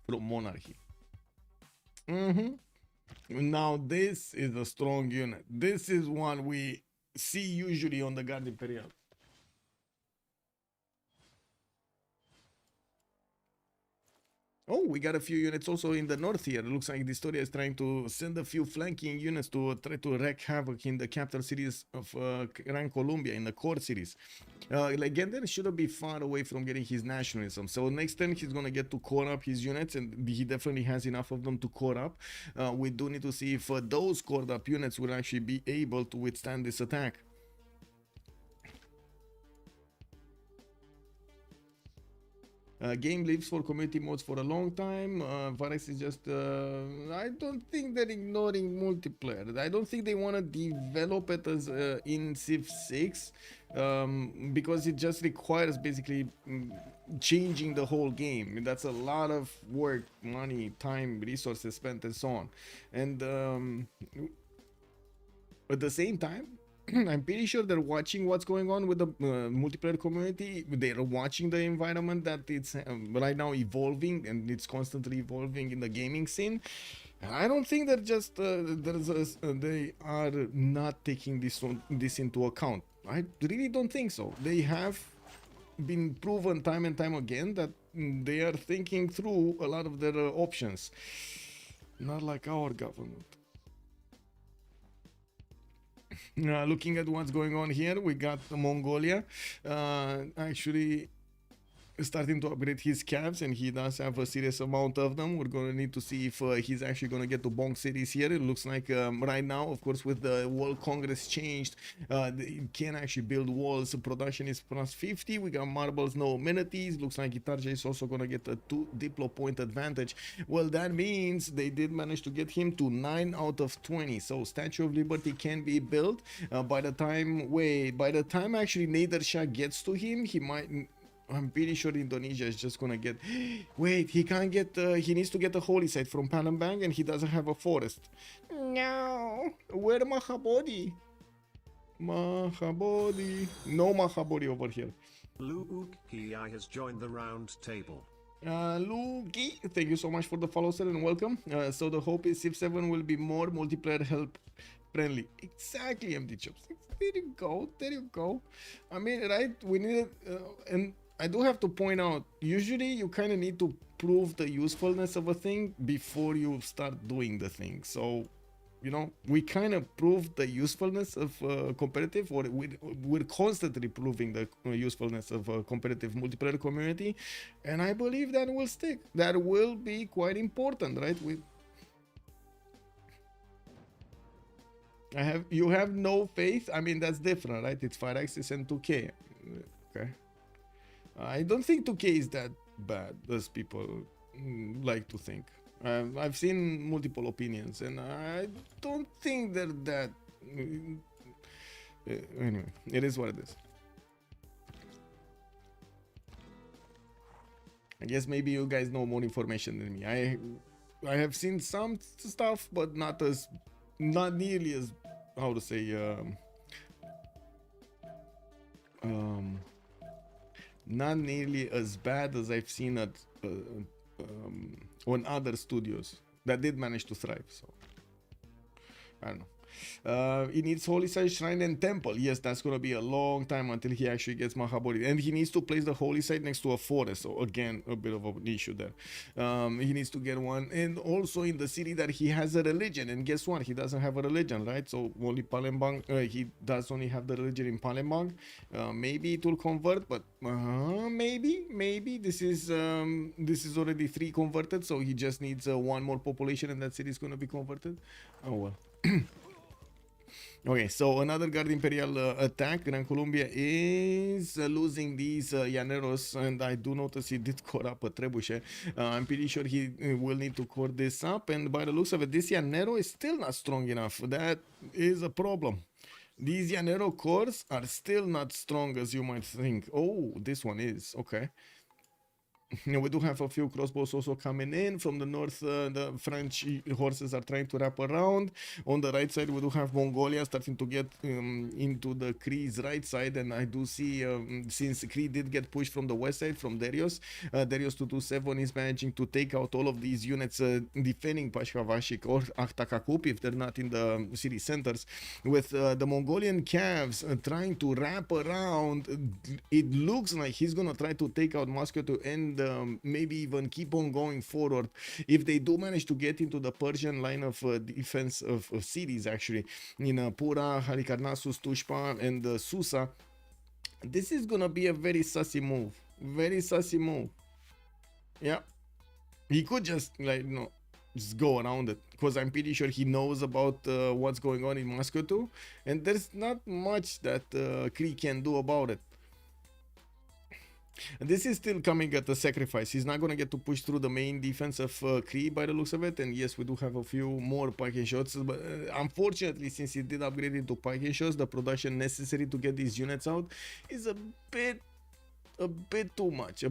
from monarchy. Now this is a strong unit. This is one we see usually on the Guard Imperial. Oh, we got a few units also in the north here. It looks like Dystoria is trying to send a few flanking units to try to wreak havoc in the capital cities of Gran Colombia, in the core cities. Legender shouldn't be far away from getting his nationalism. So next turn he's going to get to core up his units, and he definitely has enough of them to core up. We do need to see if those cored up units will actually be able to withstand this attack. Game lives for community modes for a long time. Varex is just I don't think they're ignoring multiplayer. I don't think they want to develop it as in Civ6 because it just requires basically changing the whole game. That's a lot of work, money, time, resources spent, and so on. And at the same time, I'm pretty sure they're watching what's going on with the multiplayer community. They're watching the environment that it's right now evolving, and it's constantly evolving in the gaming scene. And I don't think they're just they are not taking this into account. I really don't think so. They have been proven time and time again that they are thinking through a lot of their options. Not like our government. Looking at what's going on here, we got Mongolia actually starting to upgrade his cabs, and he does have a serious amount of them. We're going to need to see if he's actually going to get to Bonk cities here. It looks like right now, of course, with the World Congress changed, it can actually build walls. Production is +50. We got marbles, no amenities. Looks like Itarja is also going to get a 2 diplo point advantage. Well, that means they did manage to get him to 9 out of 20. So Statue of Liberty can be built. By the time actually Nader Shah gets to him, he might... I'm pretty sure Indonesia is just gonna get... Wait, he can't get... he needs to get a holy site from Palembang, and he doesn't have a forest. No! Where Mahabodhi? Mahabodhi. No Mahabodhi over here. Luki has joined the round table. Luki, thank you so much for the follow, sir, and welcome. So the hope is Civ7 will be more multiplayer help friendly. Exactly, MD Chops. There you go. There you go. I mean, right? We need it, and I do have to point out, usually you kind of need to prove the usefulness of a thing before you start doing the thing. So, you know, we kind of proved the usefulness of competitive, or we're constantly proving the usefulness of a competitive multiplayer community, and I believe that will stick. That will be quite important, right? You have no faith. I mean, that's different, right? It's 5axis and 2K. Okay. I don't think 2K is that bad as people like to think. I've seen multiple opinions, and I don't think they're that. Anyway, it is what it is. I guess maybe you guys know more information than me. I have seen some stuff, but not nearly as, how to say, not nearly as bad as I've seen at on other studios that did manage to thrive. So I don't know. He needs Holy Site, Shrine, and Temple. Yes, that's gonna be a long time until he actually gets Mahabodhi. And he needs to place the Holy Site next to a forest. So again, a bit of an issue there. He needs to get one. And also in the city that he has a religion. And guess what? He doesn't have a religion, right? So only Palembang, he does only have the religion in Palembang. Maybe it will convert, but maybe this is already 3 converted. So he just needs 1 more population and that city is gonna be converted. Oh well. Okay, so another Guard Imperial attack. Gran Columbia is losing these Llaneros, and I do notice he did core up a trebuchet. I'm pretty sure he will need to core this up, and by the looks of it, this Llanero is still not strong enough. That is a problem. These Llanero cores are still not strong as you might think. Oh, this one is. Okay. We do have a few crossbows also coming in from the north. The French horses are trying to wrap around. On the right side, we do have Mongolia starting to get into the Kree's right side, and I do see since Kree did get pushed from the west side from Darius, Darius 227 is managing to take out all of these units defending Pashkavashik or Akhtakup if they're not in the city centers. With the Mongolian calves trying to wrap around, it looks like he's gonna try to take out Moscow to end. Maybe even keep on going forward if they do manage to get into the Persian line of defense of cities, actually in Pura, Halikarnassus, Tushpa, and Susa. This is gonna be a very sussy move. Yeah, he could just just go around it, because I'm pretty sure he knows about what's going on in Moscow too, and there's not much that Kree can do about it. This is still coming at a sacrifice. He's not going to get to push through the main defense of Kree by the looks of it. And yes, we do have a few more pike shots. But unfortunately, since he did upgrade into pike shots, the production necessary to get these units out is a bit too much.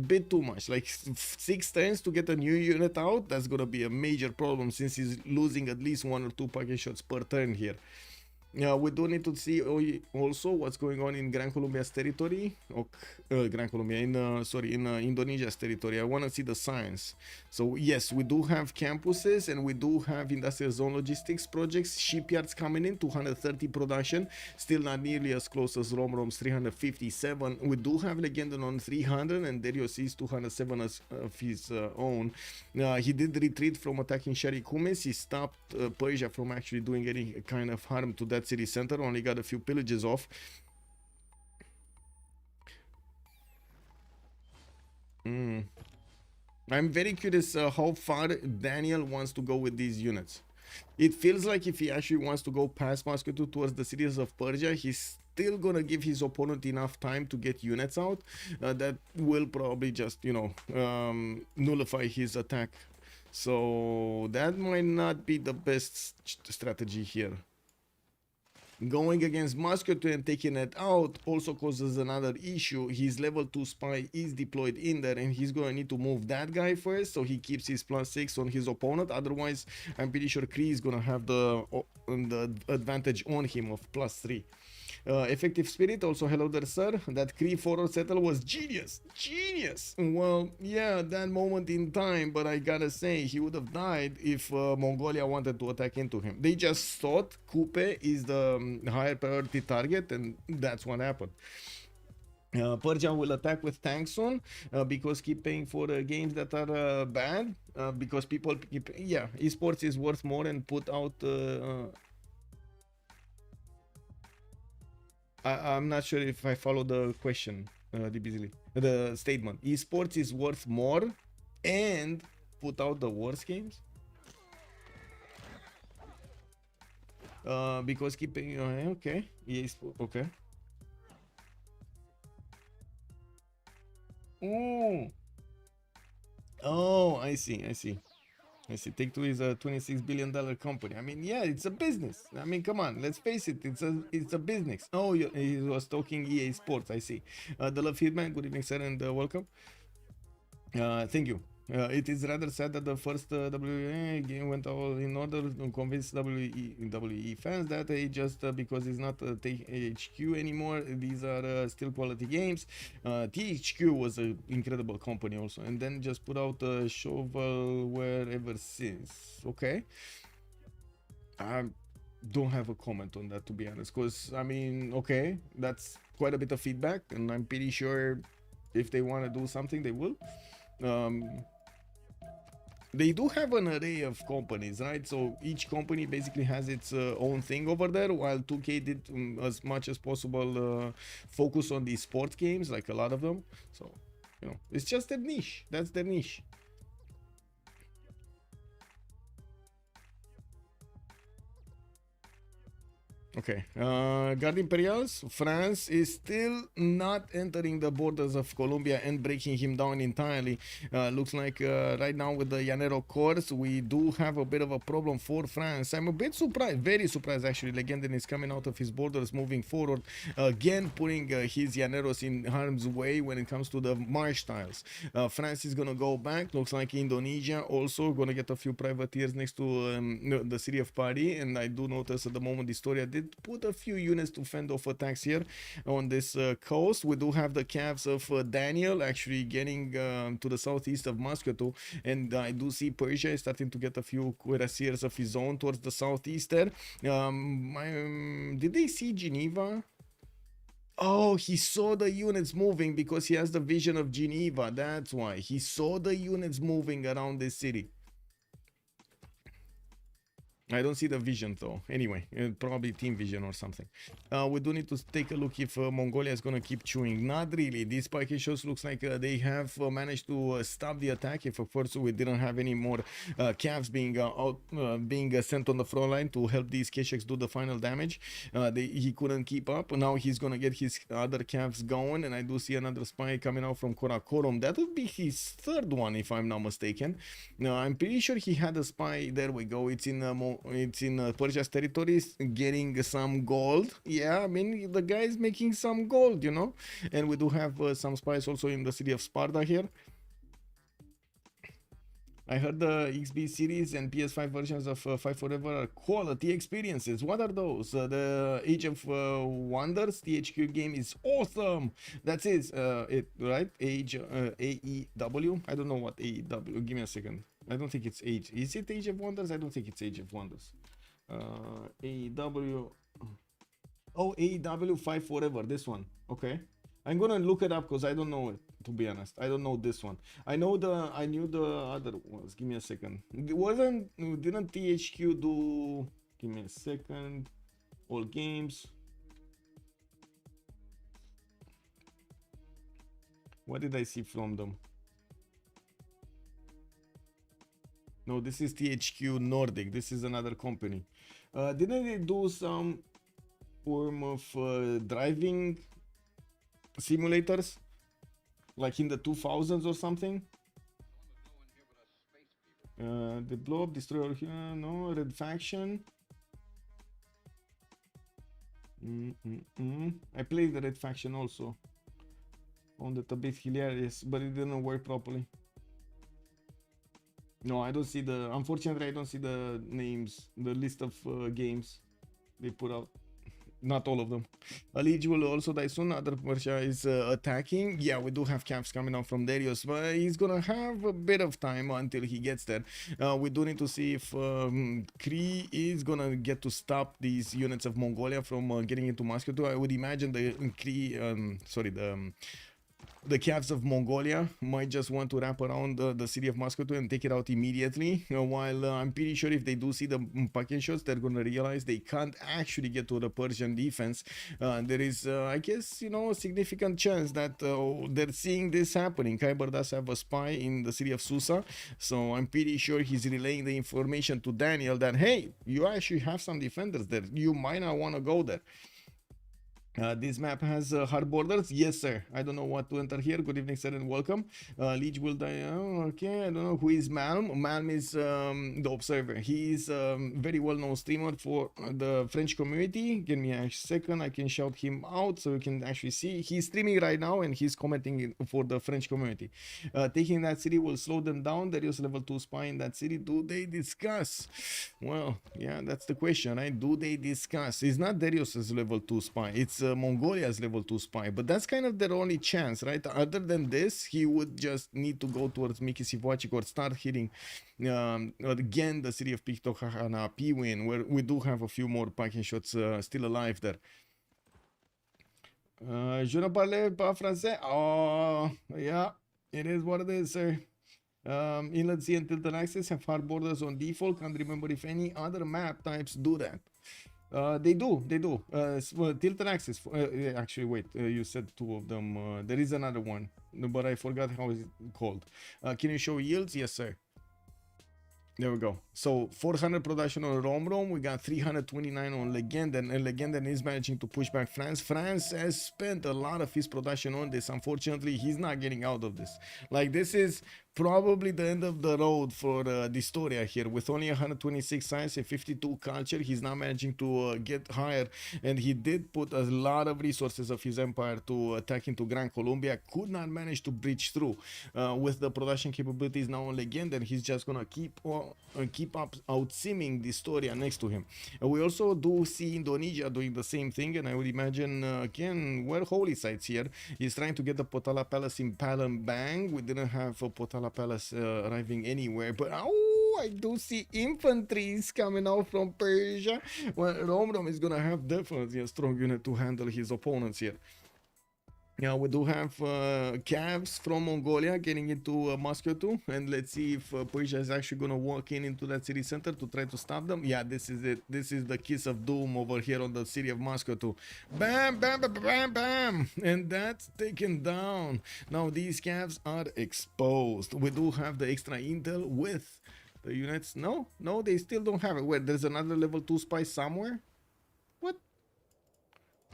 Like 6 turns to get a new unit out, that's going to be a major problem since he's losing at least 1 or 2 pike shots per turn here. We do need to see also what's going on in Gran Columbia's territory. In Indonesia's territory. I want to see the science. So yes, we do have campuses and we do have industrial zone logistics projects, shipyards coming in, 230 production, still not nearly as close as Romrom's 357. We do have Legendon on 300 and Darius is 207 of his own. He did retreat from attacking Sharikumes. He stopped Persia from actually doing any kind of harm to that city center, only got a few pillages off. I'm very curious how far Daniel wants to go with these units. It feels like if he actually wants to go past Moscow towards the cities of Persia, he's still gonna give his opponent enough time to get units out that will probably just nullify his attack. So that might not be the best strategy here. Going against Moscow and taking it out also causes another issue. His level 2 spy is deployed in there and he's going to need to move that guy first, so he keeps his +6 on his opponent. Otherwise, I'm pretty sure Kree is going to have the advantage on him of +3. Effective Spirit, also hello there, sir. That Kree forward settle was genius. Well, yeah, that moment in time, but I gotta say, he would have died if Mongolia wanted to attack into him. They just thought Kupe is the higher priority target, and that's what happened. Persia will attack with tanks soon because keep paying for games that are bad, because people keep, yeah, esports is worth more and put out I'm not sure if I follow the question, the statement. Esports is worth more and put out the worst games? Because keeping, okay, okay. Oh, I see. Take-Two is a $26 billion company. I mean, yeah, it's a business. I mean, come on, let's face it. It's a business. Oh, he was talking EA Sports. I see. The Love Hitman. Good evening, sir, and welcome. Thank you. It is rather sad that the first WE game went all in order to convince WE fans that just because it's not THQ anymore, these are still quality games. THQ was an incredible company also, and then just put out shovelware ever since. Okay, I don't have a comment on that, to be honest, because I mean, okay, that's quite a bit of feedback, and I'm pretty sure if they want to do something, they will. They do have an array of companies, right? So each company basically has its own thing over there, while 2K did as much as possible focus on the sports games, like a lot of them. So, you know, it's just their niche. That's their niche. Okay, Guard Imperials, France is still not entering the borders of Colombia and breaking him down entirely. Looks like right now with the Llanero course, we do have a bit of a problem for France. I'm a bit surprised, very surprised actually. Legendin is coming out of his borders, moving forward, again putting his Llaneros in harm's way when it comes to the marsh tiles. France is gonna go back. Looks like Indonesia also gonna get a few privateers next to the city of Paris, and I do notice at the moment Historia did put a few units to fend off attacks here on this coast. We do have the calves of Daniel actually getting to the southeast of Moscow, and I do see Persia is starting to get a few cuirassiers of his own towards the southeast there. Did they see Geneva? Oh, he saw the units moving because he has the vision of Geneva. That's why he saw the units moving around this city. I don't see the vision though. Anyway, probably team vision or something. We do need to take a look if Mongolia is going to keep chewing. Not really. These Paikishos looks like they have managed to stop the attack. If of course we didn't have any more calves being sent on the front line to help these Kesheks do the final damage. He couldn't keep up. Now he's going to get his other calves going, and I do see another spy coming out from Karakorum. That would be his third one if I'm not mistaken. I'm pretty sure he had a spy. There we go. It's in Persia's territories, getting some gold. Yeah, I mean, the guy is making some gold, you know. And we do have some spies also in the city of Sparta here. I heard the XB series and PS5 versions of Fight Forever are quality experiences. What are those? The Age of Wonders THQ game is awesome. That's it, right? Age AEW. I don't know what AEW. Give me a second. I don't think it's Age. Is it Age of Wonders? I don't think it's Age of Wonders. AEW. Oh, AEW Fight Forever. This one. Okay. I'm gonna look it up because I don't know it, to be honest. I don't know this one. I knew the other ones. Give me a second. Didn't THQ do? Give me a second. All games. What did I see from them? No, this is THQ Nordic. This is another company. Didn't they do some form of driving simulators, like in the 2000s or something? The blow up destroyer here. No, Red Faction. I played the Red Faction also. Found it a bit hilarious, but it didn't work properly. No, I don't see the. Unfortunately, I don't see the names, the list of games they put out. Not all of them. Alij will also die soon. Other Persia is attacking. Yeah, we do have camps coming out from Darius, but he's gonna have a bit of time until he gets there. We do need to see if Kree is gonna get to stop these units of Mongolia from getting into Moscow. I would imagine the Kree, the calves of Mongolia might just want to wrap around the city of Moscow and take it out immediately. While I'm pretty sure if they do see the packet shots, they're going to realize they can't actually get to the Persian defense. There is, I guess, you know, a significant chance that they're seeing this happening. Khyber does have a spy in the city of Susa, so I'm pretty sure he's relaying the information to Daniel that, hey, you actually have some defenders there. You might not want to go there. This map has hard borders. Yes, sir. I don't know what to enter here. Good evening, sir, and welcome. Leech will die. Oh, okay, I don't know who is Malm. Malm is the observer. He is very well-known streamer for the French community. Give me a second. I can shout him out so you can actually see. He's streaming right now and he's commenting for the French community. Taking that city will slow them down. There is level 2 spy in that city. Do they discuss? Well, yeah, that's the question, right? Do they discuss? It's not Darius's level 2 spy. It's Mongolia's level 2 spy, but that's kind of their only chance, right? Other than this, he would just need to go towards Miki Sivwachik or start hitting again the city of Piktokhana Piwin, where we do have a few more packing shots still alive there. Je ne parle pas français. Oh, yeah, it is what it is, sir. Inlet Sea and Tilted Axis have hard borders on default. Can't remember if any other map types do that. They do. Well, Tilted Axis. Actually, wait. You said two of them. There is another one, but I forgot how it's called. Can you show yields? Yes, sir. There we go. So 400 production on Rom. We got 329 on Legend, and Legend is managing to push back France. France has spent a lot of his production on this. Unfortunately, he's not getting out of this. Like, this is probably the end of the road for Distoria here. With only 126 science and 52 culture, he's not managing to get higher, and he did put a lot of resources of his empire to attack into Gran Colombia. Could not manage to breach through with the production capabilities now on Legend, and he's just gonna keep up outsimming Distoria next to him. We also do see Indonesia doing the same thing, and I would imagine again, where Holy Sites here. He's trying to get the Potala Palace in Palembang. We didn't have a Potala Palace arriving anywhere, but oh, I do see infantries coming out from Persia. Well, Rom is gonna have definitely a strong unit to handle his opponents here. Yeah, we do have Cavs from Mongolia getting into Moscow too, and let's see if Persia is actually gonna walk into that city center to try to stop them. Yeah, this is it. This is the kiss of doom over here on the city of Moscow too. Bam, bam, bam, bam, bam, and that's taken down. Now these Cavs are exposed. We do have the extra intel with the units. No, they still don't have it. Where there's another level 2 spy somewhere.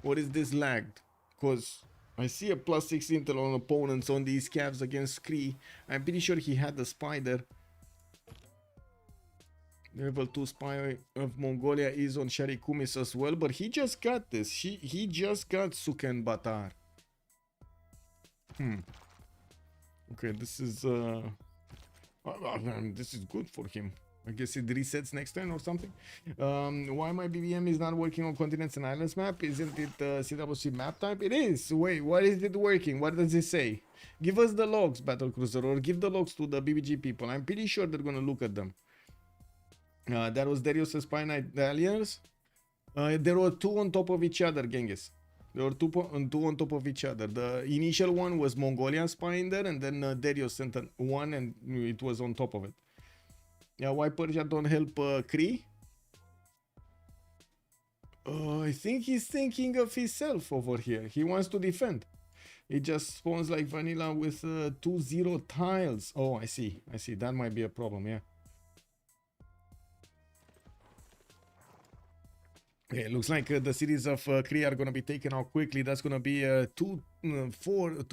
What is this lagged? Because I see a +6 intel on opponents on these Cavs against Kree. I'm pretty sure he had the spider. Level 2 spy of Mongolia is on Sharikumis as well, but he just got this. He just got Suken Batar. Okay, this is this is good for him. I guess it resets next turn or something. Why my BBM is not working on continents and islands map? Isn't it CWC map type? It is. Wait, what is it working? What does it say? Give us the logs, Battlecruiser, or give the logs to the BBG people. I'm pretty sure they're gonna look at them. That was Darius' Spy Knight Alliers. There were two on top of each other, Genghis. There were two on top of each other. The initial one was Mongolian Spy in there, and then Darius sent one, and it was on top of it. Yeah, why Persia don't help Kree? I think he's thinking of himself over here. He wants to defend. It just spawns like vanilla with 2-0 tiles. Oh, I see. That might be a problem, yeah. Okay, looks like the cities of Kree are going to be taken out quickly. That's going to be a 2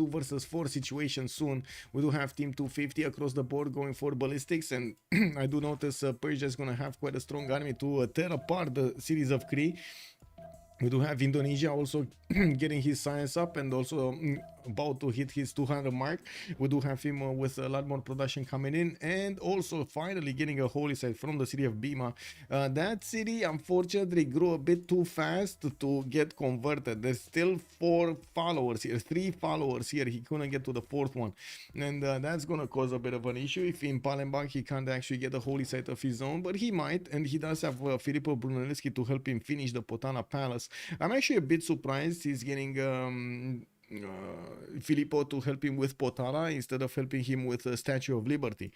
versus 4 situation soon. We do have Team 250 across the board going for ballistics, and I do notice Persia is going to have quite a strong army to tear apart the cities of Kree. We do have Indonesia also getting his science up and also about to hit his 200 mark. We do have him with a lot more production coming in, and also finally getting a holy site from the city of Bima. That city unfortunately grew a bit too fast to get converted. There's still 4 followers here, 3 followers here. He couldn't get to the 4th one, and that's gonna cause a bit of an issue if in Palembang he can't actually get a holy site of his own, but he might, and he does have Filippo Brunelleschi to help him finish the Potala Palace. I'm actually a bit surprised he's getting Filippo to help him with Potala instead of helping him with the Statue of Liberty.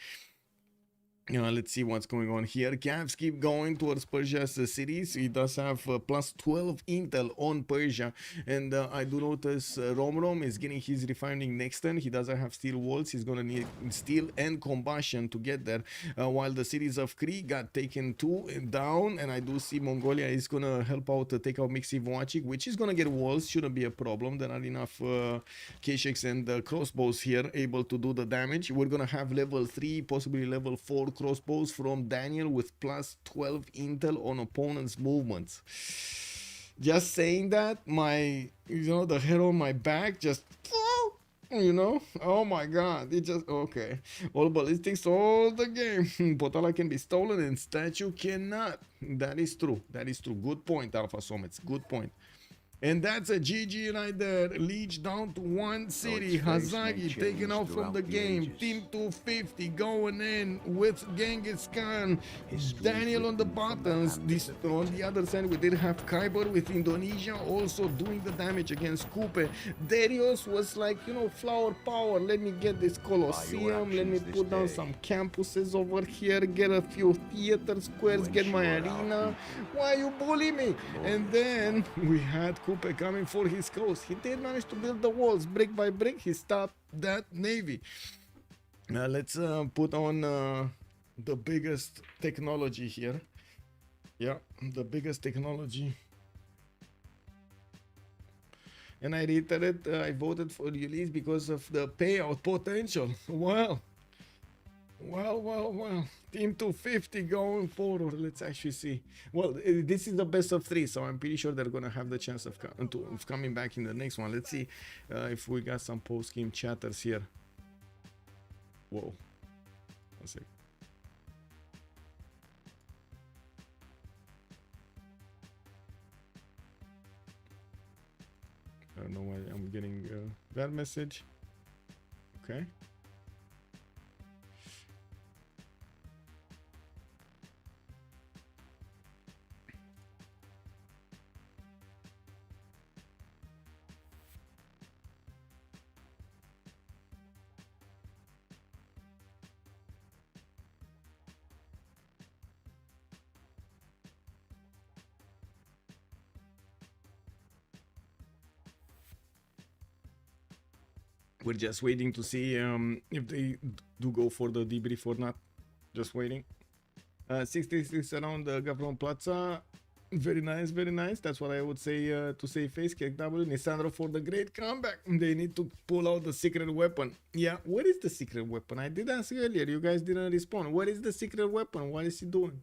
Let's see what's going on here. Cavs keep going towards Persia's cities. He does have plus 12 intel on Persia. And I do notice Rom is getting his refining next turn. He doesn't have steel walls. He's going to need steel and combustion to get there. While the cities of Cree got taken 2 down. And I do see Mongolia is going to help out to take out Mixivoacik, which is going to get walls. Shouldn't be a problem. There are enough K-Sheks and crossbows here able to do the damage. We're going to have level 3, possibly level 4 crossbows from Daniel with plus 12 intel on opponent's movements. Just saying that, my, the hair on my back just, oh my god, it just, okay. All ballistics, all the game. Potala can be stolen and statue cannot. That is true. That is true. Good point, Alpha Somets. Good point. And that's a GG right there. Leech down to 1 city. Hazagi taken out from the game. Team 250 going in with Genghis Khan. Daniel on the bottoms. On the other side, we did have Khyber with Indonesia also doing the damage against Kupe. Darius was like, flower power. Let me get this Colosseum. Let me put down some campuses over here. Get a few theater squares. Get my arena. Why you bully me? And then we had Kupe coming for his coast. He did manage to build the walls brick by brick. He stopped that navy. Now let's put on the biggest technology here. Yeah, the biggest technology. And I reiterate, I voted for Ulyss because of the payout potential. Well. Team 250 going forward. Let's actually see. Well, this is the best of 3, so I'm pretty sure they're gonna have the chance of coming back in the next one. Let's see if we got some post-game chatters here. Whoa. One sec. I don't know why I'm getting that message. Okay. We're just waiting to see if they do go for the debrief or not. Just waiting. 66 around the Gavron Plaza. Very nice, very nice. That's what I would say to save face. KW, Nisandro for the great comeback. They need to pull out the secret weapon. Yeah, what is the secret weapon? I did ask earlier. You guys didn't respond. What is the secret weapon? What is he doing?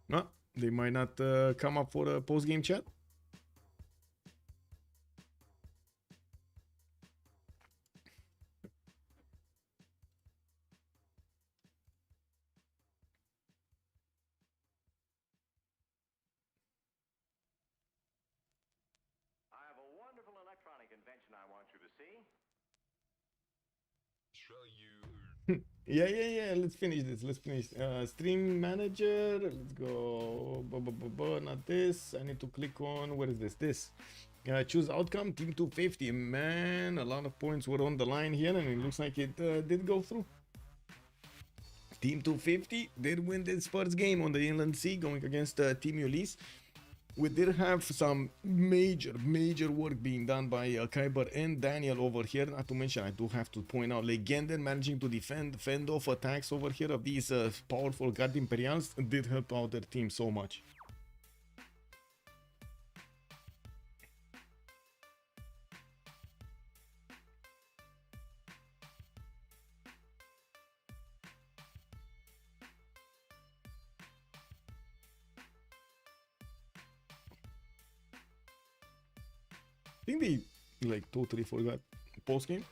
No, they might not come up for a post-game chat. Yeah. Let's finish this. Let's finish. Stream manager. Let's go. Not this. I need to click on. Where is this? This. Choose outcome. Team 250. Man, a lot of points were on the line here, and it looks like it did go through. Team 250 did win this first game on the Inland Sea, going against Team Ulyss. We did have some major work being done by Khyber and Daniel over here. Not to mention, I do have to point out, Legenden managing to fend off attacks over here of these powerful God Imperials did help out their team so much. I think they totally forgot post game.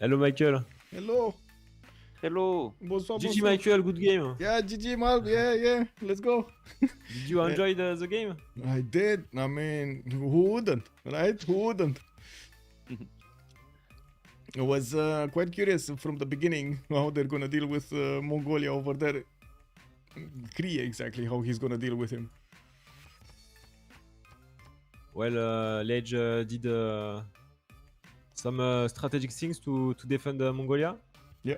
Hello Michael. Hello. Bonsoir. GG Michael, good game. Yeah, GG Mal. Yeah. Let's go. Did you enjoy the game? I did. I mean, who wouldn't, right? Who wouldn't? I was quite curious from the beginning how they're gonna deal with Mongolia over there. Kree exactly how he's gonna deal with him. Well, Ledge did some strategic things to defend Mongolia. Yeah.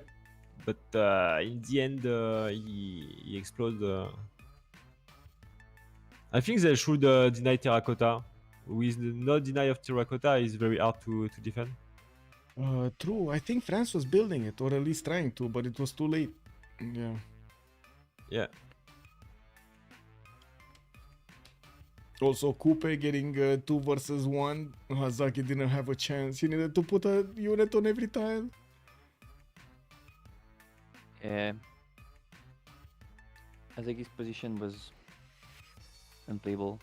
But in the end, he exploded. I think they should deny Terracotta. With no deny of Terracotta, it's very hard to defend. True. I think France was building it, or at least trying to, but it was too late. Yeah. Yeah. Also, Coupe getting 2 versus 1. Hazaki didn't have a chance. He needed to put a unit on every tile. Yeah. Azaki's position was unplayable.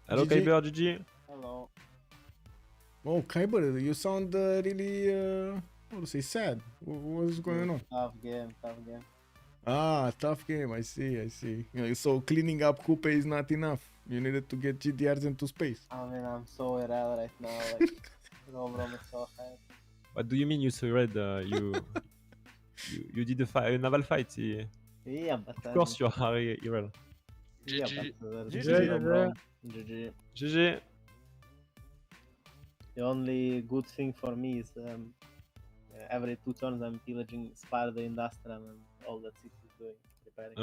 Hello, GG. Kyber, GG. Hello. Oh, Kyber, you sound really, how to say, sad. What's going on? Tough game, tough game. Ah, tough game. I see. You know, so cleaning up Coupe is not enough. You needed to get GDRs into space. I mean, I'm so red right now. Like, Robrom is so high. What do you mean you so red? You did a naval fight. Yeah, but Of course you are irrel. Yeah, GG. but GG. Robrom. GG. GG. The only good thing for me is every 2 turns I'm pillaging Spire the Industrial and all that Civ is doing, preparing.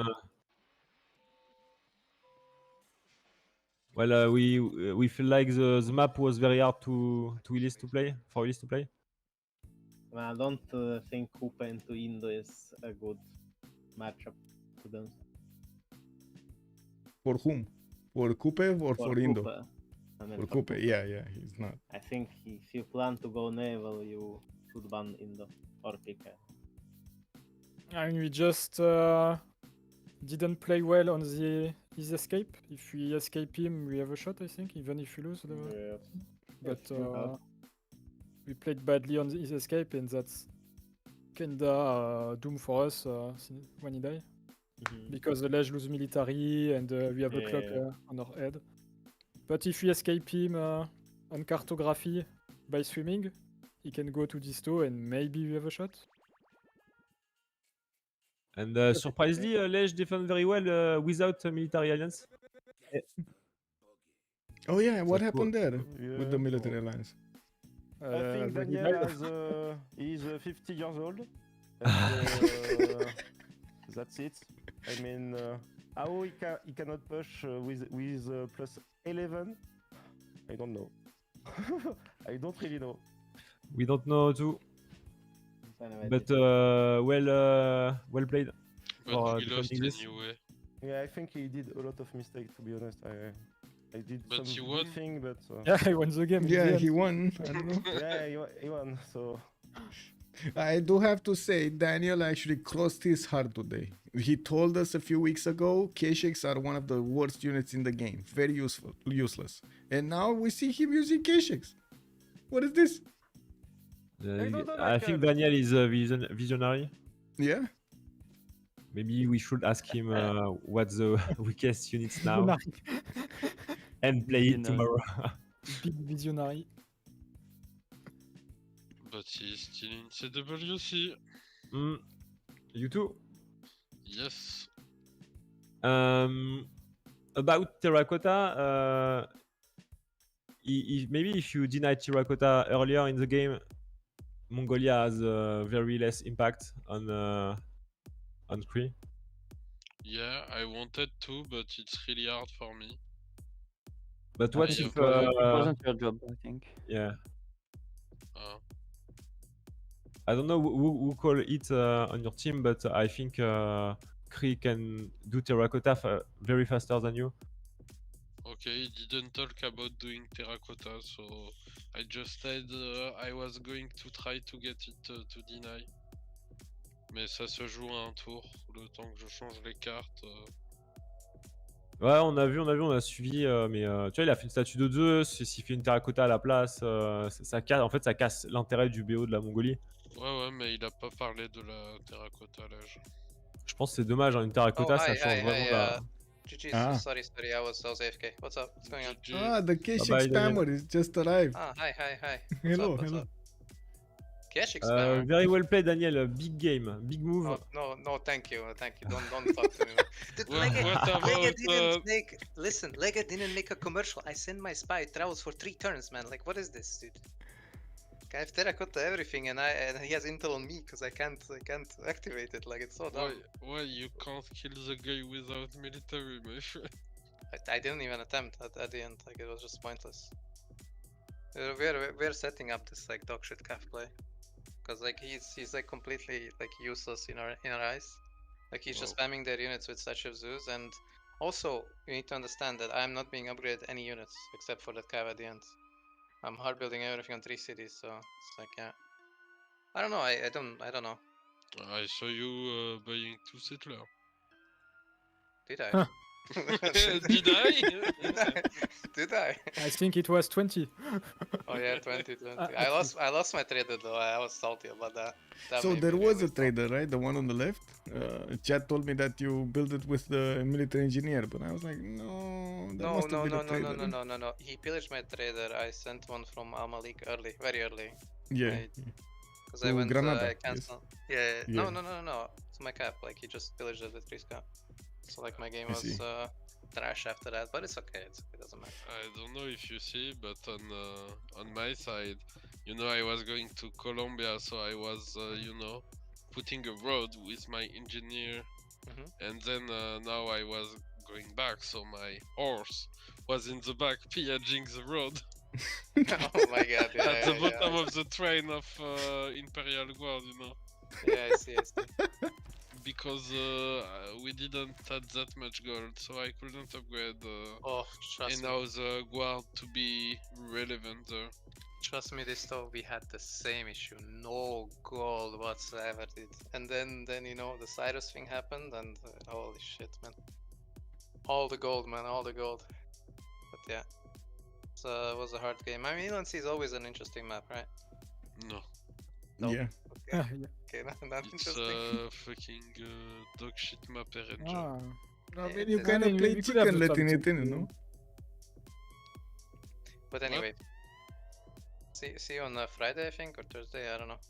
Well, we feel like the map was very hard for Ulyss to play. I don't think Coupe into Indo is a good matchup to them. For whom? For Coupe or for Indo? Coupe. I mean, For Coupe, yeah, he's not. I think if you plan to go Naval, you should ban Indo or pick I mean, we just didn't play well on his escape. If we escape him, we have a shot, I think, even if we lose. But we played badly on his escape, and that's kinda doom for us when he died. Because the Ledge lose military, and we have a clock on our head. But if we escape him on cartography by swimming, he can go to Disto, and maybe we have a shot. And surprisingly, Ledge defend very well without a military alliance. Oh yeah, what So happened there Yeah, with the military alliance? I think when he Daniel died. is 50 years old. And, that's it. I mean, how he cannot push with plus 11? I don't know. I don't really know. We don't know too. But well played. But we defending lost this. anyway. Yeah, I think he did a lot of mistakes, to be honest. I did But some you good won? thing, but Yeah, he won the game. in the Yeah, end. he won. I don't know. yeah, he won. So I do have to say, Daniel actually crossed his heart today. He told us a few weeks ago, K-Shakes are one of the worst units in the game. Very useless. And now we see him using K-Shakes. What is this? I think Daniel is a visionary. Yeah? Maybe we should ask him what's the weakest units now and play it tomorrow. Big visionary. But he's still in CWC. You too. Yes. About Terracotta, maybe if you deny Terracotta earlier in the game, Mongolia has very less impact on Kree. Yeah, I wanted to, but it's really hard for me. But what Yeah, if? It wasn't your job, I think. Yeah, Uh, I don't know who call it on your team, but I think Kree can do Terracotta very faster than you. okay, he didn't talk about doing terracotta, so I just said I was going to try to get it to deny. Mais ça se joue à un tour, le temps que je change les cartes. Ouais, on a suivi, mais tu vois, il a fait une statue de Zeus, s'il fait une terracotta à la place, ça casse, en fait, ça casse l'intérêt du BO de la Mongolie. Ouais, mais il a pas parlé de la terracotta là. Je pense que c'est dommage, hein, une terracotta, ça change vraiment la... GG, Ah. sorry, I was AFK. What's up? What's going on? Ah, the K-Shake Bye-bye, Daniel. spammer is just arrived. Ah, hi. Hello, What's hello. up? Keshik spammer. Very well played, Daniel. Big game, big move. No, thank you. Don't talk to me. Dude, What Lega about didn't make. Listen, Lega didn't make a commercial. I send my spy. It travels for 3 turns, man. Like, what is this, dude? I have terracotta everything, and he has intel on me because I can't activate it. Like, it's so dumb. why you can't kill the guy without military, my friend? I didn't even attempt at the end. Like, it was just pointless. We're setting up this like dog shit calf play, because like he's like completely like useless in our eyes. Like he's just spamming their units with Statue of Zeus, and also you need to understand that I'm not being upgraded any units except for that cav at the end. I'm hard building everything on 3 cities, so it's like, yeah. I don't know. I don't know. I saw you buying 2 settler. Did I? Huh. Did I? Did I? I think it was 20. Oh yeah, 20. I lost my trader though. I was salty about that. So there was a trader, right? The one on the left. Chat told me that you built it with the military engineer, but I was like, no. No. He pillaged my trader. I sent one from Al Malik early, very early. Yeah. Because I went. Granada, I canceled. yes. Yeah. No. It's my cap. Like he just pillaged it with 3 cap. So like my game was trash after that, but it's okay. It doesn't matter. I don't know if you see, but on my side, you know, I was going to Colombia, so I was putting a road with my engineer, and then now I was going back, so my horse was in the back pillaging the road. Oh my god! Yeah, at the bottom of the train of Imperial Guard, you know. Yeah, I see. Because we didn't have that much gold, so I couldn't upgrade the guard to be relevant there. Trust me, this though, we had the same issue. No gold whatsoever, dude. And then you know, the Cyrus thing happened, and holy shit, man. All the gold, man, all the gold. But yeah, it was a hard game. I mean, Ulyss is always an interesting map, right? No. Nope. Yeah. Okay. Okay, not It's interesting. fucking dog shit map RNG. I mean, you kind of play chicken letting it in, you know? But anyway, see you on Friday, I think, or Thursday, I don't know.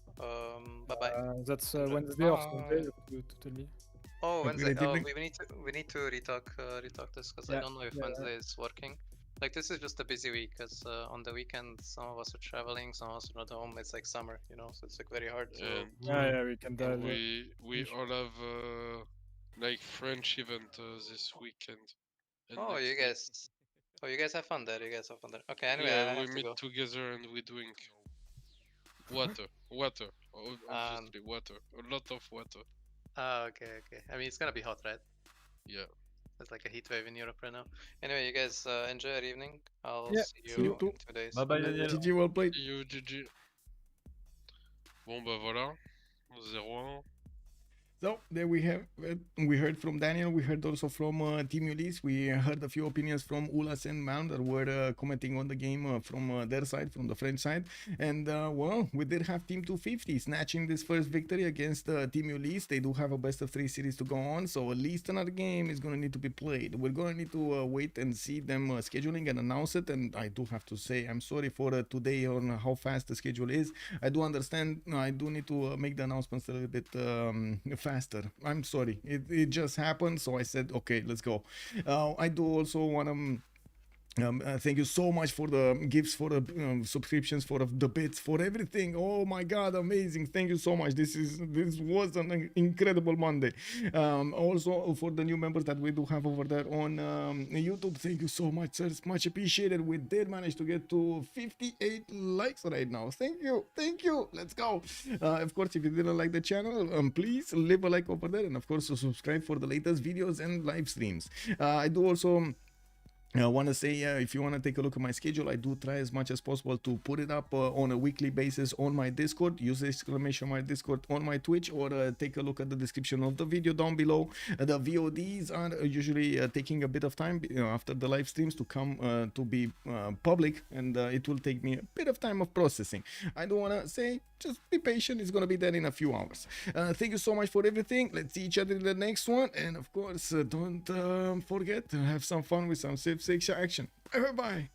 Bye bye. That's Wednesday or Sunday, to tell me. Oh, Wednesday. Oh, evening. we need to retalk this, because I don't know if Wednesday is working. Like, this is just a busy week, because on the weekend some of us are traveling, some of us are not home. It's like summer, you know, so it's like very hard to. We can dial. We all have like French event this weekend. and Oh, next you week. guys. Oh, you guys have fun there. Okay, anyway, I Yeah, we have to meet go. together and we drink water, obviously water, a lot of water. Okay. I mean, it's gonna be hot, right? Yeah. It's like a heat wave in Europe right now. Anyway, you guys enjoy your evening. I'll see see you you too. in 2 days. Bye bye, Daniel. GG, well played. See you, GG. Bon bah voilà, 0-1. So there we have it. We heard from Daniel. We heard also from Team Ulyss. We heard a few opinions from Ulyss and Mal that were commenting on the game from their side, from the French side. And well, we did have Team 250 snatching this first victory against Team Ulyss. They do have a best of 3 series to go on, so at least another game is going to need to be played. We're going to need to wait and see them scheduling and announce it. And I do have to say, I'm sorry for today on how fast the schedule is. I do understand. I do need to make the announcements a little bit faster. I'm sorry, it just happened, so I said okay, let's go. I do also want to thank you so much for the gifts, for the subscriptions, for the bits, for everything. Oh my god, amazing. Thank you so much. This was an incredible Monday. Also for the new members that we do have over there on YouTube, thank you so much, sir. It's much appreciated. We did manage to get to 58 likes right now. Thank you. Let's go. Of course, if you didn't like the channel, please leave a like over there, and of course subscribe for the latest videos and live streams. I do also I want to say, if you want to take a look at my schedule, I do try as much as possible to put it up on a weekly basis on my Discord. Use the exclamation my Discord on my Twitch, or take a look at the description of the video down below. The VODs are usually taking a bit of time after the live streams to come to be public, and it will take me a bit of time of processing. I don't want to say, just be patient. It's going to be there in a few hours. Thank you so much for everything. Let's see each other in the next one. And of course, don't forget to have some fun with some Civ6 action. Bye bye.